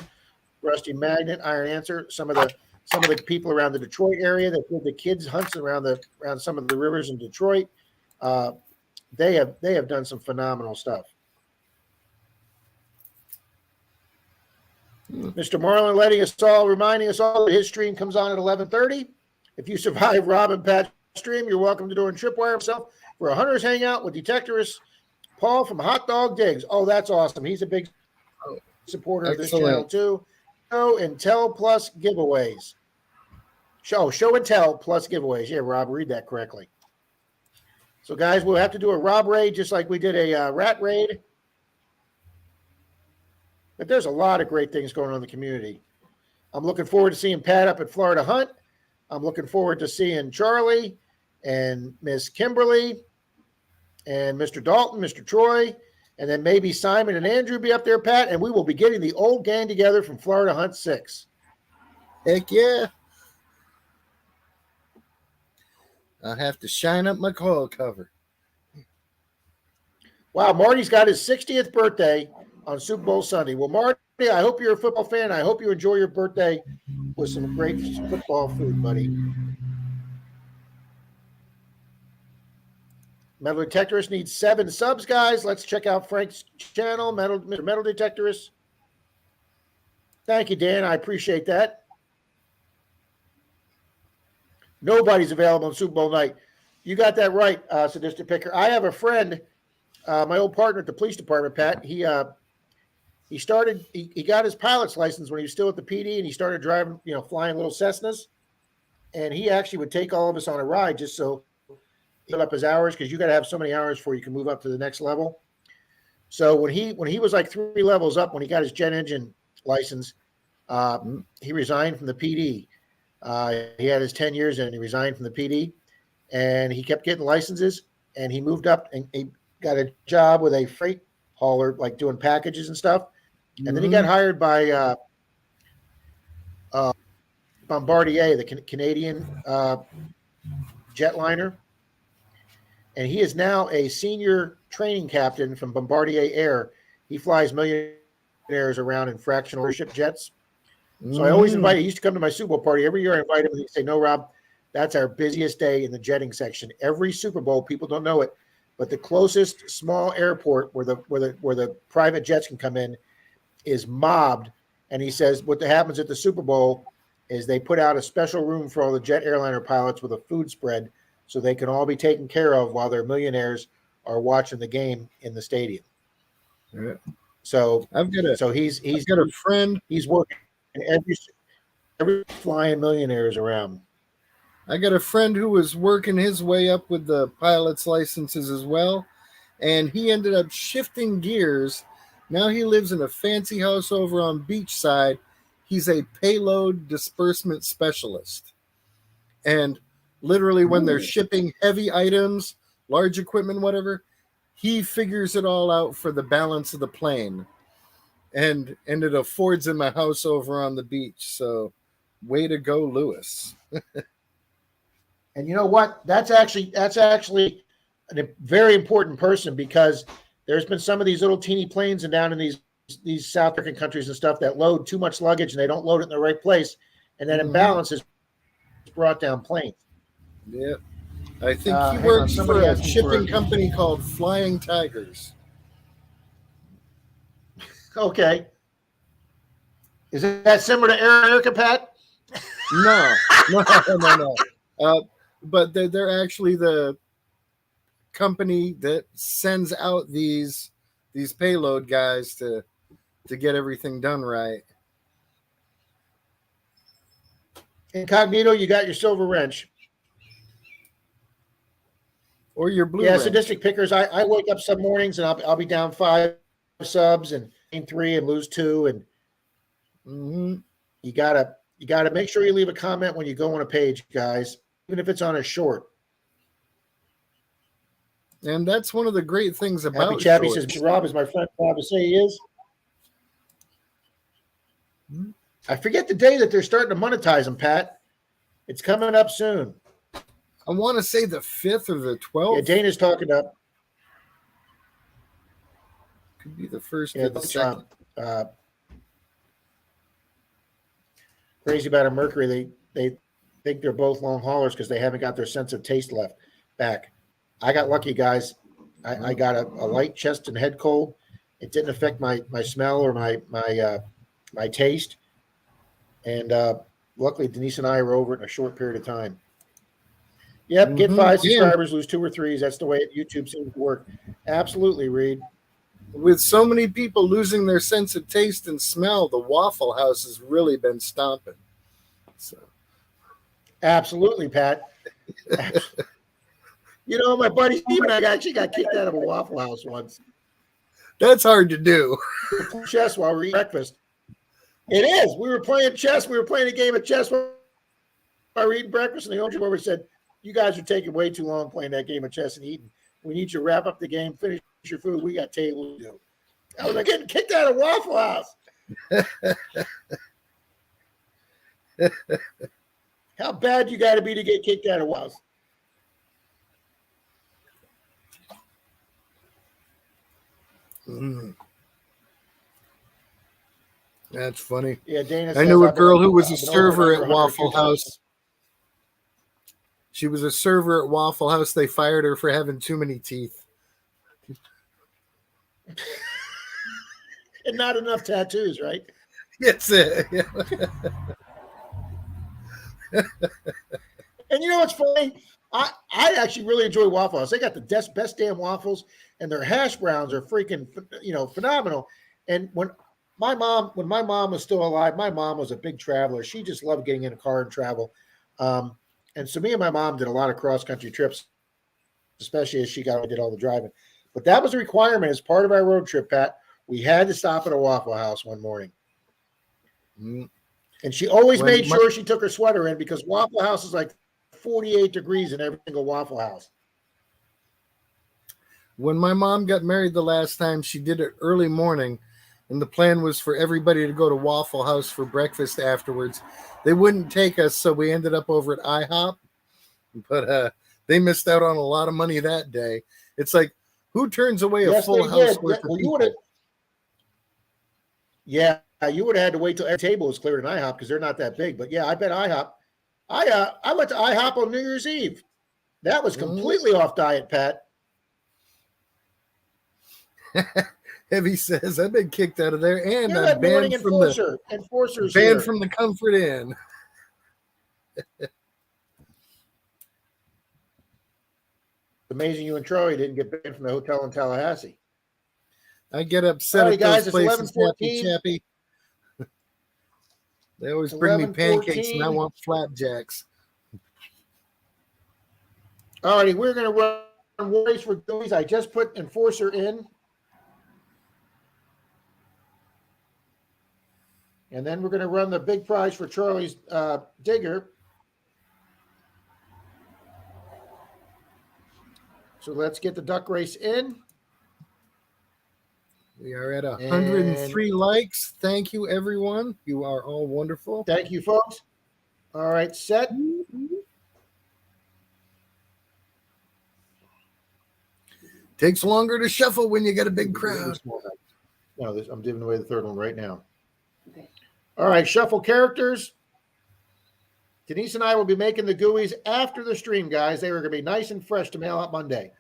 Rusty Magnet, Iron Answer, some of the people around the Detroit area that do the kids hunts around some of the rivers in Detroit. They have done some phenomenal stuff. Mr. Marlin reminding us all that his stream comes on at 11:30. If you survive Rob and Pat's stream, you're welcome to doing Tripwire himself for a Hunter's Hangout with Detectorist Paul from Hot Dog Digs. Oh, that's awesome. He's a big supporter of this channel too. Show and Tell plus giveaways. Show and Tell plus giveaways. Yeah, Rob, read that correctly. So, guys, we'll have to do a Rob raid just like we did a rat raid. But there's a lot of great things going on in the community. I'm looking forward to seeing Pat up at Florida Hunt. I'm looking forward to seeing Charlie and Miss Kimberly and Mr. Dalton, Mr. Troy, and then maybe Simon and Andrew be up there, Pat, and we will be getting the old gang together from Florida Hunt 6. Heck yeah. I'll have to shine up my coil cover. Wow, Marty's got his 60th birthday on Super Bowl Sunday. Well, Marty, I hope you're a football fan. I hope you enjoy your birthday with some great football food, buddy. Metal Detectorist needs 7 subs, guys. Let's check out Frank's channel, Mr. Metal Detectorist. Thank you, Dan. I appreciate that. Nobody's available on Super Bowl night. You got that right, Sadistic Picker. I have a friend, my old partner at the police department, Pat. He got his pilot's license when he was still at the PD, and he started driving, flying little Cessnas. And he actually would take all of us on a ride just so he fill up his hours, because you got to have so many hours before you can move up to the next level. So when he was like 3 levels up, when he got his jet engine license, he resigned from the PD. He had his 10 years in, and he resigned from the PD, and he kept getting licenses, and he moved up and he got a job with a freight hauler, like doing packages and stuff. And then he got hired by Bombardier, the Canadian jetliner. And he is now a senior training captain from Bombardier Air. He flies millionaires around in fractional ownership jets. So I always invite him. He used to come to my Super Bowl party. Every year I invite him, and he'd say, "No, Rob, that's our busiest day in the jetting section. Every Super Bowl, people don't know it, but the closest small airport where the private jets can come in is mobbed." And he says what happens at the Super Bowl is they put out a special room for all the jet airliner pilots with a food spread so they can all be taken care of while their millionaires are watching the game in the stadium. Yeah. So he's got a friend. He's working every flying millionaires around. I got a friend who was working his way up with the pilot's licenses as well, and he ended up shifting gears. Now he lives in a fancy house over on Beachside. He's a payload disbursement specialist. And literally when they're shipping heavy items, large equipment, whatever, he figures it all out for the balance of the plane. And it affords him a house over on the beach. So way to go, Lewis. And you know what? That's actually a very important person, because there's been some of these little teeny planes and down in these South American countries and stuff that load too much luggage and they don't load it in the right place, and that imbalance is brought down planes. Yep. I think he works for a shipping company called Flying Tigers. Okay. Is that similar to Air America, Pat? No. But they're actually the company that sends out these payload guys to get everything done right. Incognito, you got your silver wrench. Or your blue. Yeah, ranch. sadistic pickers. I wake up some mornings and I'll be down 5 subs and gain 3 and lose 2. And you gotta make sure you leave a comment when you go on a page, guys, even if it's on a short. And that's one of the great things about Happy Chappy shorts. says, Rob is my friend. Rob to say he is. I forget the day that they're starting to monetize them, Pat. It's coming up soon. I want to say the 5th or the 12th. Yeah, Dana's talking up. Could be the 1st Yeah, or the 2nd. Crazy about a Mercury. They think they're both long haulers because they haven't got their sense of taste left back. I got lucky, guys. I got a light chest and head cold. It didn't affect my smell or my taste. And luckily, Denise and I were over it in a short period of time. Yep, get 5 subscribers, lose 2 or 3s. That's the way YouTube seems to work. Absolutely, Reed. With so many people losing their sense of taste and smell, the Waffle House has really been stomping. So, absolutely, Pat. You know, my buddy Steve and I actually got kicked out of a Waffle House once. That's hard to do. Chess while we're eating breakfast. It is. We were playing chess. We were playing a game of chess while we were eating breakfast, and the owner over said, "You guys are taking way too long playing that game of chess and eating. We need you to wrap up the game, finish your food. We got tables to do." I was like, getting kicked out of Waffle House. How bad you got to be to get kicked out of Waffle House? That's funny. Yeah, Dana. I knew a girl who was a server at Waffle House. She was a server at Waffle House. They fired her for having too many teeth. And not enough tattoos, right? That's it. Yeah. And you know what's funny? I actually really enjoy Waffle House. They got the best damn waffles, and their hash browns are freaking, phenomenal. And when my mom was still alive, my mom was a big traveler. She just loved getting in a car and travel. And so me and my mom did a lot of cross-country trips, especially as she did all the driving. But that was a requirement as part of our road trip, Pat. We had to stop at a Waffle House one morning. And she always made sure she took her sweater in because Waffle House is like 48 degrees in every single Waffle House. When my mom got married the last time, she did it early morning, and the plan was for everybody to go to Waffle House for breakfast afterwards. They wouldn't take us, so we ended up over at IHOP. But they missed out on a lot of money that day. It's like, who turns away a full house worth of people? Yeah, you would have had to wait till every table was cleared in IHOP because they're not that big. But yeah, I bet IHOP. I went to IHOP on New Year's Eve. That was completely off diet, Pat. Heavy says, I've been kicked out of there and You're I'm banned from the Comfort Inn. Amazing you and Troy didn't get banned from the hotel in Tallahassee. I get upset right, at guys, those places, Happy 11:14. Chappy. They always bring me pancakes and I 11:14. want flapjacks. All righty, we're going to run Warriors for Gooey's. I just put Enforcer in. And then we're going to run the big prize for Charlie's Digger. So let's get the duck race in. We are at 103 likes. Thank you, everyone. You are all wonderful. Thank you, folks. All right, set. Takes longer to shuffle when you get a big crowd. No, I'm giving away the third one right now. Okay. All right, shuffle characters. Denise and I will be making the Gooeys after the stream, guys. They were going to be nice and fresh to mail out Monday.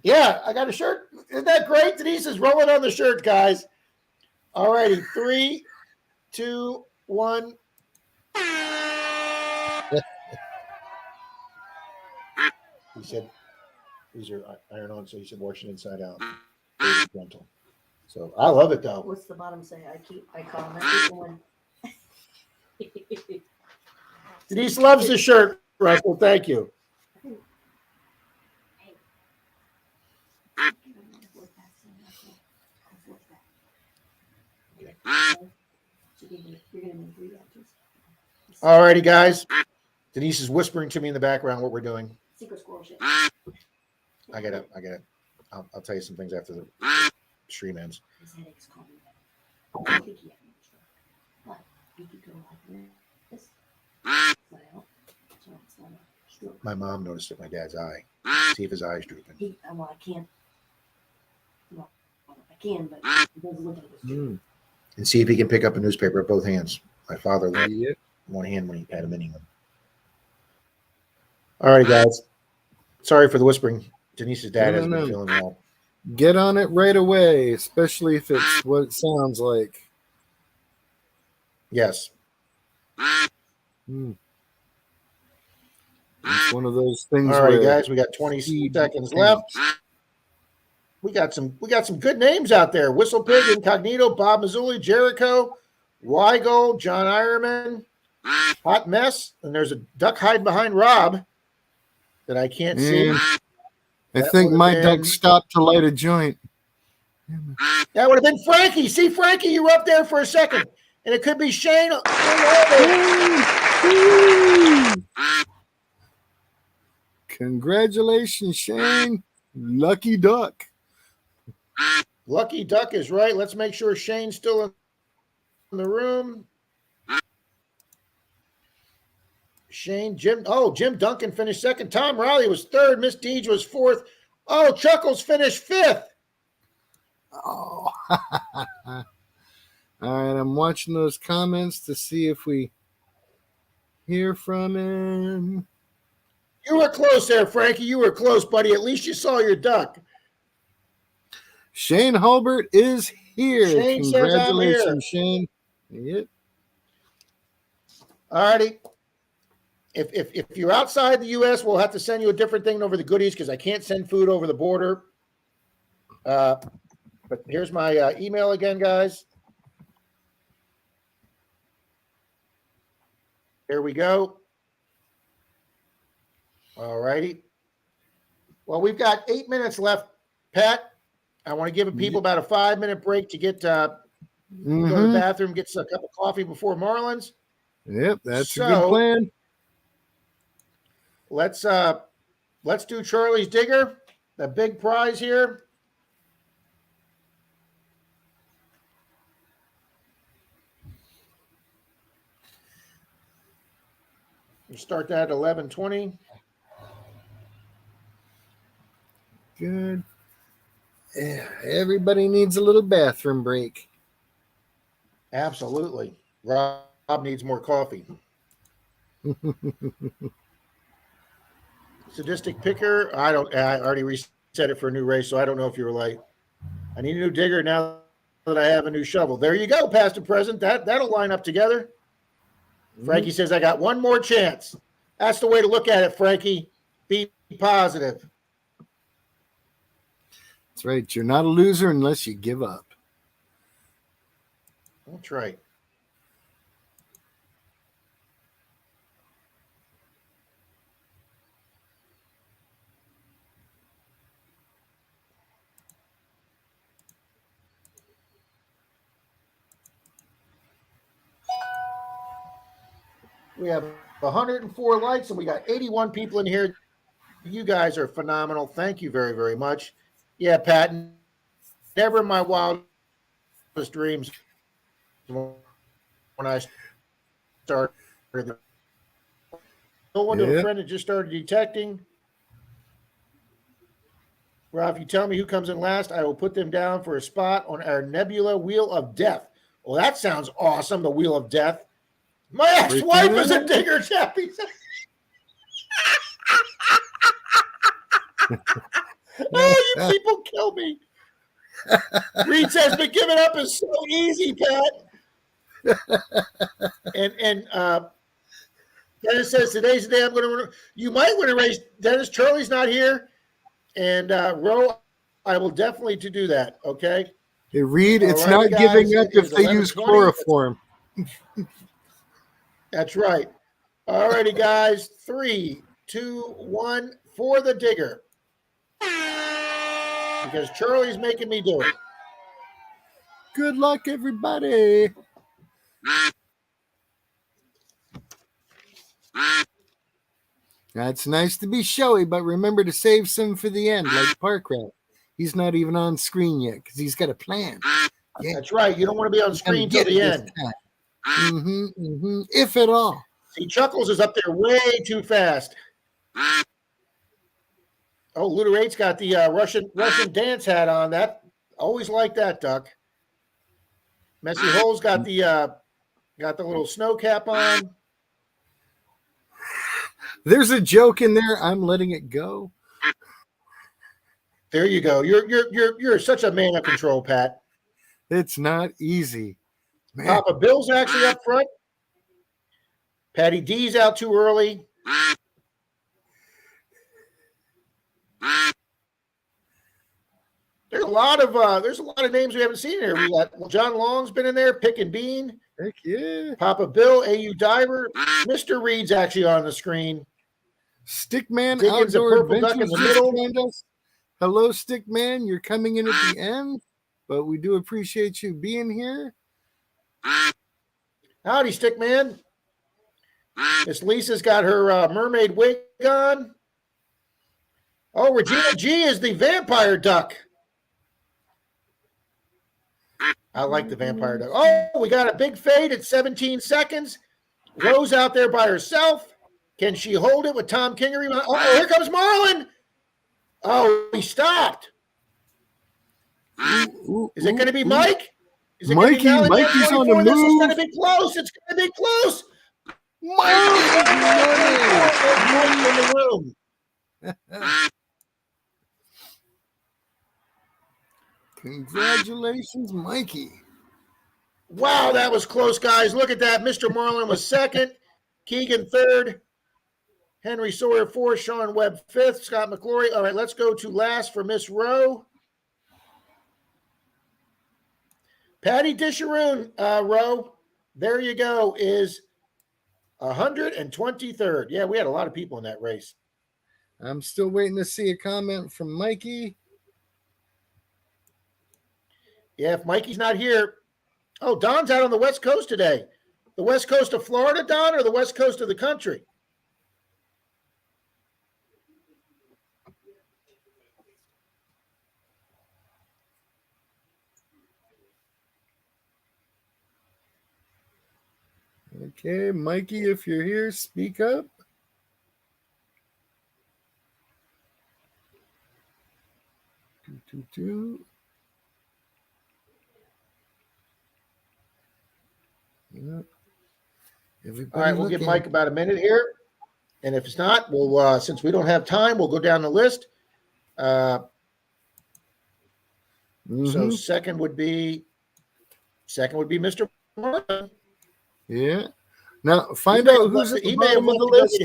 Yeah, I got a shirt. Isn't that great? Denise is rolling on the shirt, guys. All righty, 3, 2, 1. He said, these are iron on, so he said, wash it inside out. Gentle. So I love it, though. What's the bottom say? I comment. Denise loves the shirt, Russell. Thank you. You're gonna make reactions. All righty, guys. Denise is whispering to me in the background what we're doing. Secret squirrel shit. I get it. I'll tell you some things after the stream ends. His headache's calming down. I think he had an extra. But he could go like this. Let out. So it's not a stroke. My mom noticed it in my dad's eye. See if his eye's drooping. Well, I can't. Well, I can, but he doesn't look at it. And see if he can pick up a newspaper with both hands. My father left Yep. one hand when he had a mini one. All right, guys. Sorry for the whispering. Denise's dad hasn't been feeling well. Get on it right away, especially if it's what it sounds like. Yes. Hmm. It's one of those things. All right, where guys. We got 20 seconds left. We got some good names out there. Whistle Pig, Incognito, Bob Mazzulli, Jericho, Weigold, John Ironman, Hot Mess, and there's a duck hiding behind Rob that I can't see. I That think would've my been- duck stopped to light a joint. That would have been Frankie. See, Frankie, you were up there for a second. And it could be Shane. Congratulations, Shane. Lucky duck. Lucky Duck is right. Let's make sure Shane's still in the room. Shane, Jim Duncan finished second. Tom Riley was third. Miss Deej was fourth. Oh, Chuckles finished fifth. Oh. All right, I'm watching those comments to see if we hear from him. You were close there, Frankie. You were close, buddy. At least you saw your duck. Shane Hulbert is here. Shane says I'm here. Congratulations, Shane. Yep. All righty. If you're outside the U.S., we'll have to send you a different thing over the goodies because I can't send food over the border. But here's my email again, guys. There we go. All righty. Well, we've got 8 minutes left, Pat. I want to give people about a 5-minute break to get go to the bathroom, get a cup of coffee before Marlins. Yep, that's a good plan. Let's do Charlie's Digger, the big prize here. We'll start that at 11:20. Good. Yeah, everybody needs a little bathroom break. Absolutely. Rob needs more coffee. Sadistic Picker. I already reset it for a new race, so I don't know if you were late. I need a new digger now that I have a new shovel. There you go, past and present. That'll line up together. Frankie says, I got one more chance. That's the way to look at it, Frankie. Be positive. That's right. You're not a loser unless you give up. That's right. We have 104 likes and we got 81 people in here. You guys are phenomenal. Thank you very, very much. Yeah, Pat, never in my wildest dreams when I started. No one to a friend that just started detecting. Rob, if you tell me who comes in last, I will put them down for a spot on our Nebula Wheel of Death. Well, that sounds awesome, the Wheel of Death. My ex-wife is a digger, Chappie. Oh, you people kill me. Reed says, but giving up is so easy, Pat. And Dennis says, today's the day I'm going to – you might want to raise – Dennis, Charlie's not here. And Ro, I will definitely do that, okay? Hey, Reed, it's All right, not guys, giving up it if is they use 11:20. chloroform. That's right. All righty, guys. 3, 2, 1 for the digger. Because Charlie's making me do it. Good luck, everybody. Now, it's nice to be showy, but remember to save some for the end, like Parkrat. He's not even on screen yet because he's got a plan. Yeah. That's right. You don't want to be on screen till the end. If at all. See, Chuckles is up there way too fast. Oh, Ludo 8's got the Russian dance hat on. That always like that, Duck. Messy Hole's got the little snow cap on. There's a joke in there. I'm letting it go. There you go. You're such a man of control, Pat. It's not easy. Man. Papa Bill's actually up front. Patty D's out too early. There's a lot of names we haven't seen here. We got John Long's been in there, Pick and Bean. Heck yeah. Papa Bill, AU Diver. Mr. Reed's actually on the screen. Stickman Diggins a Outdoor purple duck in Adventures the middle. joined us. Hello, Stickman. You're coming in at the end, but we do appreciate you being here. Howdy, Stickman. Miss Lisa's got her mermaid wig on. Oh, Regina G is the vampire duck. I like the vampire duck. Oh, we got a big fade at 17 seconds. Rose out there by herself. Can she hold it with Tom Kingery? Oh, here comes Marlon. Oh, he stopped. Is it going to be Mike? Is it Mikey's on the move. This is going to be close. It's going to be close. Mike in the room. Congratulations, Mikey. Wow, that was close, guys. Look at that. Mr. Marlin was second. Keegan third. Henry Sawyer fourth. Sean Webb fifth. Scott McClory. All right, let's go to last for Miss Rowe. Patty Disharoon, Rowe. There you go. Is 123rd. Yeah, we had a lot of people in that race. I'm still waiting to see a comment from Mikey. Yeah, if Mikey's not here. Oh, Don's out on the West Coast today. The West Coast of Florida, Don, or the West Coast of the country? Okay, Mikey, if you're here, speak up. Yeah. All right, we'll give Mike about a minute here. And if it's not, we'll since we don't have time, we'll go down the list. So second would be Mr. Martin. Yeah. Now find out who's at the bottom of the list.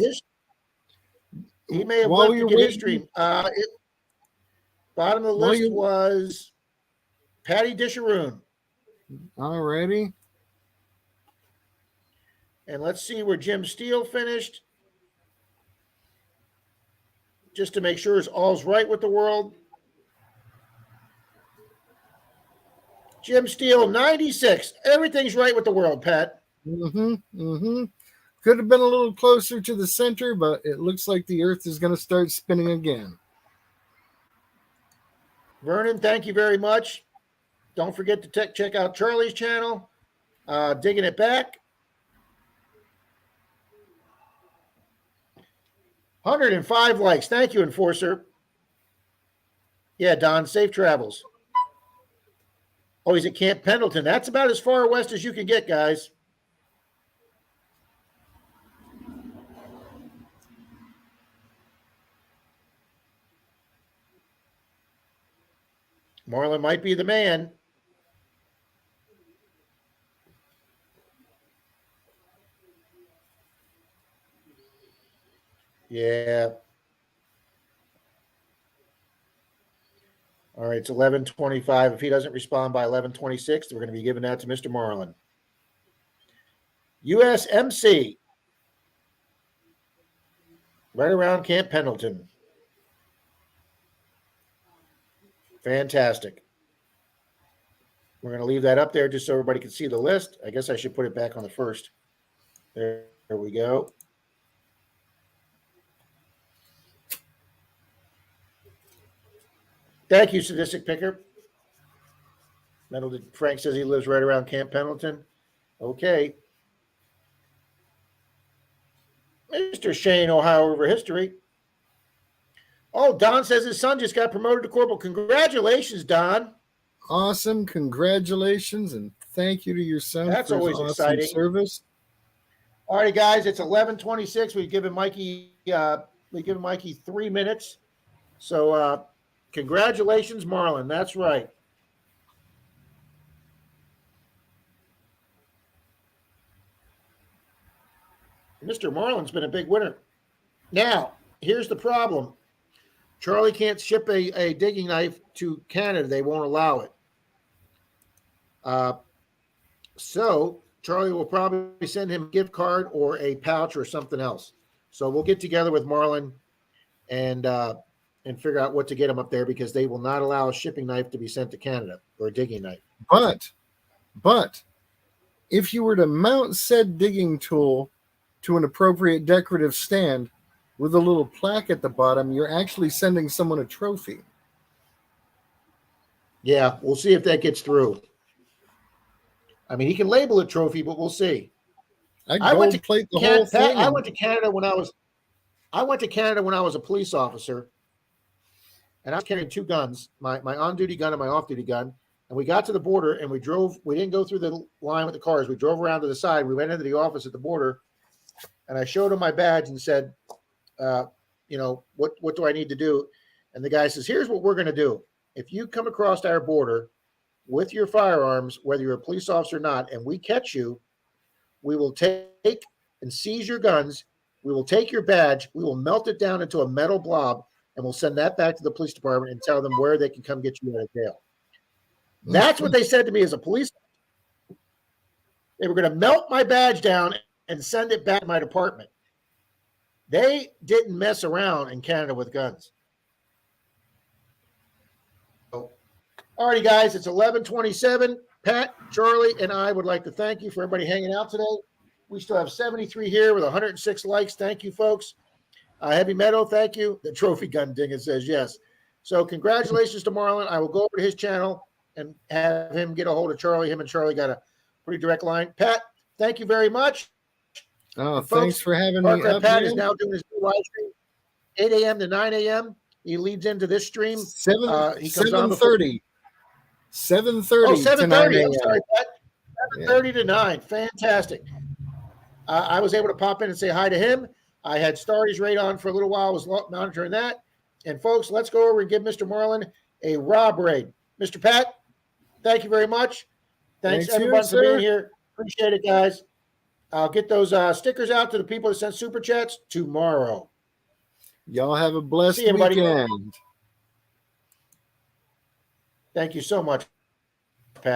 He may have left to get his stream. Bottom of the list was Patty Disharoon. All righty. And let's see where Jim Steele finished. Just to make sure all's right with the world. Jim Steele, 96. Everything's right with the world, Pat. Could have been a little closer to the center, but it looks like the Earth is going to start spinning again. Vernon, thank you very much. Don't forget to check out Charlie's channel, Digging It Back. 105 likes. Thank you, Enforcer. Yeah, Don, safe travels. Oh, he's at Camp Pendleton. That's about as far west as you can get, guys. Marlon might be the man. Yeah. All right, it's 11:25. If he doesn't respond by 11:26, we're going to be giving that to Mr. Marlin. USMC. Right around Camp Pendleton. Fantastic. We're going to leave that up there just so everybody can see the list. I guess I should put it back on the first. There we go. Thank you, Sadistic Picker. Frank says he lives right around Camp Pendleton. Okay. Mr. Shane, Ohio River History. Oh, Don says his son just got promoted to corporal. Congratulations, Don. Awesome. Congratulations, and thank you to your son That's for his always awesome exciting. service. All right, guys, it's 11:26. We've given Mikey 3 minutes. So congratulations, Marlon. That's right. Mr. Marlon's been a big winner. Now, here's the problem. Charlie can't ship a digging knife to Canada. They won't allow it. So Charlie will probably send him a gift card or a pouch or something else. So we'll get together with Marlon and figure out what to get him up there, because they will not allow a shipping knife to be sent to Canada, or a digging knife. But if you were to mount said digging tool to an appropriate decorative stand with a little plaque at the bottom, you're actually sending someone a trophy. Yeah, we'll see if that gets through. I mean, he can label it trophy, but we'll see. I went to plate the whole thing. I went to Canada when I was a police officer, and I was carrying two guns, my on-duty gun and my off-duty gun. And we got to the border, and we didn't go through the line with the cars. We drove around to the side. We went into the office at the border, and I showed him my badge and said, what do I need to do? And the guy says, here's what we're going to do. If you come across our border with your firearms, whether you're a police officer or not, and we catch you, we will take and seize your guns. We will take your badge. We will melt it down into a metal blob, and we'll send that back to the police department and tell them where they can come get you out of jail. That's what they said to me as a police officer. They were going to melt my badge down and send it back to my department. They didn't mess around in Canada with guns. So, all righty, guys, it's 11:27. Pat, Charlie, and I would like to thank you for everybody hanging out today. We still have 73 here with 106 likes. Thank you, folks. Heavy Meadow, thank you. The trophy gun ding, it says yes. So congratulations to Marlon. I will go over to his channel and have him get a hold of Charlie. Him and Charlie got a pretty direct line. Pat, thank you very much. Oh, and thanks for having me up, Pat man. is now doing his new live stream, 8 a.m. to 9 a.m. He leads into this stream. 7:30. 7:30. Oh, 7:30. I'm a.m. sorry, Pat. 7:30 to 9. Fantastic. I was able to pop in and say hi to him. I had Starry's Raid on for a little while. I was monitoring that. And, folks, let's go over and give Mr. Marlon a Rob Raid. Mr. Pat, thank you very much. Thanks everyone for being here. Appreciate it, guys. I'll get those stickers out to the people that sent Super Chats tomorrow. Y'all have a blessed See you, everybody. weekend. Thank you so much.